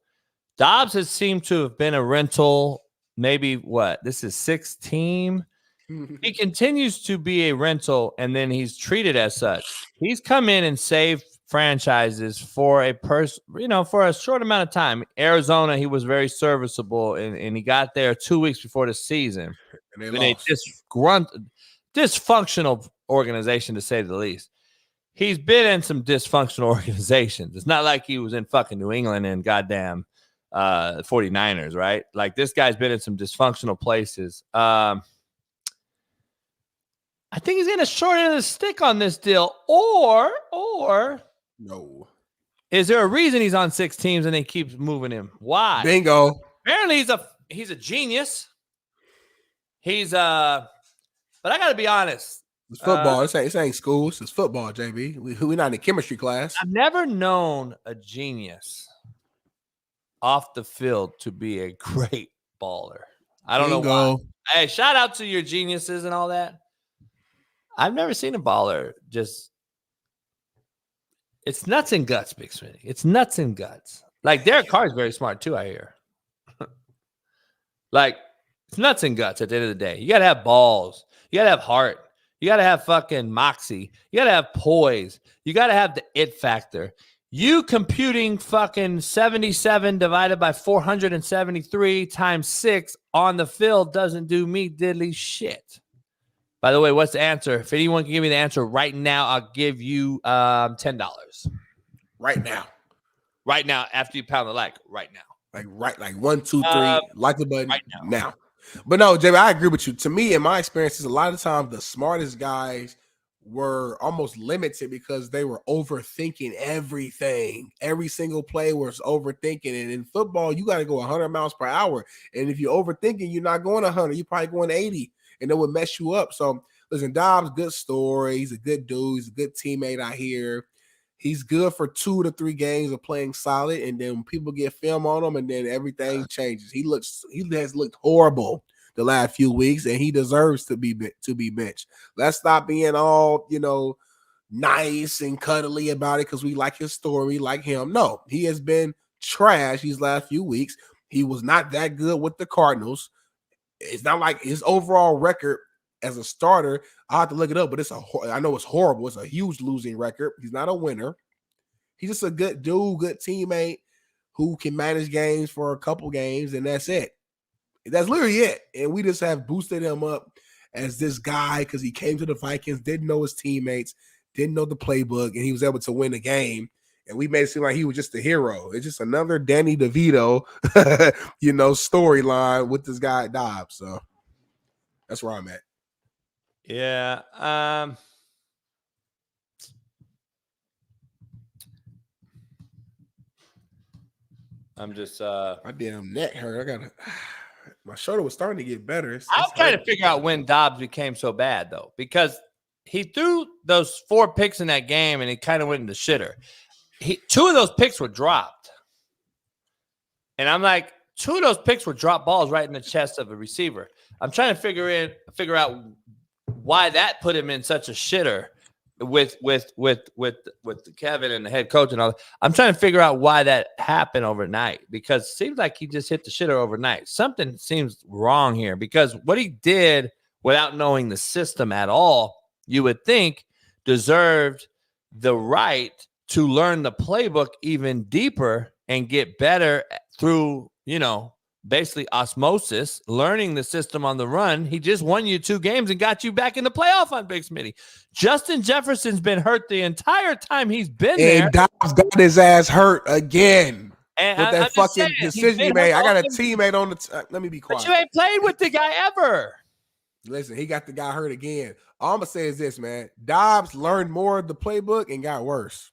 Dobbs has seemed to have been a rental. Maybe this is 6th team. He continues to be a rental, and then he's treated as such. He's come in and saved franchises for for a short amount of time. Arizona, he was very serviceable, and he got there 2 weeks before the season. And they dysfunctional organization, to say the least. He's been in some dysfunctional organizations. It's not like he was in fucking New England and goddamn 49ers, right? Like, this guy's been in some dysfunctional places. I think he's getting a short end of the stick on this deal, or no. Is there a reason he's on 6 teams and they keep moving him? Why? Bingo. Apparently he's a genius. But I got to be honest. It's football. This ain't school. It's football, JB. We're not in a chemistry class. I've never known a genius off the field to be a great baller. I don't know why. Hey, shout out to your geniuses and all that. I've never seen a baller just. It's nuts and guts, Big Smitty. It's nuts and guts. Like, Derek Carr is very smart too, I hear. Like, it's nuts and guts at the end of the day. You got to have balls. You got to have heart. You got to have fucking moxie. You got to have poise. You got to have the it factor. You computing fucking 77 divided by 473 times 6 on the field doesn't do me diddly shit. By the way, what's the answer? If anyone can give me the answer right now, I'll give you $10. Right now. Right now, after you pound the like, right now. Like 1, 2, 3, like the button right now. But no, JB, I agree with you. To me, in my experiences, a lot of times the smartest guys were almost limited because they were overthinking everything. Every single play was overthinking. And in football, you got to go 100 miles per hour. And if you're overthinking, you're not going 100. You're probably going 80. And it would mess you up. So, listen, Dobbs, good story. He's a good dude. He's a good teammate out here. He's good for 2 to 3 games of playing solid. And then people get film on him, and then everything changes. He has looked horrible the last few weeks, and he deserves to be benched. Let's stop being all, nice and cuddly about it because we like his story, we like him. No, he has been trash these last few weeks. He was not that good with the Cardinals. It's not like his overall record as a starter. I'll have to look it up, but I know it's horrible. It's a huge losing record. He's not a winner. He's just a good dude, good teammate who can manage games for a couple games, and that's it. That's literally it. And we just have boosted him up as this guy because he came to the Vikings, didn't know his teammates, didn't know the playbook, and he was able to win a game. And we made it seem like he was just a hero. It's just another Danny DeVito, storyline with this guy Dobbs. So that's where I'm at. Yeah. I'm just my damn neck hurt. My shoulder was starting to get better. I'm trying to figure out when Dobbs became so bad, though, because he threw those 4 picks in that game and he kind of went in the shitter. 2 of those picks were dropped. And I'm like, 2 of those picks were drop balls right in the chest of a receiver. I'm trying to figure out why that put him in such a shitter with Kevin and the head coach and all that. I'm trying to figure out why that happened overnight, because it seems like he just hit the shitter overnight. Something seems wrong here, because what he did without knowing the system at all, you would think deserved the right to learn the playbook even deeper and get better through, basically osmosis, learning the system on the run. He just won you 2 games and got you back in the playoff on Big Smitty. Justin Jefferson's been hurt the entire time he's been there. And Dobbs got his ass hurt again. And with that fucking decision he made. I got a teammate on the let me be quiet. But you ain't played with the guy ever. Listen, he got the guy hurt again. All I'm going to say is this, man. Dobbs learned more of the playbook and got worse.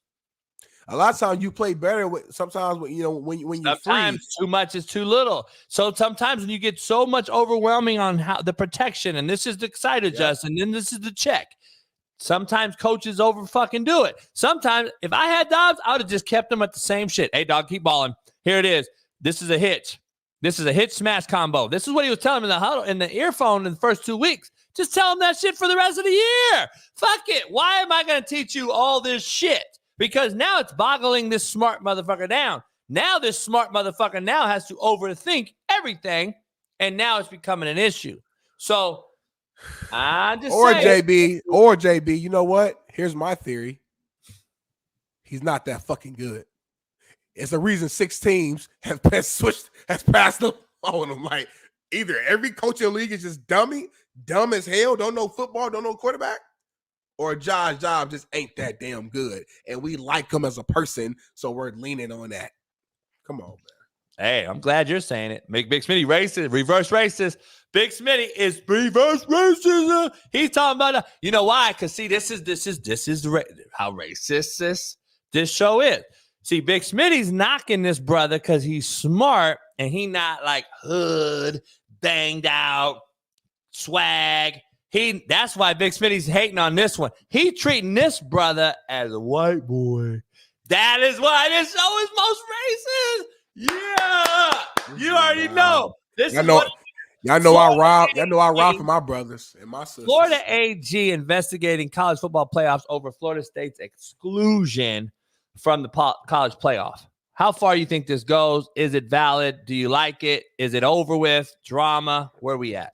A lot of times you play better sometimes when you sometimes freeze. Too much is too little. So sometimes when you get so much overwhelming on how the protection, and this is the side adjust, and then this is the check. Sometimes coaches over fucking do it. Sometimes if I had Dobbs, I would have just kept him at the same shit. Hey, dog, keep balling. Here it is. This is a hitch. This is a hitch smash combo. This is what he was telling me in the huddle, in the earphone in the first 2 weeks. Just tell him that shit for the rest of the year. Fuck it. Why am I going to teach you all this shit? Because now it's boggling this smart motherfucker down. Now this smart motherfucker now has to overthink everything, and now it's becoming an issue. So I'm just saying. JB, you know what? Here's my theory. He's not that fucking good. It's the reason 6 teams has passed them on him. Like, either every coach in the league is just dumb as hell, don't know football, don't know quarterback, or Josh Dobbs just ain't that damn good. And we like him as a person, so we're leaning on that. Come on, man. Hey, I'm glad you're saying it. Make Big Smitty racist, reverse racist. Big Smitty is reverse racism. He's talking about, you know why? Because see, this is how racist this show is. See, Big Smitty's knocking this brother because he's smart and he not like hood, banged out, swag. That's why Big Smitty's hating on this one. He treating this brother as a white boy. That is why this show is most racist. Yeah, you already know. Y'all know I rob for my brothers and my sisters. Florida AG investigating college football playoffs over Florida State's exclusion from the college playoff. How far you think this goes? Is it valid? Do you like it? Is it over with? Drama? Where are we at?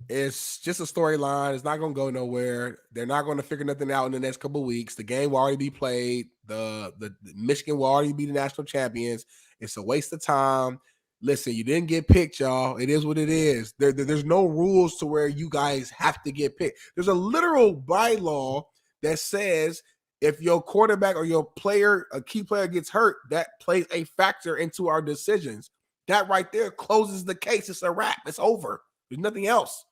It's just a storyline. It's not going to go nowhere. They're not going to figure nothing out in the next couple of weeks. The game will already be played. The Michigan will already be the national champions. It's a waste of time. Listen, you didn't get picked, y'all. It is what it is. There's no rules to where you guys have to get picked. There's a literal bylaw that says if your quarterback or your player, a key player gets hurt, that plays a factor into our decisions. That right there closes the case. It's a wrap. It's over. There's nothing else.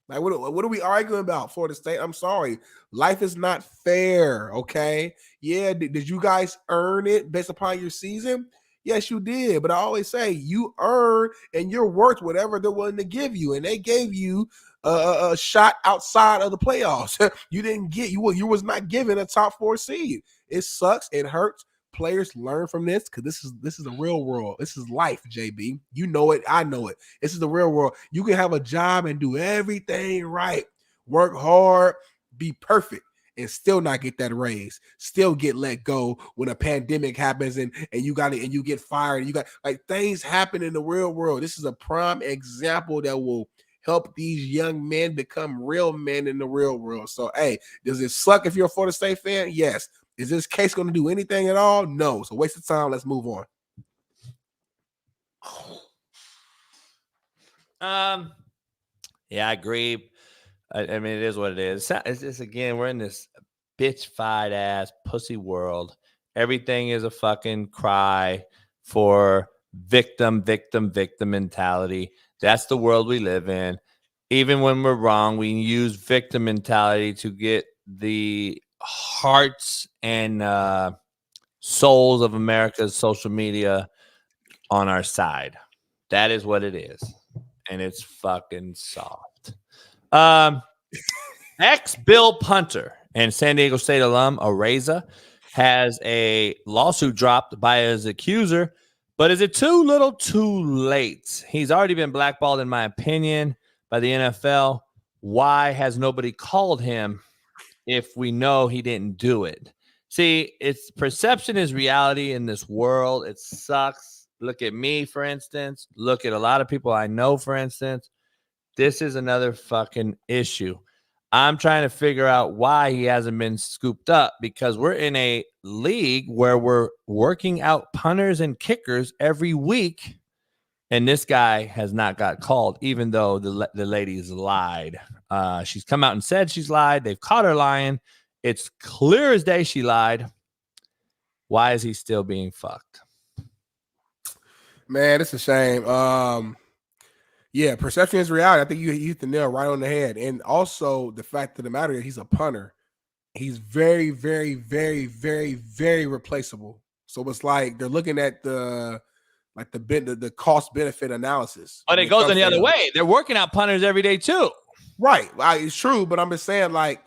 Like, what are we arguing about, Florida State? I'm sorry. Life is not fair, okay? Yeah, did you guys earn it based upon your season? Yes, you did. But I always say you earn and you're worth whatever they're willing to give you. And they gave you a shot outside of the playoffs. You didn't get, you was not given a top 4 seed. It sucks. It hurts. Players learn from this because this is the real world. This is life, JB. You know it. I know it. This is the real world. You can have a job and do everything right, work hard, be perfect, and still not get that raise. Still get let go when a pandemic happens and you got it and you get fired. And you got like things happen in the real world. This is a prime example that will help these young men become real men in the real world. So, hey, does it suck if you're a Florida State fan? Yes. Is this case going to do anything at all? No. So waste of time. Let's move on. Yeah, I agree. I mean, it is what it is. It's just, again, we're in this bitch-fied ass pussy world. Everything is a fucking cry for victim mentality. That's the world we live in. Even when we're wrong, we use victim mentality to get the hearts and souls of America's social media on our side. That is what it is. And it's fucking soft. Ex-Bill punter and San Diego State alum Araiza has a lawsuit dropped by his accuser, but is it too little too late? He's already been blackballed, in my opinion, by the NFL. Why has nobody called him if we know he didn't do it? See, it's perception is reality in this world. It sucks. Look at me, for instance. Look at a lot of people I know, for instance. This is another fucking issue. I'm trying to figure out why he hasn't been scooped up, because we're in a league where we're working out punters and kickers every week, and this guy has not got called, even though the lady's lied. She's come out and said she's lied. They've caught her lying. It's clear as day she lied. Why is he still being fucked? Man, it's a shame. Yeah, perception is reality. I think you hit the nail right on the head. And also the fact of the matter is he's a punter. He's very, very, very, very, very replaceable. So it's like they're looking at the cost benefit analysis. But it goes in the other way. They're working out punters every day too. Right. It's true, but I'm just saying, like,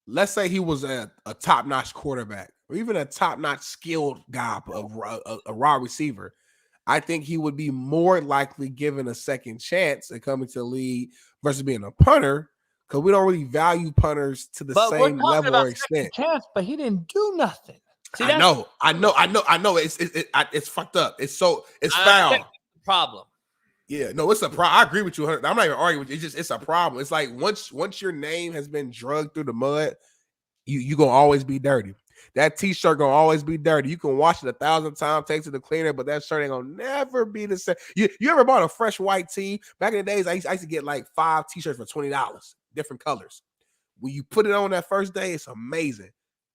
let's say he was a top-notch quarterback or even a top-notch skilled guy, a raw receiver. I think he would be more likely given a second chance at coming to the league versus being a punter, because we don't really value punters to the same level or extent. Chance, but he didn't do nothing. See, I know. It's fucked up. It's foul. Problem. Yeah, no, it's a problem. I agree with you. I'm not even arguing with you. It's a problem. It's like once your name has been drugged through the mud, you gonna always be dirty. That t-shirt gonna always be dirty. You can wash it 1,000 times, take it to the cleaner, but that shirt ain't gonna never be the same. You ever bought a fresh white tee? Back in the days, I used to get like 5 t-shirts for $20, different colors. When you put it on that first day, it's amazing.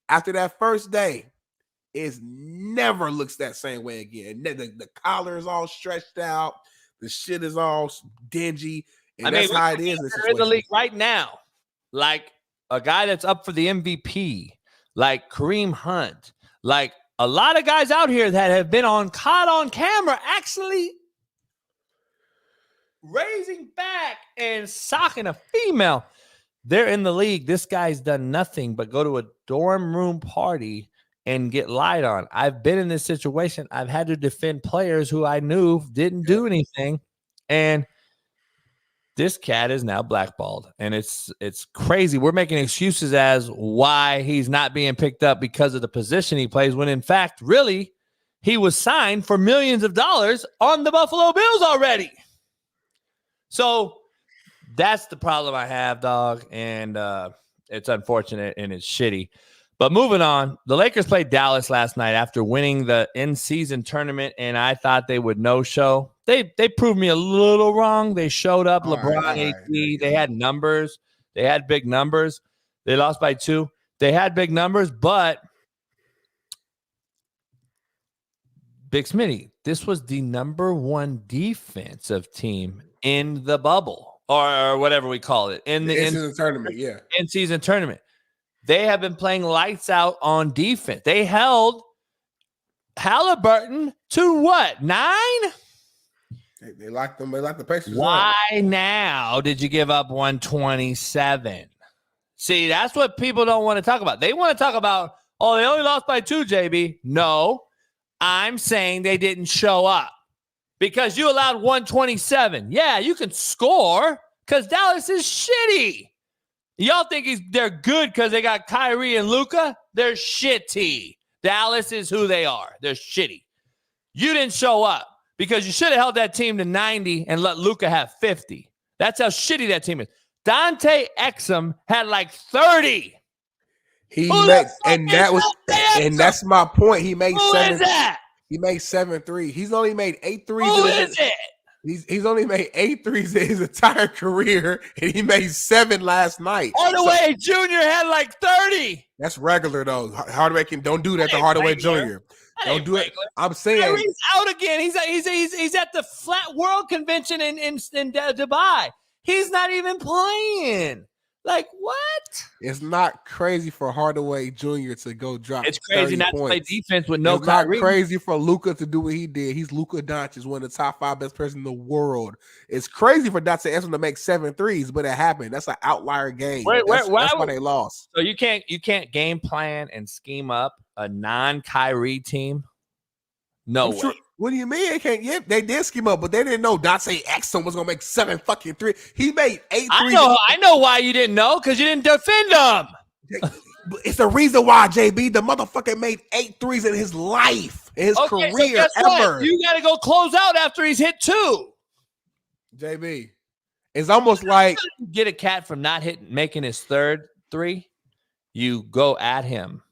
After that first day, it never looks that same way again. The collar is all stretched out. The shit is all dingy. And that's how it is in the league right now. Like a guy that's up for the MVP, like Kareem Hunt, like a lot of guys out here that have been caught on camera actually raising back and socking a female. They're in the league. This guy's done nothing but go to a dorm room party and get lied on. I've been in this situation. I've had to defend players who I knew didn't do anything. And this cat is now blackballed. And it's crazy. We're making excuses as why he's not being picked up because of the position he plays, when in fact, really, he was signed for millions of dollars on the Buffalo Bills already. So that's the problem I have, dog. And it's unfortunate and it's shitty. But moving on, the Lakers played Dallas last night after winning the in-season tournament, and I thought they would no-show. They proved me a little wrong. They showed up, LeBron, AD. They had numbers. They had big numbers. They lost by 2. They had big numbers, but Big Smitty, this was the number 1 defensive team in the bubble, or whatever we call it, in the in-season tournament. Yeah, in-season tournament. They have been playing lights out on defense. They held Halliburton to what, 9? They locked them. They locked the Pacers. Why now did you give up 127? See, that's what people don't want to talk about. They want to talk about, oh, they only lost by 2, JB. No, I'm saying they didn't show up because you allowed 127. Yeah, you can score because Dallas is shitty. Y'all think they're good because they got Kyrie and Luka? They're shitty. Dallas is who they are. They're shitty. You didn't show up because you should have held that team to 90 and let Luka have 50. That's how shitty that team is. Dante Exum had like 30. That's my point. He made Who 7. is that? He made 7 threes. He's only made 8 threes. Who is it? He's only made 8 threes in his entire career, and he made 7 last night. Hardaway Jr. had like 30. That's regular though. Hardaway don't do that to Hardaway Jr. Don't do it. I'm saying he's out again. He's at the Flat World Convention in Dubai. He's not even playing. Like, what? It's not crazy for Hardaway Jr. to go drop. It's crazy not points. to play defense with no It's not Kyrie. crazy for Luka to do what he did. He's Luka Doncic, one of the top 5 best players in the world. It's crazy for Dante Exum to make 7 threes, but it happened. That's an outlier game. That's why they lost. So you can't game plan and scheme up a non-Kyrie team. No way. Sure. What do you mean? They can't. Yeah, they did scheme up, but they didn't know Dante Exum was gonna make 7 fucking threes. He made 8 threes. I know why you didn't know, because you didn't defend him. It's the reason why, JB. The motherfucker made 8 threes in his life, in his career ever. What? You got to go close out after he's hit 2. JB, it's almost like you get a cat from not making his 3rd 3. You go at him.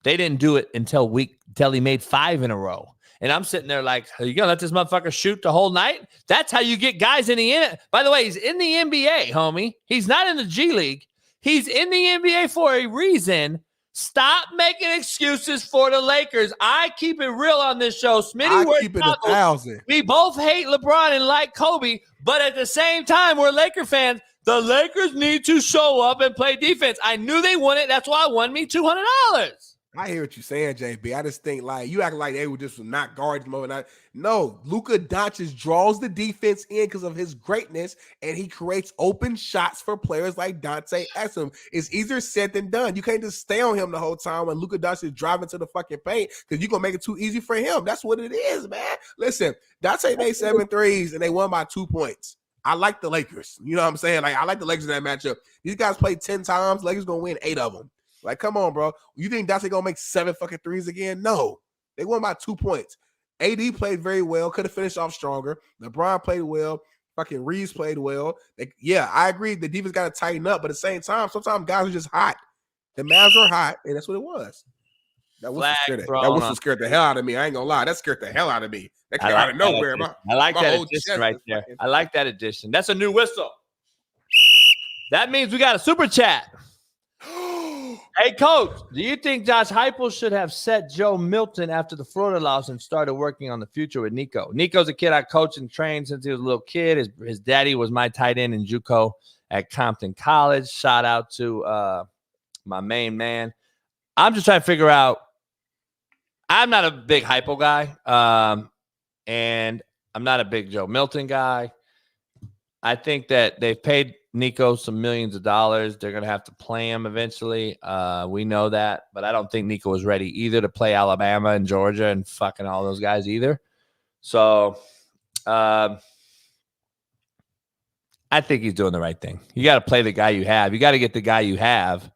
They didn't do it until he made 5 in a row. And I'm sitting there like, are you going to let this motherfucker shoot the whole night? That's how you get guys in the – by the way, he's in the NBA, homie. He's not in the G League. He's in the NBA for a reason. Stop making excuses for the Lakers. I keep it real on this show. Smitty, I keep it 1,000. We both hate LeBron and like Kobe, but at the same time, we're Laker fans. The Lakers need to show up and play defense. I knew they won it. That's why I won me $200. I hear what you're saying, JB. I just think like you act like they were just not guards mode. No, Luka Doncic draws the defense in because of his greatness, and he creates open shots for players like Dante Exum. It's easier said than done. You can't just stay on him the whole time when Luka Doncic is driving to the fucking paint because you're gonna make it too easy for him. That's what it is, man. Listen, Dante made 7 threes and they won by 2 points. I like the Lakers. You know what I'm saying? Like I like the Lakers in that matchup. These guys played 10 times. Lakers gonna win 8 of them. Like, come on, bro. You think Dante gonna make 7 fucking threes again? No. They won by 2 points. AD played very well. Could have finished off stronger. LeBron played well. Fucking Reeves played well. Yeah, I agree. The defense got to tighten up, but at the same time, sometimes guys are just hot. The Mavs are hot, and that's what it was. That whistle scared the hell out of me. I ain't gonna lie. That scared the hell out of me. That came out of nowhere. I like that addition right there. I like that addition. That's a new whistle. That means we got a super chat. Hey, Coach, do you think Josh Heupel should have set Joe Milton after the Florida loss and started working on the future with Nico? Nico's a kid I coached and trained since he was a little kid. His daddy was my tight end in JUCO at Compton College. Shout out to my main man. I'm just trying to figure out. I'm not a big Heupel guy, and I'm not a big Joe Milton guy. I think that they've paid Nico some millions of dollars. They're going to have to play him eventually. We know that, but I don't think Nico was ready either to play Alabama and Georgia and fucking all those guys either. So I think he's doing the right thing. You got to play the guy you have. You got to get the guy you have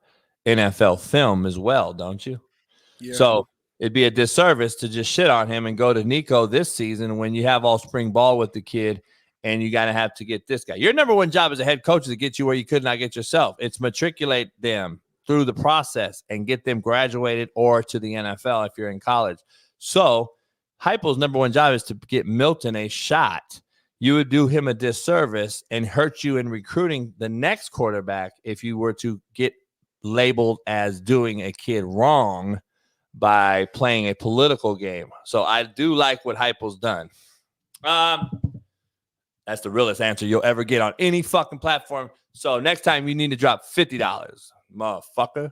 NFL film as well, don't you? Yeah. So it'd be a disservice to just shit on him and go to Nico this season when you have all spring ball with the kid. And you got to have to get this guy. Your number one job as a head coach is to get you where you could not get yourself. It's matriculate them through the process and get them graduated or to the NFL if you're in college. So Heupel's number one job is to get Milton a shot. You would do him a disservice and hurt you in recruiting the next quarterback if you were to get labeled as doing a kid wrong by playing a political game. So I do like what Heupel's done. That's the realest answer you'll ever get on any fucking platform. So next time you need to drop $50, motherfucker.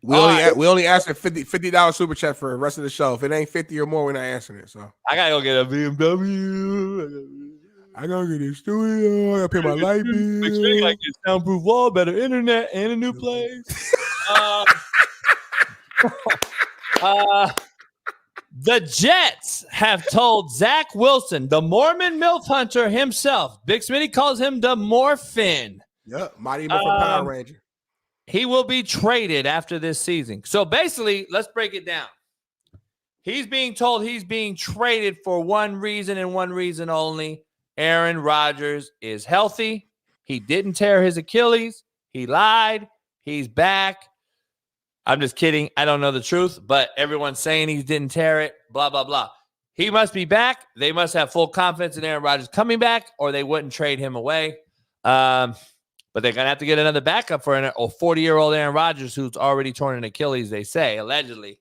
We only answer $50 super chat for the rest of the show. If it ain't 50 or more, we're not answering it. So I gotta go get a BMW. I gotta get a studio. I gotta pay my light bill. Make sure you like get soundproof wall, better internet, and a new place. The Jets have told Zach Wilson, the Mormon MILF hunter himself. Big Smitty calls him the Morphin. Yep, Mighty Morphin Power Ranger. He will be traded after this season. So basically, let's break it down. He's being told he's being traded for one reason and one reason only. Aaron Rodgers is healthy. He didn't tear his Achilles. He lied. He's back. I'm just kidding. I don't know the truth, but everyone's saying he didn't tear it, blah, blah, blah. He must be back. They must have full confidence in Aaron Rodgers coming back, or they wouldn't trade him away. But they're going to have to get another backup for a 40-year-old Aaron Rodgers who's already torn an Achilles, they say, allegedly.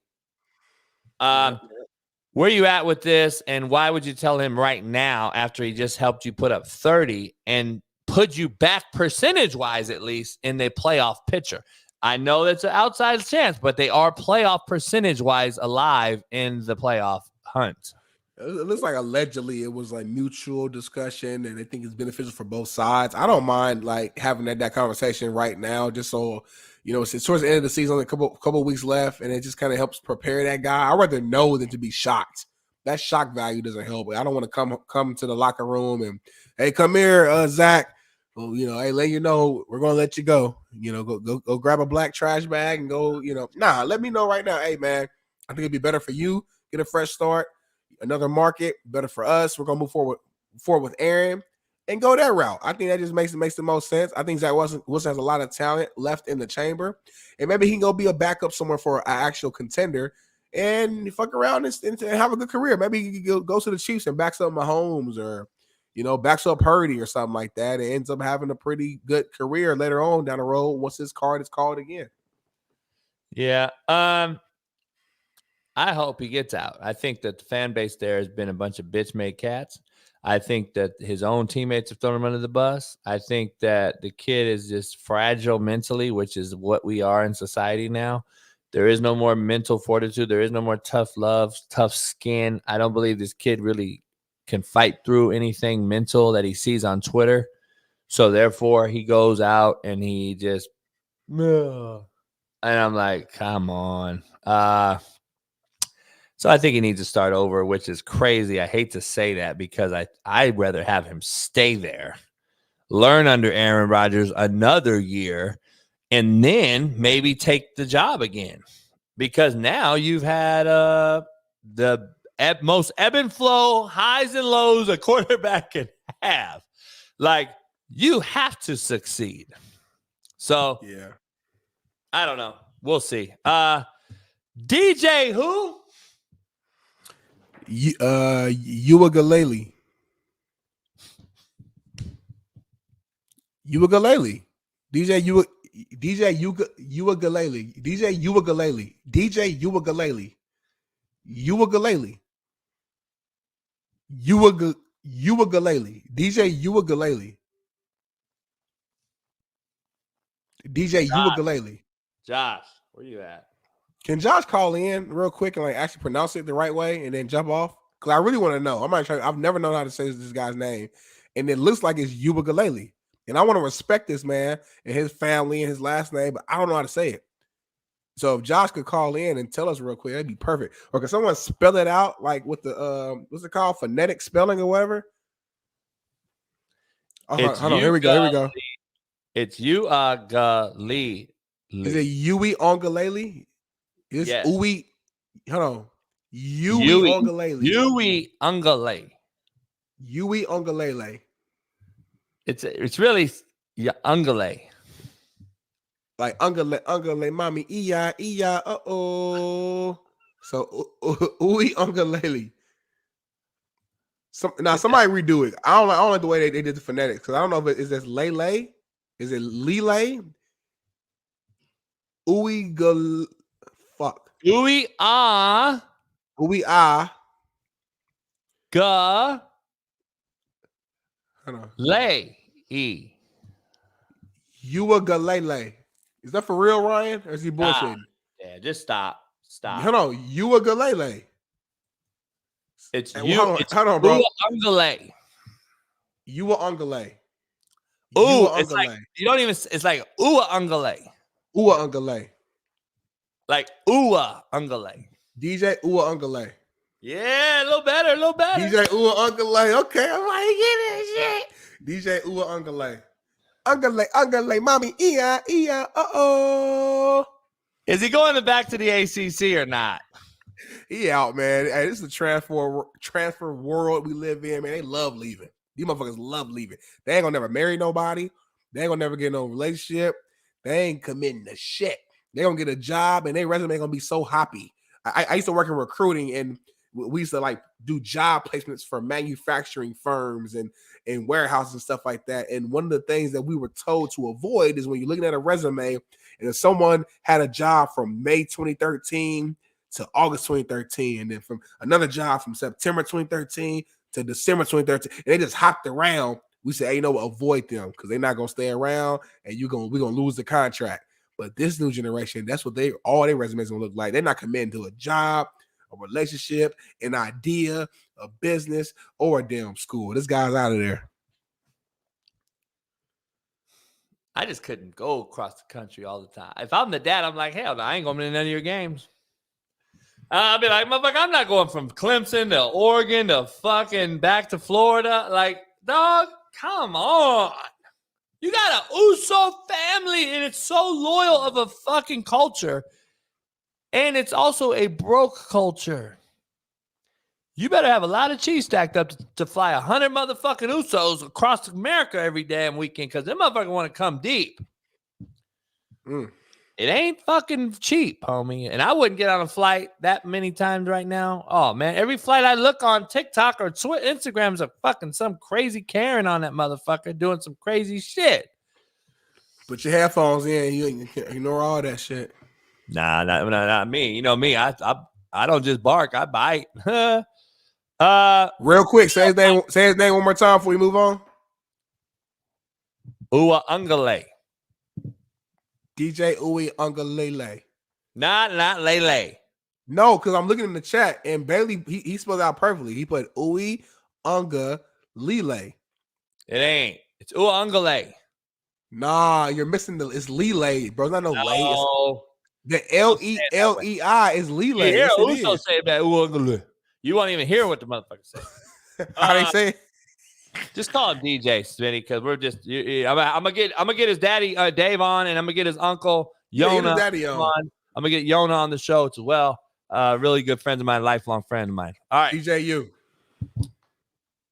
Where are you at with this, and why would you tell him right now after he just helped you put up 30 and put you back percentage-wise, at least, in the playoff picture? I know that's an outside chance, but they are playoff percentage-wise alive in the playoff hunt. It looks like allegedly it was like mutual discussion, and I think it's beneficial for both sides. I don't mind like having that conversation right now, just so it's towards the end of the season, a couple weeks left, and it just kind of helps prepare that guy. I'd rather know than to be shocked. That shock value doesn't help. I don't want to come to the locker room and, hey, come here, Zach. Well, hey, let you know we're gonna let you go. Go grab a black trash bag and go. Let me know right now. Hey, man, I think it'd be better for you. Get a fresh start, another market, better for us. We're gonna move forward with Aaron and go that route. I think that just makes the most sense. I think Zach Wilson has a lot of talent left in the chamber, and maybe he can go be a backup somewhere for an actual contender and fuck around and have a good career. Maybe he can go to the Chiefs and backs up Mahomes or. Backs up Purdy or something like that, and ends up having a pretty good career later on down the road once his card is called again. Yeah. I hope he gets out. I think that the fan base there has been a bunch of bitch-made cats. I think that his own teammates have thrown him under the bus. I think that the kid is just fragile mentally, which is what we are in society now. There is no more mental fortitude. There is no more tough love, tough skin. I don't believe this kid really can fight through anything mental that he sees on Twitter. So therefore he goes out and he just, and I'm like, come on. So I think he needs to start over, which is crazy. I hate to say that because I'd rather have him stay there, learn under Aaron Rodgers another year, and then maybe take the job again. Because now you've had the most ebb and flow, highs and lows a quarterback can have. Like, you have to succeed. So, yeah, I don't know. We'll see. DJ who? Uiagalelei. Uiagalelei. DJ Uiagalelei. DJ Uiagalelei. DJ Uiagalelei. Uiagalelei. Uiagalelei. DJ Uiagalelei. DJ Uiagalelei. Josh, where you at? Can Josh call in real quick and actually pronounce it the right way and then jump off? Because I really want to know. I've never known how to say this guy's name, and it looks like it's Uiagalelei. And I want to respect this man and his family and his last name, but I don't know how to say it. So if Josh could call in and tell us real quick, that'd be perfect. Or can someone spell it out like with the what's it called, phonetic spelling or whatever? Hold on, here we go. It's Uiagalelei. Is it Uiagalelei? It's yes. Hold on. Uiagalelei. Uiagalelei. It's really Ungale. Like ungale, mommy, iya, uh-oh. So ooey ungalele. Somebody redo it. I don't like the way they did the phonetics because I don't know if is this lele, is it lele? Ooey gal, fuck. Ooey ah ga lay e. Yua galele. Is that for real, Ryan? Or is he bullshitting? Yeah, just stop. Hold on, Yua galele. It's hey, you. Hold on, bro. Ungale. Yua ungale. Ooh, it's like you don't even. It's like ooh ungale. Ooh ungale. Like ooh ungale. DJ ooh ungale. Yeah, a little better, DJ ooh ungale. Okay, I'm like, get that shit. DJ ooh ungale. Ungale, mommy, iya, uh-oh. Is he going back to the ACC or not? He out, man. Hey, this is the transfer world we live in, man. They love leaving. These motherfuckers love leaving. They ain't gonna never marry nobody. They ain't gonna never get no relationship. They ain't committing to shit. They gonna get a job and their resume gonna be so happy. I used to work in recruiting and we used to like do job placements for manufacturing firms and warehouses and stuff like that. And one of the things that we were told to avoid is when you're looking at a resume and if someone had a job from May 2013 to August 2013, and then from another job from September 2013 to December 2013, and they just hopped around. We said, hey, you know what, avoid them because they're not gonna stay around, and we're gonna lose the contract. But this new generation, that's what all their resumes gonna look like. They're not committing to a job, a relationship, an idea, a business, or a damn school. This guy's out of there. I just couldn't go across the country all the time. If I'm the dad, I'm like, hell no, I ain't going to none of your games. I'll be like, motherfucker, I'm not going from Clemson to Oregon to fucking back to Florida. Like, dog, come on. You got a Uso family, and it's so loyal of a fucking culture. And it's also a broke culture. You better have a lot of cheese stacked up to fly 100 motherfucking Usos across America every damn weekend because them motherfuckers want to come deep. It ain't fucking cheap, homie. And I wouldn't get on a flight that many times right now. Oh, man. Every flight I look on TikTok or Instagram's a fucking some crazy Karen on that motherfucker doing some crazy shit. Put your headphones in. You ignore all that shit. Nah, not me. You know me. I don't just bark. I bite. Real quick, say his name one more time before we move on. Ua Ungale. DJ Uwe Ungalele. Not Lele. No, because I'm looking in the chat and Bailey, he spelled out perfectly. He put Uwe Ungalele. It ain't. It's Ua Ungale. Nah, you're missing it's Lele, bro. It's not no lay. No. The Lelei is Lele. You hear yes, Uso say that Ua Ungale. You won't even hear what the motherfucker say. How they say? Just call him DJ Smitty because we're just. I'm gonna get his daddy Dave on, and I'm gonna get his uncle Yona on. I'm gonna get Yona on the show as well. Really good friend of mine, lifelong friend of mine. All right, DJU.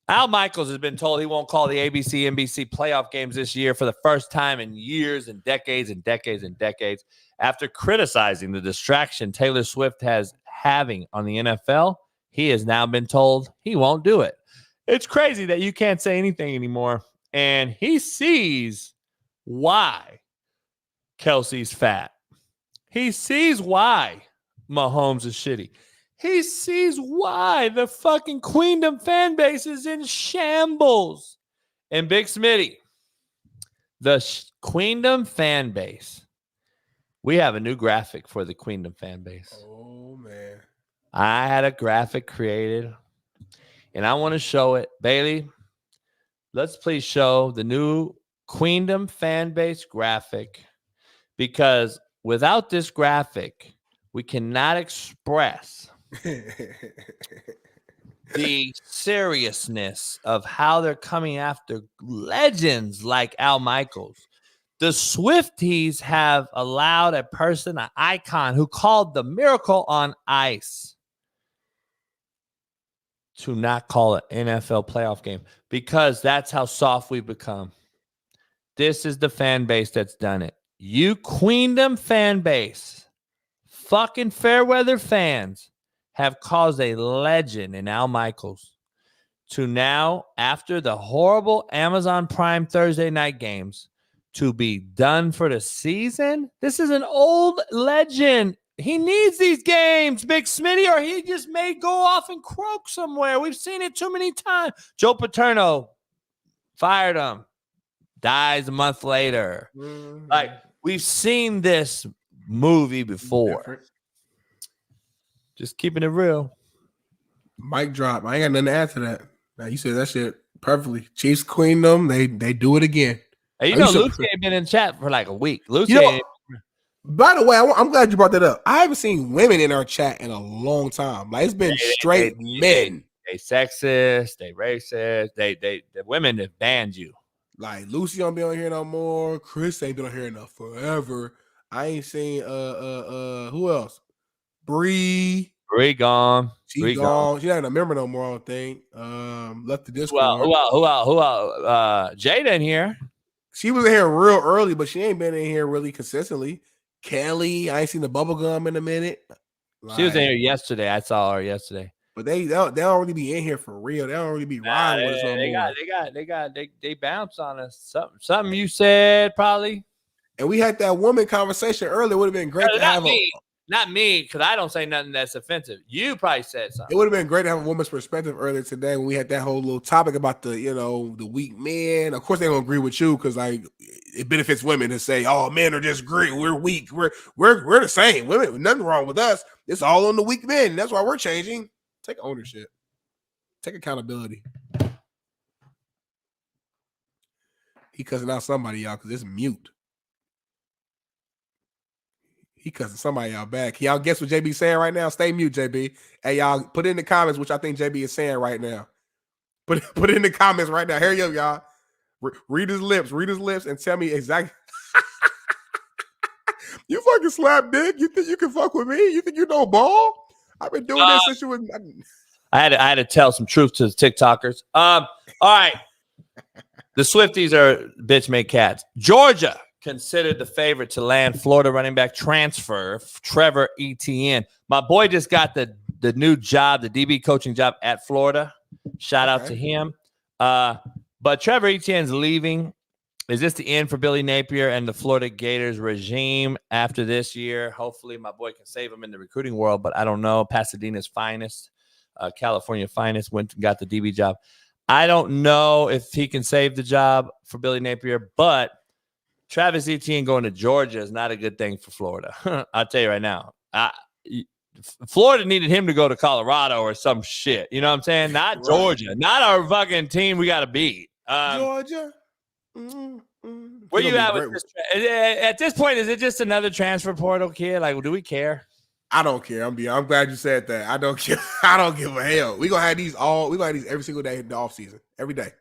Al Michaels has been told he won't call the ABC, NBC playoff games this year for the first time in years and decades and decades and decades. After criticizing the distraction Taylor Swift has having on the NFL, he has now been told he won't do it. It's crazy that you can't say anything anymore. And he sees why Kelsey's fat. He sees why Mahomes is shitty. He sees why the fucking Queendom fan base is in shambles. And Big Smitty, the Queendom fan base. We have a new graphic for the Queendom fan base. Oh, man. I had a graphic created, and I want to show it. Bailey, let's please show the new Queendom fan base graphic, because without this graphic, we cannot express the seriousness of how they're coming after legends like Al Michaels. The Swifties have allowed a person, an icon, who called the Miracle on Ice to not call an NFL playoff game because that's how soft we've become. This is the fan base that's done it. you Queendom fan base, fucking Fairweather fans, have caused a legend in Al Michaels to now, after the horrible Amazon Prime Thursday night games, to be done for the season. This is an old legend. He needs these games, Big Smitty, or he just may go off and croak somewhere. We've seen it too many times. Joe Paterno fired him, dies a month later. Like, we've seen this movie before. Just keeping it real. Mic drop. I ain't got nothing to add to that. Now, you said that shit perfectly. Chiefs Queendom, they do it again. Hey, you know, Lucy ain't been in chat for like a week. Lucy by the way, I'm glad you brought that up. I haven't seen women in our chat in a long time. Like, it's been straight men. They sexist, they racist, the women have banned you. Like, Lucy don't be on here no more. Chris ain't been on here enough forever. I ain't seen who else? Bree gone. She gone. She not a member no more, I don't think. Left the Discord. Who else? Jada in here. She was in here real early, but she ain't been in here really consistently. Kelly, I ain't seen the bubblegum in a minute. She was in here yesterday. I saw her yesterday. But they don't really be in here for real. They don't really be riding with us no more. They bounce on us. Something you said probably. And we had that woman conversation earlier. It would have been great to have Not me, because I don't say nothing that's offensive. You probably said something. It would have been great to have a woman's perspective earlier today when we had that whole little topic about the weak men. Of course, they don't agree with you because like it benefits women to say, "Oh, men are just great. We're weak. We're the same. Women, nothing wrong with us. It's all on the weak men. That's why we're changing." Take ownership. Take accountability. He cussing out somebody, y'all, because it's mute. He cussing somebody out back. Can y'all guess what JB saying right now? Stay mute, JB. Hey, y'all, put it in the comments, which I think JB is saying right now. Put it in the comments right now. Here you go, y'all. Read his lips, and tell me exactly. You fucking slap dick. You think you can fuck with me? You think you know ball? I've been doing this since you was. I had to tell some truth to the TikTokers. All right. The Swifties are bitch made cats. Georgia considered the favorite to land Florida running back transfer Trevor Etienne. My boy just got the new job, the DB coaching job at Florida. Shout out to him. But Trevor Etienne's leaving. Is this the end for Billy Napier and the Florida Gators regime after this year? Hopefully my boy can save him in the recruiting world, but I don't know. Pasadena's finest, California finest, went and got the DB job. I don't know if he can save the job for Billy Napier, but Travis Etienne going to Georgia is not a good thing for Florida. I'll tell you right now. Florida needed him to go to Colorado or some shit. You know what I'm saying? Not Georgia. Not our fucking team we got to beat. Georgia. Where you at with this? At this point, is it just another transfer portal kid? Like, do we care? I don't care. I'm glad you said that. I don't care. I don't give a hell. We gonna have these every single day in the off season. Every day.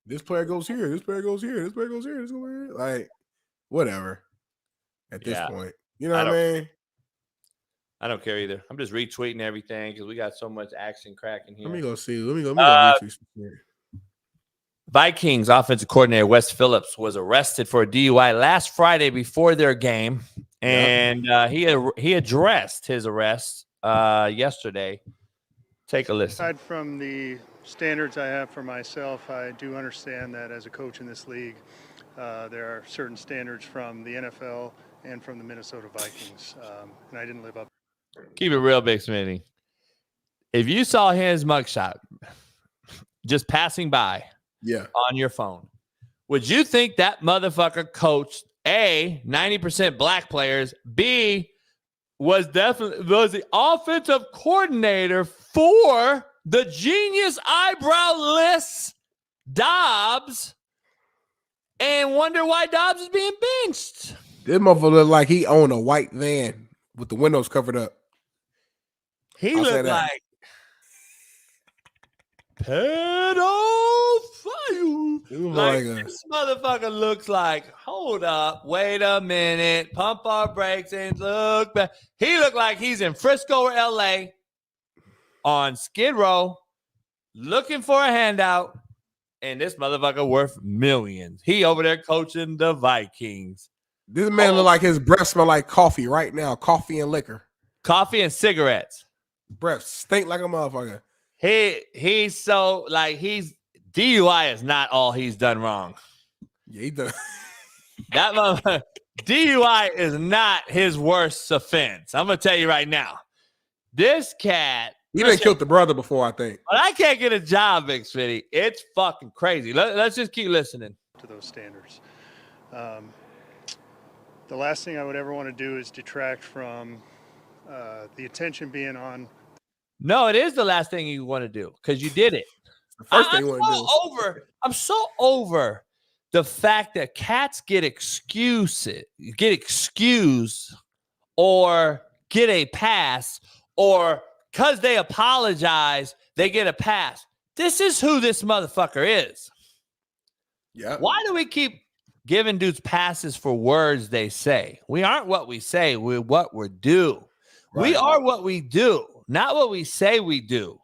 This player goes here. This player goes here. This player goes here. This goes here. Like, whatever. At this point, you know what I mean? I don't care either. I'm just retweeting everything because we got so much action cracking here. Let me go see. Let me go retweet some shit. Vikings offensive coordinator Wes Phillips was arrested for a DUI last Friday before their game, and he addressed his arrest yesterday. Take a listen. Aside from the standards I have for myself, I do understand that as a coach in this league, there are certain standards from the NFL and from the Minnesota Vikings, and I didn't live up. Keep it real, Big Smitty. If you saw his mugshot just passing by on your phone, would you think that motherfucker coached A, 90% black players, B, was the offensive coordinator for the genius eyebrowless Dobbs, and wonder why Dobbs is being benched? This motherfucker look like he owned a white van with the windows covered up. He looked like pedophile. Like this motherfucker looks like, hold up, wait a minute, pump our brakes and look back. He looked like he's in Frisco or LA on Skid Row looking for a handout, and this motherfucker worth millions. He over there coaching the Vikings. This man look like his breath smell like coffee right now. Coffee and liquor. Coffee and cigarettes. Breath stink like a motherfucker. He's so like he's DUI is not all he's done wrong. Yeah, he done. That motherfucker, DUI is not his worst offense. I'm gonna tell you right now. This cat. He done killed the brother before, I think. But I can't get a job, Big Smitty. It's fucking crazy. Let's just keep listening to those standards. The last thing I would ever want to do is detract from the attention being on. No, it is the last thing you want to do because you did it. The first thing you want to do. I'm so over the fact that cats get excused or get a pass, or because they apologize, they get a pass. This is who this motherfucker is. Yeah. Why do we keep giving dudes passes for words they say? We aren't what we say. We're what we do. Right. We are what we do, not what we say we do.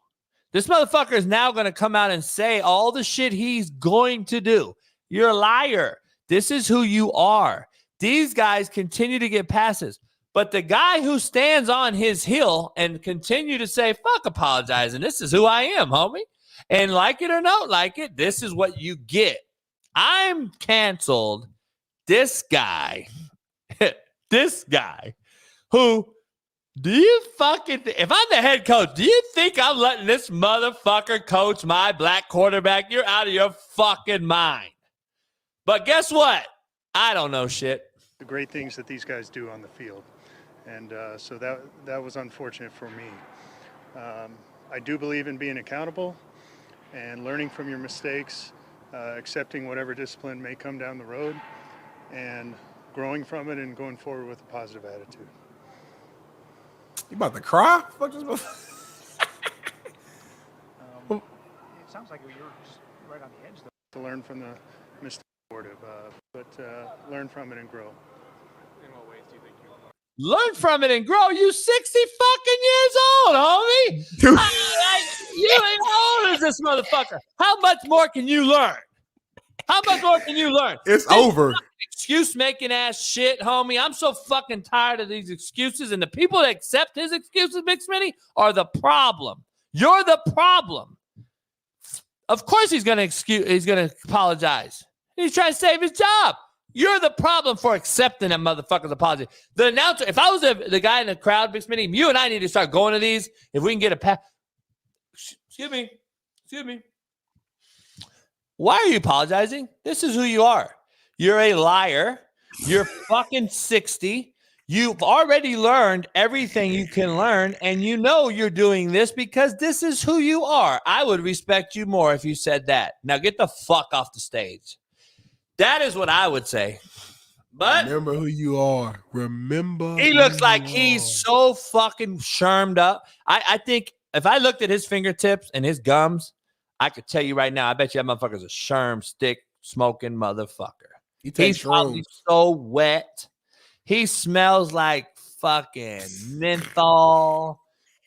This motherfucker is now going to come out and say all the shit he's going to do. You're a liar. This is who you are. These guys continue to get passes. But the guy who stands on his hill and continue to say, fuck apologizing, this is who I am, homie. And like it or not like it, this is what you get. I'm canceled. This guy who, do you fucking, if I'm the head coach, do you think I'm letting this motherfucker coach my black quarterback? You're out of your fucking mind. But guess what? I don't know shit. The great things that these guys do on the field. And so that was unfortunate for me. I do believe in being accountable and learning from your mistakes, accepting whatever discipline may come down the road, and growing from it and going forward with a positive attitude. You about to cry? Fuck this It sounds like you're just right on the edge, though. To learn from the mistake, but learn from it and grow. In what ways do you think you learn from it and grow? You 60 fucking years old, homie. Dude. You ain't old as this motherfucker. How much more can you learn? How much more can you learn? It's over. Excuse making ass shit, homie. I'm so fucking tired of these excuses, and the people that accept his excuses, Big Smitty, are the problem. You're the problem. Of course he's gonna apologize. He's trying to save his job. You're the problem for accepting that motherfucker's apology. The announcer, if I was the guy in the crowd, Big Smitty, you and I need to start going to these. If we can get a pass. Excuse me. Why are you apologizing? This is who you are. You're a liar. You're fucking 60. You've already learned everything you can learn, and you know you're doing this because this is who you are. I would respect you more if you said that. Now get the fuck off the stage. That is what I would say. But remember who you are. Remember. He looks like he's so fucking shermed up. I think if I looked at his fingertips and his gums, I could tell you right now, I bet you that motherfucker's a sherm stick smoking motherfucker. He's probably so wet. He smells like fucking menthol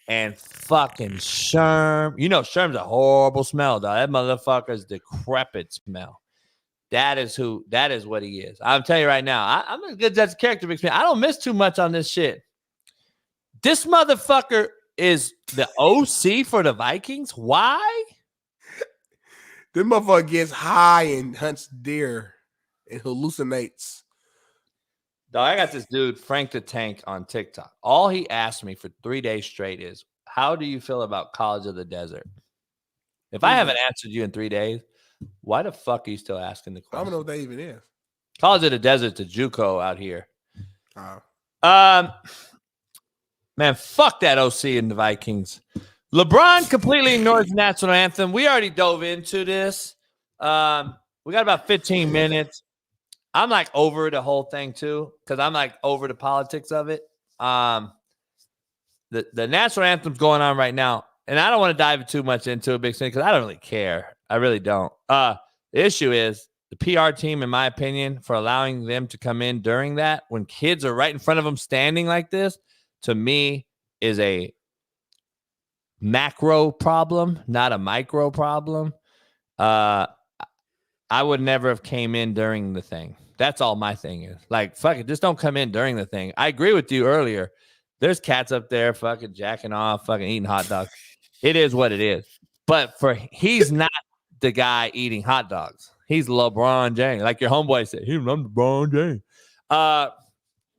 and fucking sherm. You know, sherm's a horrible smell, dog. That motherfucker's decrepit smell. That is what he is. I'm telling you right now, I'm a good judge of character. I don't miss too much on this shit. This motherfucker is the OC for the Vikings. Why? This motherfucker gets high and hunts deer and hallucinates. Dog, I got this dude, Frank the Tank, on TikTok. All he asked me for 3 days straight is, how do you feel about College of the Desert? If I haven't answered you in 3 days, why the fuck are you still asking the question? I don't know what that even is. College of the Desert's a JUCO out here. Man, fuck that OC in the Vikings. LeBron completely ignores the national anthem. We already dove into this. We got about 15 minutes. I'm like over the whole thing too, because I'm like over the politics of it. The national anthem's going on right now, and I don't want to dive too much into it, Big City, because I don't really care. I really don't. The issue is the PR team, in my opinion, for allowing them to come in during that when kids are right in front of them standing like this, to me, is a macro problem, not a micro problem. I would never have came in during the thing. That's all my thing is. Like, fuck it, just don't come in during the thing. I agree with you earlier. There's cats up there fucking jacking off, fucking eating hot dogs. It is what it is. But he's not the guy eating hot dogs. He's LeBron James. Like your homeboy said, I'm LeBron James.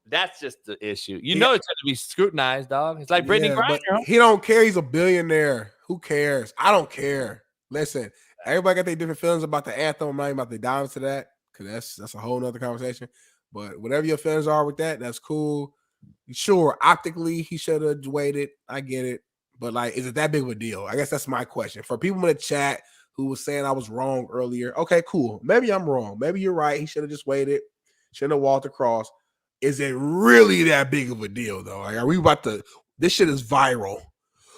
That's just the issue. It's going to be scrutinized, dog. It's like Brittany Griner. He don't care. He's a billionaire. Who cares? I don't care. Listen, everybody got their different feelings about the anthem. I'm not even about to dive into that because that's a whole nother conversation. But whatever your feelings are with that, that's cool. Sure, optically, he should have waited. I get it. But, like, is it that big of a deal? I guess that's my question. For people in the chat who was saying I was wrong earlier, okay, cool. Maybe I'm wrong. Maybe you're right. He should have just waited. Shouldn't have walked across. Is it really that big of a deal, though? Like, are we about to – this shit is viral.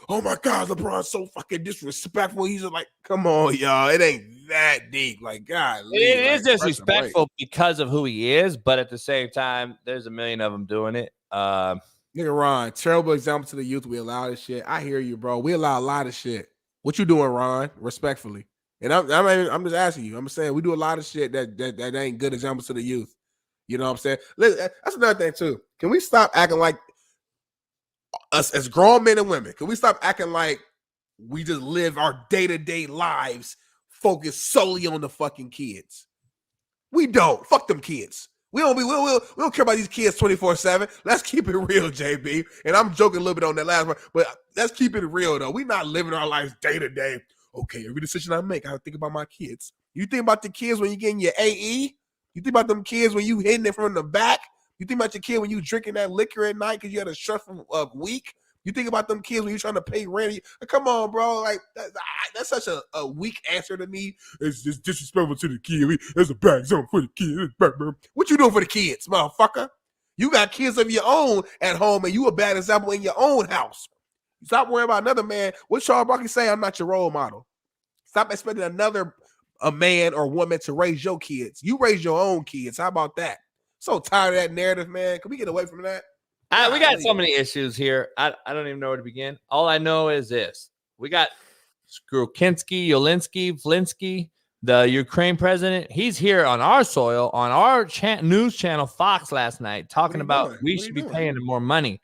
Oh, my God, LeBron's so fucking disrespectful. He's like, come on, y'all. It ain't that deep. Like, God. It is disrespectful because of who he is, but at the same time, there's a million of them doing it. Nigga Ron, terrible example to the youth. We allow this shit. I hear you, bro. We allow a lot of shit. What you doing, Ron? Respectfully. And I'm just asking you. I'm saying we do a lot of shit that ain't good examples to the youth. You know what I'm saying? Listen, that's another thing, too. Can we stop acting like us as grown men and women? Can we stop acting like we just live our day-to-day lives focused solely on the fucking kids? We don't. Fuck them kids. We don't care about these kids 24/7. Let's keep it real, JB. And I'm joking a little bit on that last one, but let's keep it real, though. We're not living our lives day-to-day. Okay, every decision I make, I think about my kids. You think about the kids when you're getting your AE? You think about them kids when you hitting it from the back? You think about your kid when you drinking that liquor at night because you had a stressful week? You think about them kids when you're trying to pay rent? Come on, bro. Like that's such a weak answer to me. It's just disrespectful to the kid. There's a bad zone for the kids. What you doing for the kids, motherfucker? You got kids of your own at home, and you a bad example in your own house. Stop worrying about another man. What Charles Barkley say? I'm not your role model. Stop expecting a man or woman to raise your kids. You raise your own kids. How about that? So tired of that narrative, man. Can we get away from that? We got so many issues here. I don't even know where to begin. All I know is this. We got Skrukinski, Yolinsky, Vlinsky, the Ukraine president. He's here on our soil, on our news channel, Fox, last night, talking about we should be paying him more money.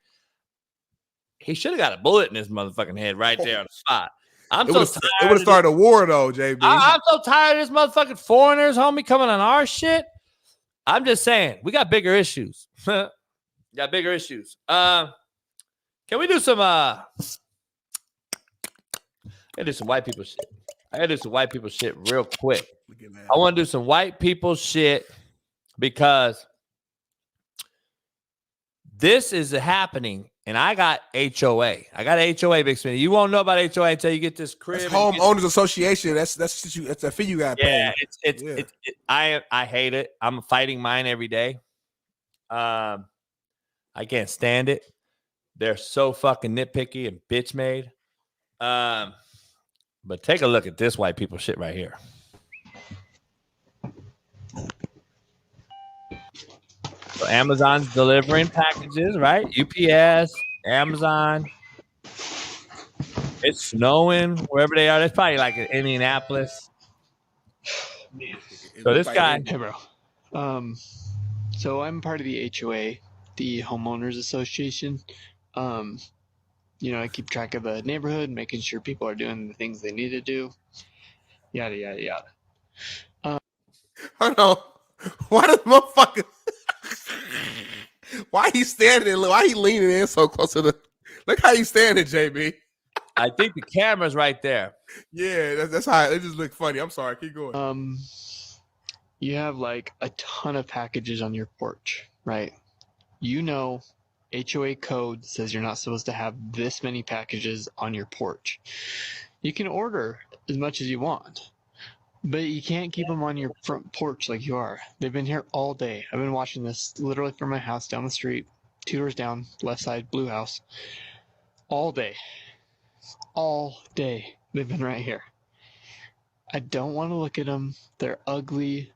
He should have got a bullet in his motherfucking head right there on the spot. It would have started a war, though, JB. I'm so tired of this motherfucking foreigners, homie, coming on our shit. I'm just saying, we got bigger issues. Got bigger issues. Can we do some I gotta do some white people shit. I gotta do some white people shit real quick. I want to do some white people shit because this is happening, and I got HOA. I got HOA, Big Smitty. You won't know about HOA until you get this crib. That's homeowners association. That's a fee you got to pay. Yeah, I hate it. I'm fighting mine every day. I can't stand it. They're so fucking nitpicky and bitch made. But take a look at this white people shit right here. So Amazon's delivering packages, right? UPS, Amazon. It's snowing wherever they are. It's probably like in Indianapolis. So this guy. Hey, bro. So I'm part of the HOA, the homeowners association. I keep track of the neighborhood, making sure people are doing the things they need to do. Yada, yada, yada. Hold on. Why does motherfucker... Why he standing? Why he leaning in so close to the... Look how he's standing, JB. I think the camera's right there. Yeah, that's how it just looked funny. I'm sorry. Keep going. You have like a ton of packages on your porch, right? HOA code says you're not supposed to have this many packages on your porch. You can order as much as you want, but you can't keep them on your front porch like you are. They've been here all day. I've been watching this literally from my house down the street, 2 doors down, left side, blue house, all day. All day. They've been right here. I don't want to look at them. They're ugly.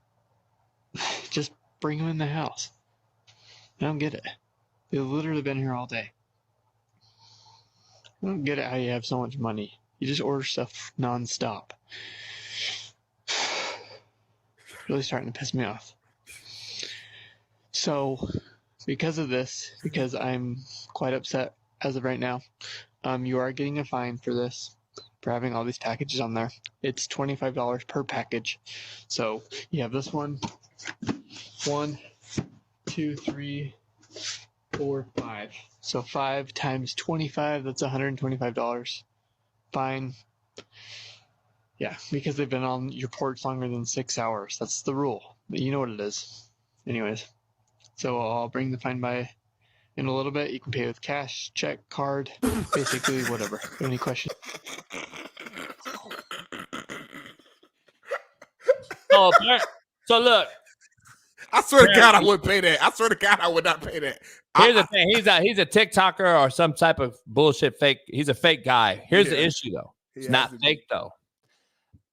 Just bring them in the house. I don't get it. They've literally been here all day. I don't get it how you have so much money. You just order stuff nonstop. Really starting to piss me off. So because of this, because I'm quite upset as of right now, you are getting a fine for this, for having all these packages on there. It's $25 per package. So you have this one, 1, 2, 3, 4, 5. So 5 times 25, that's $125. Fine. Yeah, because they've been on your porch longer than 6 hours. That's the rule. You know what it is. Anyways, so I'll bring the fine by in a little bit. You can pay with cash, check, card, basically whatever. Any questions? So look. I swear to God, I wouldn't pay that. I swear to God, I would not pay that. Here's the thing. He's a TikToker or some type of bullshit fake. He's a fake guy. Here's the issue, though. It's not fake, though.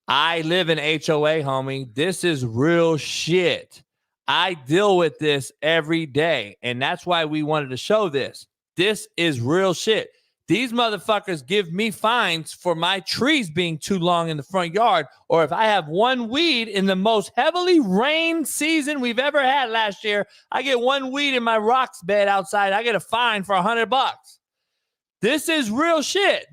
I live in HOA, homie. This is real shit. I deal with this every day, and that's why we wanted to show this. This is real shit. These motherfuckers give me fines for my trees being too long in the front yard, or if I have one weed in the most heavily rained season we've ever had last year, I get one weed in my rocks bed outside. I get a fine for $100. This is real shit.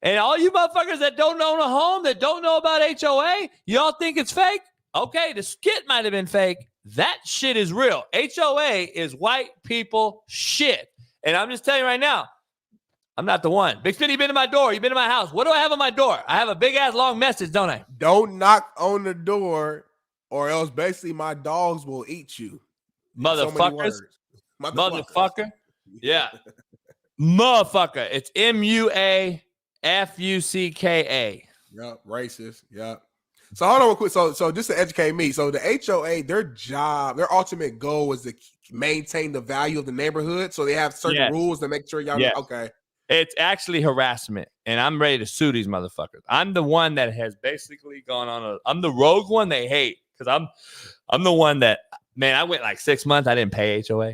And all you motherfuckers that don't own a home, that don't know about HOA, y'all think it's fake? Okay, the skit might have been fake. That shit is real. HOA is white people shit. And I'm just telling you right now, I'm not the one. Big Smitty, you been to my door. You've been to my house. What do I have on my door? I have a big-ass long message, don't I? Don't knock on the door, or else basically my dogs will eat you. Motherfuckers. So motherfucker. Yeah. Motherfucker. It's MUAFUCKA. Yep. Racist. Yep. So hold on real quick. So just to educate me. So the HOA, their ultimate goal is to maintain the value of the neighborhood. So they have certain rules to make sure y'all okay. It's actually harassment, and I'm ready to sue these motherfuckers. I'm the one that has basically gone on I'm the rogue one they hate, because I'm the one that, man, I went like 6 months. I didn't pay HOA.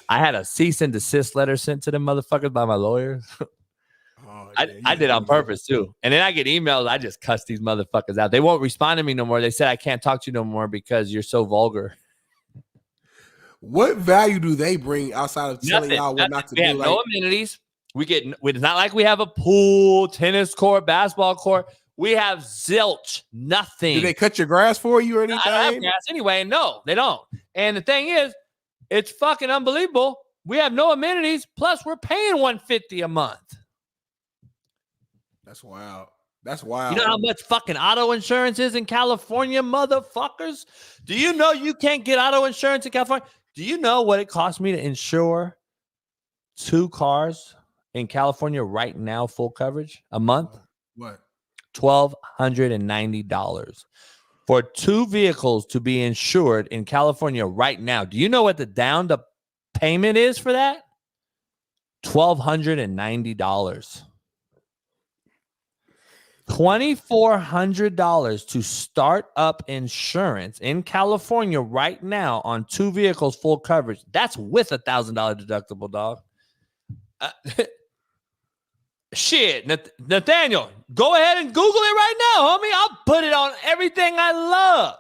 I had a cease and desist letter sent to them motherfuckers by my lawyers. I did on purpose too. And then I get emails. I just cuss these motherfuckers out. They won't respond to me no more. They said, I can't talk to you no more because you're so vulgar. What value do they bring outside of telling y'all what not to do? We have no amenities. It's not like we have a pool, tennis court, basketball court. We have zilch, nothing. Do they cut your grass for you or anything? I don't have grass anyway. No, they don't. And the thing is, it's fucking unbelievable. We have no amenities. Plus, we're paying $150 a month. That's wild. That's wild. You know how much fucking auto insurance is in California, motherfuckers? Do you know you can't get auto insurance in California? Do you know what it costs me to insure 2 cars in California right now, full coverage, a month? What? $1,290 for 2 vehicles to be insured in California right now. Do you know what the payment is for that? $1,290. $2,400 to start up insurance in California right now on 2 vehicles, full coverage. That's with $1,000 deductible, dog. Shit, Nathaniel, go ahead and Google it right now, homie. I'll put it on everything I love.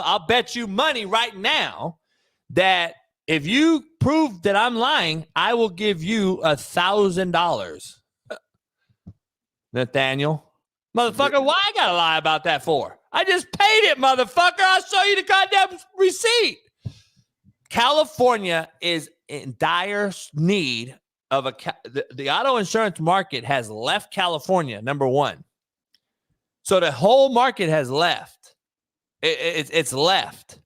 I'll bet you money right now that if you prove that I'm lying, I will give you $1,000. Nathaniel, motherfucker, why I gotta lie about that for? I just paid it, motherfucker. I'll show you the goddamn receipt. California is in dire need of the auto insurance market has left California, number one. So the whole market has left. It's left.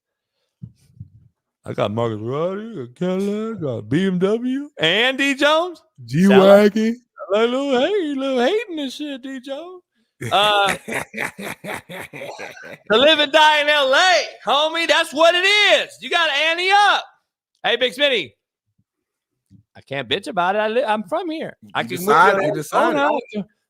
I got Marcus Roddy, got Cadillac, got BMW, and D. Jones. G-Wagon. Little hating this shit, D. Jones. To live and die in L.A., homie, that's what it is. You got to ante up. Hey, Big Smitty, I can't bitch about it. I'm from here. I can decide,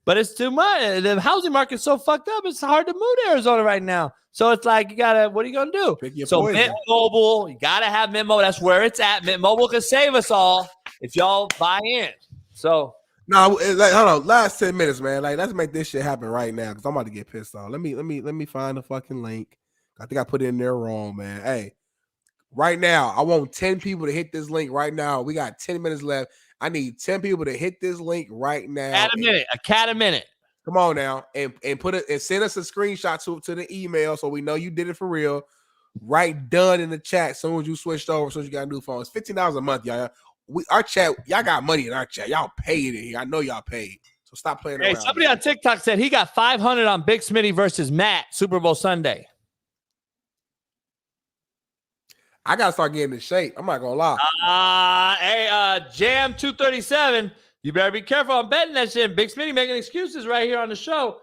but it's too much. The housing market's so fucked up. It's hard to move to Arizona right now. So it's like what are you gonna do? So Mint Mobile, you gotta have Mint Mobile. That's where it's at. Mint Mobile can save us all if y'all buy in. So no, hold on. Last 10 minutes, man. Like, let's make this shit happen right now because I'm about to get pissed off. Let me find the fucking link. I think I put it in there wrong, man. Hey, right now. I want 10 people to hit this link right now. We got 10 minutes left. I need 10 people to hit this link right now. A cat a minute. Come on now, and put it and send us a screenshot to the email so we know you did it for real. Write done in the chat as soon as you switched over, as soon as you got a new phone. It's $15 a month, y'all. Our chat, y'all got money in our chat. Y'all paid it here. I know y'all paid. So stop playing around. Somebody on TikTok said he got 500 on Big Smitty versus Matt Super Bowl Sunday. I gotta start getting in shape. I'm not gonna lie. Jam 237. You better be careful. I'm betting that shit. Big Smitty making excuses right here on the show.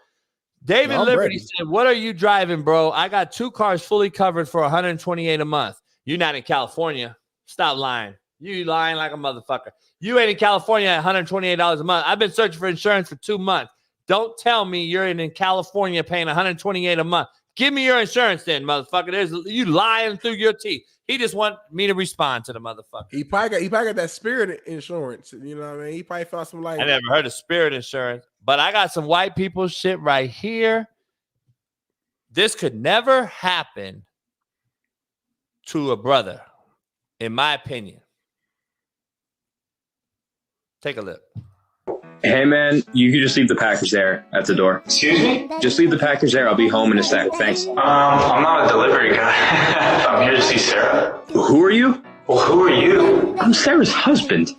David Liberty said, "What are you driving, bro? I got 2 cars fully covered for $128 a month. You're not in California. Stop lying. You lying like a motherfucker. You ain't in California at $128 a month. I've been searching for insurance for 2 months. Don't tell me you're in California paying $128 a month. Give me your insurance then, motherfucker. You lying through your teeth. He just want me to respond to the motherfucker. He probably got that Spirit insurance. You know what I mean? He probably found some like. I never heard of Spirit insurance, but I got some white people shit right here. This could never happen to a brother, in my opinion. Take a look. Hey, man, you can just leave the package there at the door. Excuse me? Just leave the package there. I'll be home in a sec. Thanks. I'm not a delivery guy. I'm here to see Sarah. Who are you? Well, who are you? I'm Sarah's husband.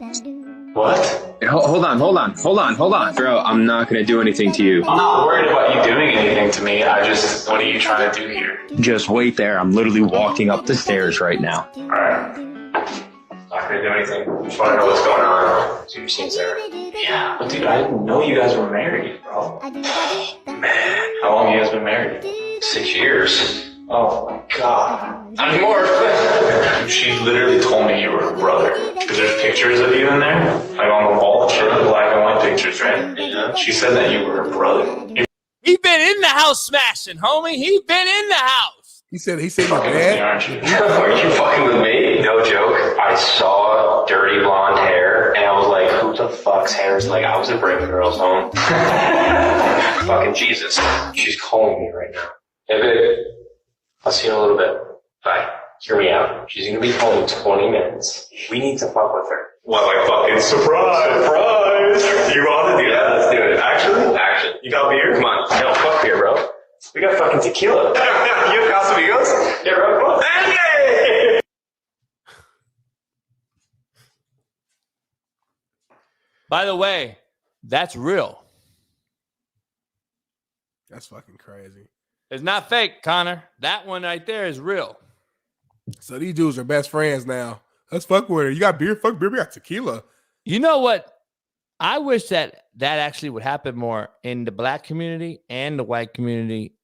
What? Hold on. Bro, I'm not going to do anything to you. I'm not worried about you doing anything to me. What are you trying to do here? Just wait there. I'm literally walking up the stairs right now. All right. Not going to do anything. Just want to know what's going on. So you're seeing Sarah? Yeah, but dude, I didn't know you guys were married, bro. Man, how long have you guys been married? 6 years. Oh my god. Not anymore. She literally told me you were a brother. Because there's pictures of you in there, like on the wall, the black and white pictures, right? Yeah. She said that you were a brother. He been in the house smashing, homie. He been in the house. He said you're bad. Aren't you? Are you fucking with me? No joke. I saw dirty blonde hair, and I was like, who the fuck's hair is like? I was at Brave Girls home. Fucking Jesus. She's calling me right now. Hey, babe. I'll see you in a little bit. Bye. Hear me out. She's gonna be home in 20 minutes. We need to fuck with her. What, like fucking surprise? Surprise! You want to do that? Let's do it. Action. You got beer? Come on. No, fuck beer, bro. We got fucking tequila. You have Casamigos? Yeah, bro. Come on. Hey! By the way, that's real. That's fucking crazy. It's not fake, Connor. That one right there is real. So these dudes are best friends now. Let's fuck with her. You got beer? Fuck beer. We got tequila. You know what? I wish that actually would happen more in the black community and the white community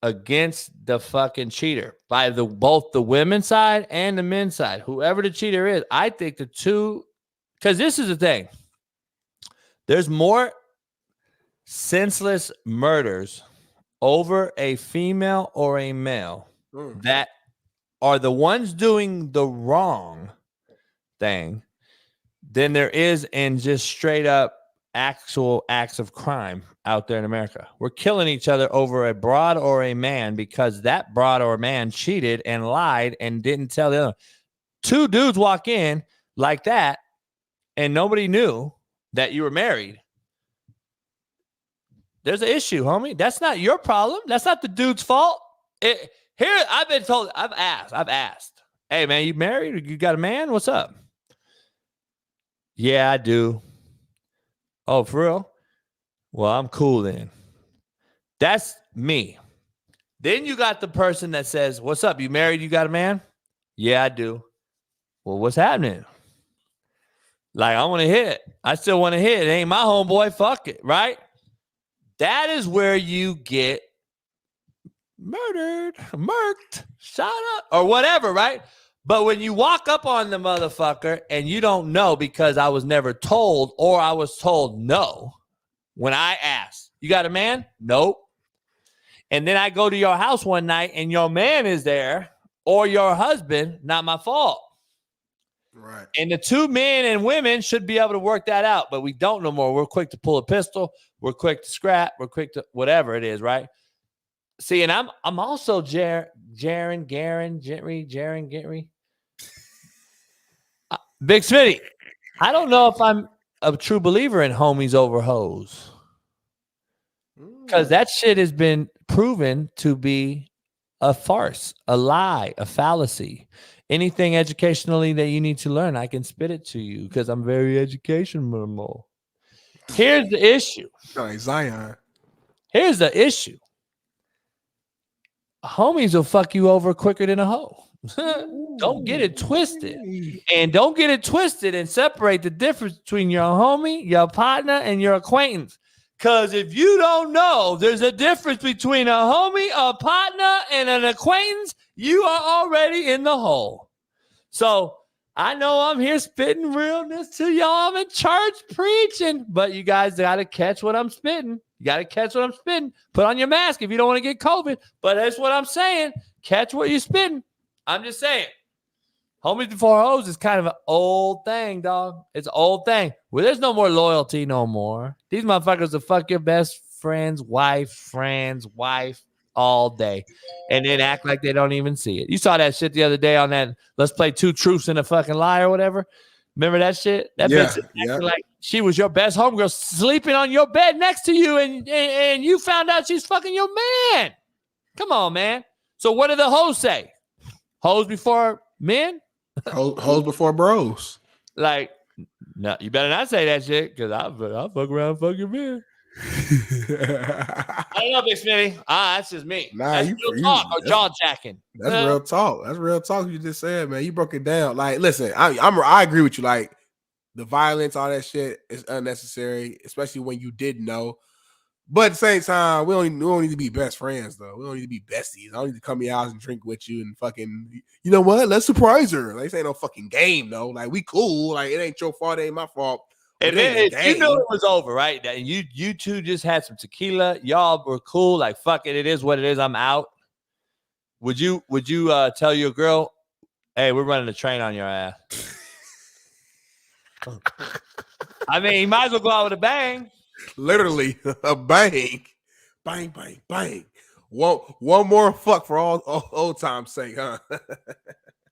against the fucking cheater by both the women's side and the men's side. Whoever the cheater is, I think the two, because this is the thing. There's more senseless murders over a female or a male that are the ones doing the wrong thing than there is in just straight up actual acts of crime out there in America. We're killing each other over a broad or a man because that broad or man cheated and lied and didn't tell the other. Two dudes walk in like that and nobody knew that you were married. There's an issue, homie. That's not your problem. That's not the dude's fault. Here, I've been told, I've asked, hey, man, you married? You got a man? What's up? Yeah, I do. Oh, for real? Well, I'm cool then. That's me. Then you got the person that says, what's up? You married? You got a man? Yeah, I do. Well, what's happening? Like, I want to hit. I still want to hit. It ain't my homeboy. Fuck it, right? That is where you get murked, shot up, or whatever, right? But when you walk up on the motherfucker and you don't know because I was never told or I was told no when I asked, you got a man? Nope. And then I go to your house one night and your man is there or your husband, not my fault. Right. And the two men and women should be able to work that out, but we don't no more. We're quick to pull a pistol. We're quick to scrap. We're quick to whatever it is, right? See, and I'm also Jaron Gentry. Big Smitty, I don't know if I'm a true believer in homies over hoes. Because that shit has been proven to be a farce, a lie, a fallacy. Anything educationally that you need to learn, I can spit it to you because I'm very educational. Here's the issue. Like Zion. Here's the issue. Homies will fuck you over quicker than a hoe. Don't get it twisted. And don't get it twisted and separate the difference between your homie, your partner, and your acquaintance. Because if you don't know there's a difference between a homie, a partner, and an acquaintance, you are already in the hole. So I know I'm here spitting realness to y'all. I'm in church preaching, but you guys got to catch what I'm spitting. You got to catch what I'm spitting. Put on your mask if you don't want to get COVID. But that's what I'm saying. Catch what you're spitting. I'm just saying. Homies before hoes is kind of an old thing, dog. It's an old thing. Well, there's no more loyalty no more. These motherfuckers will fuck your best friend's wife, all day. And then act like they don't even see it. You saw that shit the other day on that Let's Play Two Truths and a Fucking Lie or whatever. Remember that shit? That bitch acting like she was your best homegirl sleeping on your bed next to you and you found out she's fucking your man. Come on, man. So what do the hoes say? Hoes before men? Hoes before bros. Like, no, you better not say that shit because I'll fuck around and fuck your man. I don't know, Big Smitty. That's just me. Nah, that's real talk or jaw jacking. That's real talk. That's real talk. You just said, man. You broke it down. Like, listen, I agree with you. Like, the violence, all that shit is unnecessary, especially when you didn't know. But at the same time, we don't need to be best friends, though. We don't need to be besties. I don't need to come to your house and drink with you and fucking, you know what? Let's surprise her. Like, this ain't no fucking game, though. Like, we cool. Like, it ain't your fault. It ain't my fault. And then you know it was over, right? And you two just had some tequila. Y'all were cool. Like, fuck it. It is what it is. I'm out. Would you tell your girl, hey, we're running a train on your ass? I mean, you might as well go out with a bang. Literally a bang. Bang, bang, bang. One more fuck for all old time's sake, huh?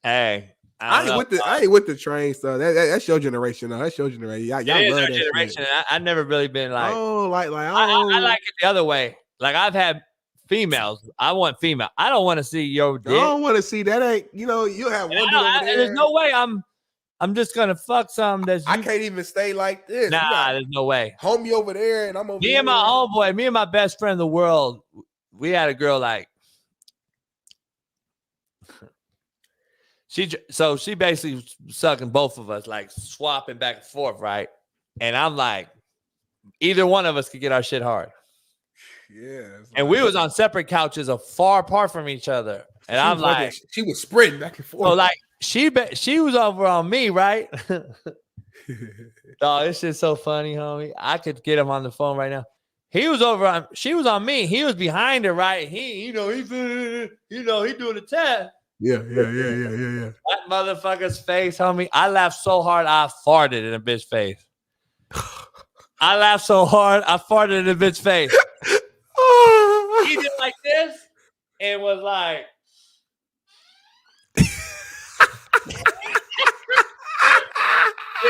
Hey. I ain't with the train stuff. That's your generation, though. That's your generation. Y'all love that generation. I've never really been like, I like it the other way. Like, I've had females. I want female. I don't want to see your dick. I don't want to see that. Ain't you have one dude over there. There's no way I'm just gonna fuck some that's. I can't even stay like this. Nah, there's no way. Homie over there, and I'm over me here. And my homeboy, me and my best friend in the world, we had a girl like. She basically was sucking both of us, like swapping back and forth, right? And I'm like, either one of us could get our shit hard. Yeah. And we was on separate couches, far apart from each other. And I'm like, she was sprinting back and forth. So like, she was over on me, right? Oh, this shit's so funny, homie. I could get him on the phone right now. She was on me. He was behind her, right? He doing the test. Yeah. That motherfucker's face, homie. I laughed so hard, I farted in a bitch's face. I laughed so hard, I farted in a bitch's face. He did like this and was like, he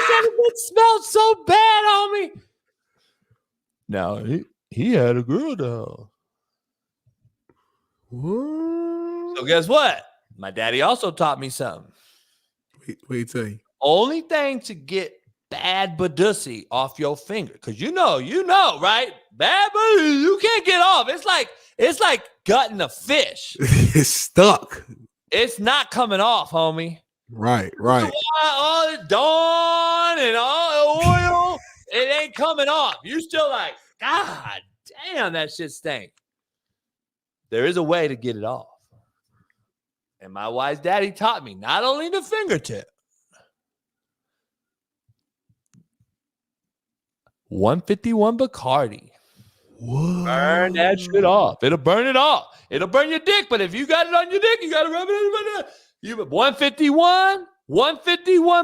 said it smelled so bad on me. No, he had a girl though. So guess what? My daddy also taught me something. What do you tell you? Only thing to get bad badussy off your finger, because you know, right? Bad badussy, you can't get off. It's like gutting a fish. It's stuck. It's not coming off, homie. Right. All the dawn and all the oil, it ain't coming off. You still like, God damn, that shit stank. There is a way to get it off. And my wise daddy taught me not only the fingertip, 151 Bacardi. Whoa. Burn that shit off. It'll burn it off. It'll burn your dick, but if you got it on your dick, you got to rub it on it. You 151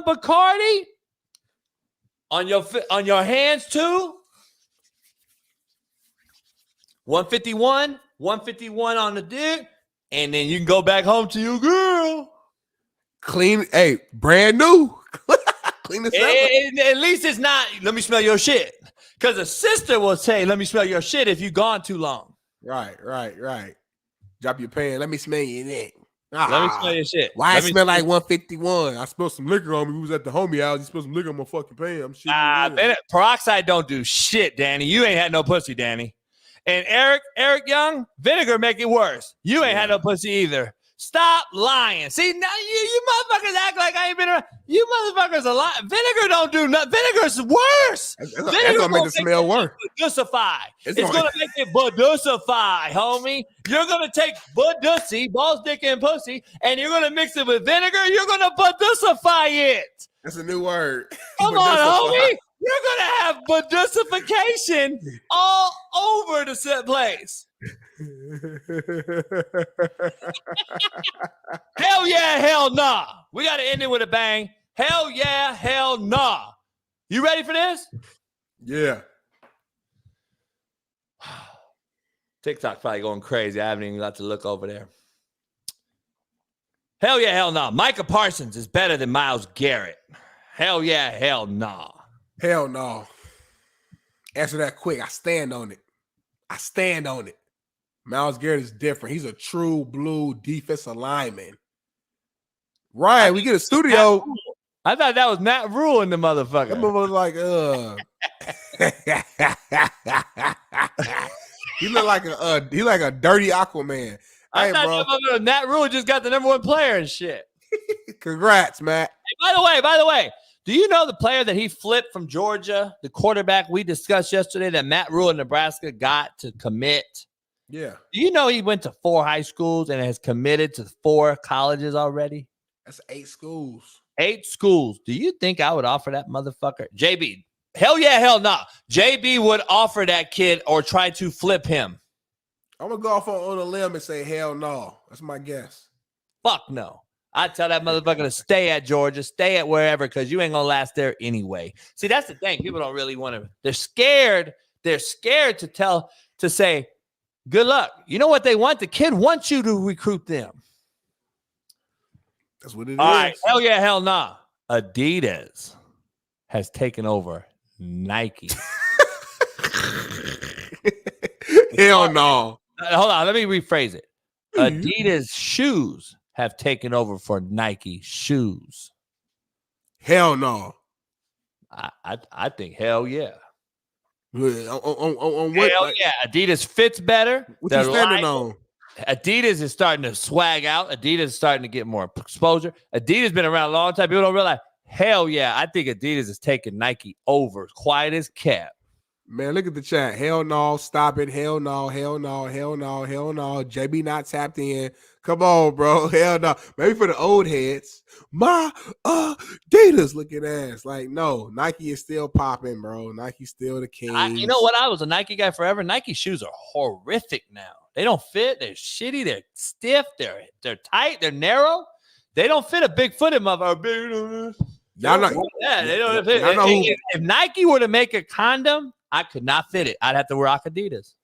Bacardi on your hands too. 151 on the dick, and then you can go back home to your girl. Clean, brand new. clean the cellar. At least it's not, let me smell your shit. Because a sister will say, let me smell your shit if you've gone too long. Right. Drop your pants. Let me smell your neck. Let me smell your shit. Why it smell like 151? I spilled some liquor on me. We was at the homie house. You spilled some liquor on my fucking pants. Peroxide don't do shit, Danny. You ain't had no pussy, Danny. And Eric Young, vinegar make it worse. You ain't had no pussy either. Stop lying. See, now you motherfuckers act like I ain't been around. You motherfuckers are lying. Vinegar don't do nothing. Vinegar's worse. That's gonna make it smell worse. Badusify. It's gonna make it badusify, homie. You're gonna take badussy, balls, dick, and pussy, and you're gonna mix it with vinegar. You're gonna badusify it. That's a new word. Come on, homie. You're gonna have badusification all over the set place. Hell yeah, hell nah. We got to end it with a bang. Hell yeah, hell nah. You ready for this? Yeah. TikTok's probably going crazy. I haven't even got to look over there. Hell yeah, hell nah. Micah Parsons is better than Myles Garrett. Hell yeah, hell nah. Hell no. Answer that quick. I stand on it. Myles Garrett is different. He's a true blue defensive lineman. Ryan, we get a studio. I thought that was Matt Rule in the motherfucker. That motherfucker was like, he look like a dirty Aquaman. I thought that Matt Rule just got the #1 player and shit. Congrats, Matt. Hey, by the way, do you know the player that he flipped from Georgia, the quarterback we discussed yesterday that Matt Rule in Nebraska got to commit? Yeah. Do you know he went to 4 high schools and has committed to 4 colleges already? That's 8 schools. 8 schools. Do you think I would offer that motherfucker? JB, hell yeah, hell no. Nah. JB would offer that kid or try to flip him. I'm going to go off on a limb and say hell no. That's my guess. Fuck no. I tell that motherfucker to stay at Georgia, stay at wherever, because you ain't going to last there anyway. See, that's the thing. People don't really want to. They're scared. They're scared to say, good luck. You know what they want? The kid wants you to recruit them. That's what it is. All right. Hell yeah, hell nah. Adidas has taken over Nike. Hell no. Hold on. Let me rephrase it. Adidas shoes have taken over for Nike shoes. Hell no. I think hell yeah. On what? Hell yeah. Adidas fits better. What you standing on? Adidas is starting to swag out. Adidas is starting to get more exposure. Adidas been around a long time. People don't realize. Hell yeah. I think Adidas is taking Nike over. Quiet as kept. Man, look at the chat. Hell no. Stop it. Hell no. Hell no. Hell no. Hell no. JB not tapped in. Come on, bro. Hell no. Maybe for the old heads. My Adidas looking ass. Like, no. Nike is still popping, bro. Nike's still the king. You know what? I was a Nike guy forever. Nike shoes are horrific now. They don't fit. They're shitty. They're stiff. They're tight. They're narrow. They don't fit a big-footed motherfucker. Y'all know. Yeah, they don't fit. If Nike were to make a condom, I could not fit it. I'd have to wear Adidas.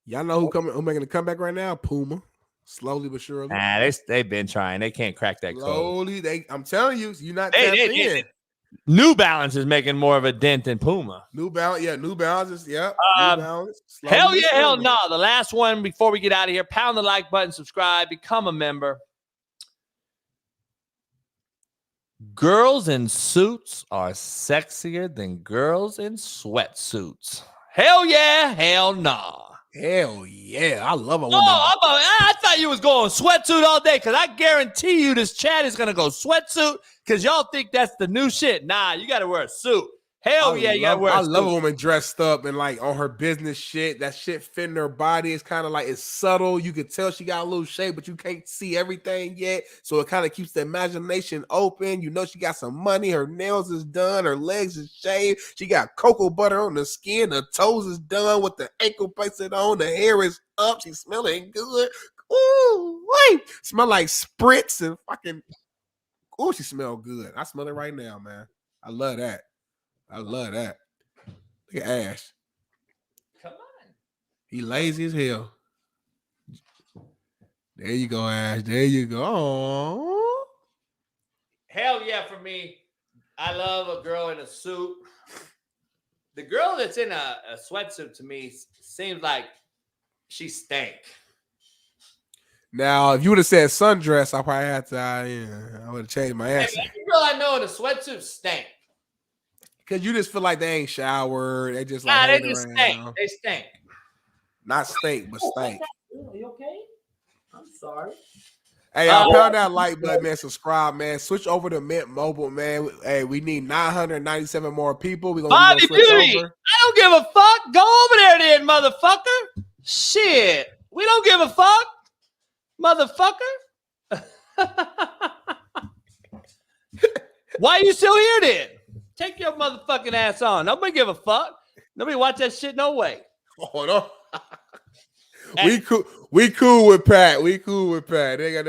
Y'all know who making a comeback right now? Puma. Slowly but surely. Nah, they've been trying. They can't crack that code. Slowly. I'm telling you, you're not tapped in. New Balance is making more of a dent than Puma. New Balance, yeah. New Balance, yeah. New Balance. Hell yeah, hell no. The last one before we get out of here. Pound the like button, subscribe, become a member. Girls in suits are sexier than girls in sweatsuits. Hell yeah, hell nah. Hell yeah. I love a woman. I thought you was going sweatsuit all day because I guarantee you this chat is going to go sweatsuit because y'all think that's the new shit. Nah, you got to wear a suit. Hell yeah, you got to wear a suit. I love a woman dressed up and like on her business shit. That shit fitting her body. It's kind of like it's subtle. You can tell she got a little shape, but you can't see everything yet. So it kind of keeps the imagination open. You know she got some money. Her nails is done. Her legs is shaved. She got cocoa butter on the skin. Her toes is done with the ankle bracelet on. The hair is up. She's smelling good. Ooh, wait. Smell like spritz and fucking. Ooh, she smell good. I smell it right now, man. I love that. I love that. Look at Ash. Come on. He lazy as hell. There you go, Ash. There you go. Aww. Hell yeah for me. I love a girl in a suit. The girl that's in a sweatsuit to me seems like she stank. Now, if you would have said sundress, I probably had to. I would have changed my answer. Every girl I know in a sweatsuit stank. Because you just feel like they ain't showered. They just Nah, like they just stink. They stink. Not stink, but stank. You okay? I'm sorry. Hey, y'all, pound that like button, man. Subscribe, man. Switch over to Mint Mobile, man. Hey, we need 997 more people. We're gonna switch Beauty. over. I don't give a fuck. Go over there then, motherfucker. Shit. We don't give a fuck, motherfucker. Why you still here then? Take your motherfucking ass on. Nobody give a fuck. Nobody watch that shit no way. Hold on. We cool with Pat. We cool with Pat. They got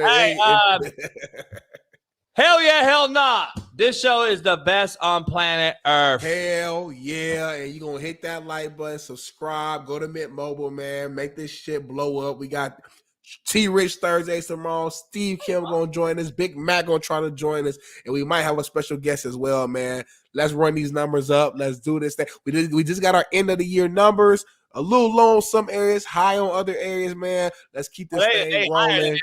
hell yeah, hell nah. This show is the best on planet Earth. Hell yeah. And you gonna hit that like button, subscribe, go to Mint Mobile, man. Make this shit blow up. We got T-Rich Thursdays tomorrow. Steve Kim gonna join us. Big Mac gonna try to join us. And we might have a special guest as well, man. Let's run these numbers up. Let's do this thing. We just got our end of the year numbers. A little low on some areas, high on other areas, man. Let's keep this thing rolling.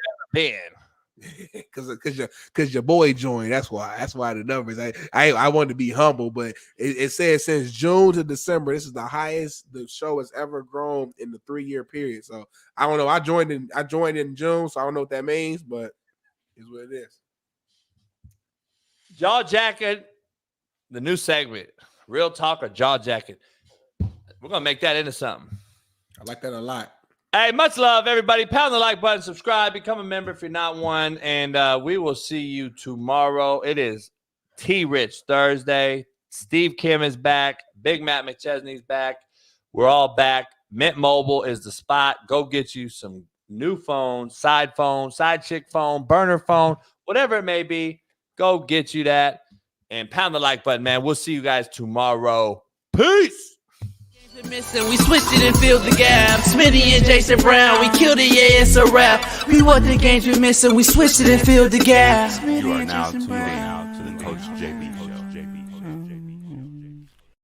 Cause your boy joined. That's why the numbers. I wanted to be humble, but it says since June to December, this is the highest the show has ever grown in the 3-year period. So I don't know. I joined in June, so I don't know what that means, but it's what it is. Jaw Jacket, the new segment, Real Talk or Jaw Jacket. We're going to make that into something. I like that a lot. Hey, much love, everybody. Pound the like button, subscribe, become a member if you're not one, and we will see you tomorrow. It is T-Rich Thursday. Steve Kim is back. Big Matt McChesney's back. We're all back. Mint Mobile is the spot. Go get you some new phones, side chick phone, burner phone, whatever it may be. Go get you that, and pound the like button, man. We'll see you guys tomorrow. Peace. Missing, we switched it and filled the gap. Smitty and Jason Brown, we killed it, yeah, it's a wrap. We want the games we're missing, we switched it and filled the gap. You are now tuned in.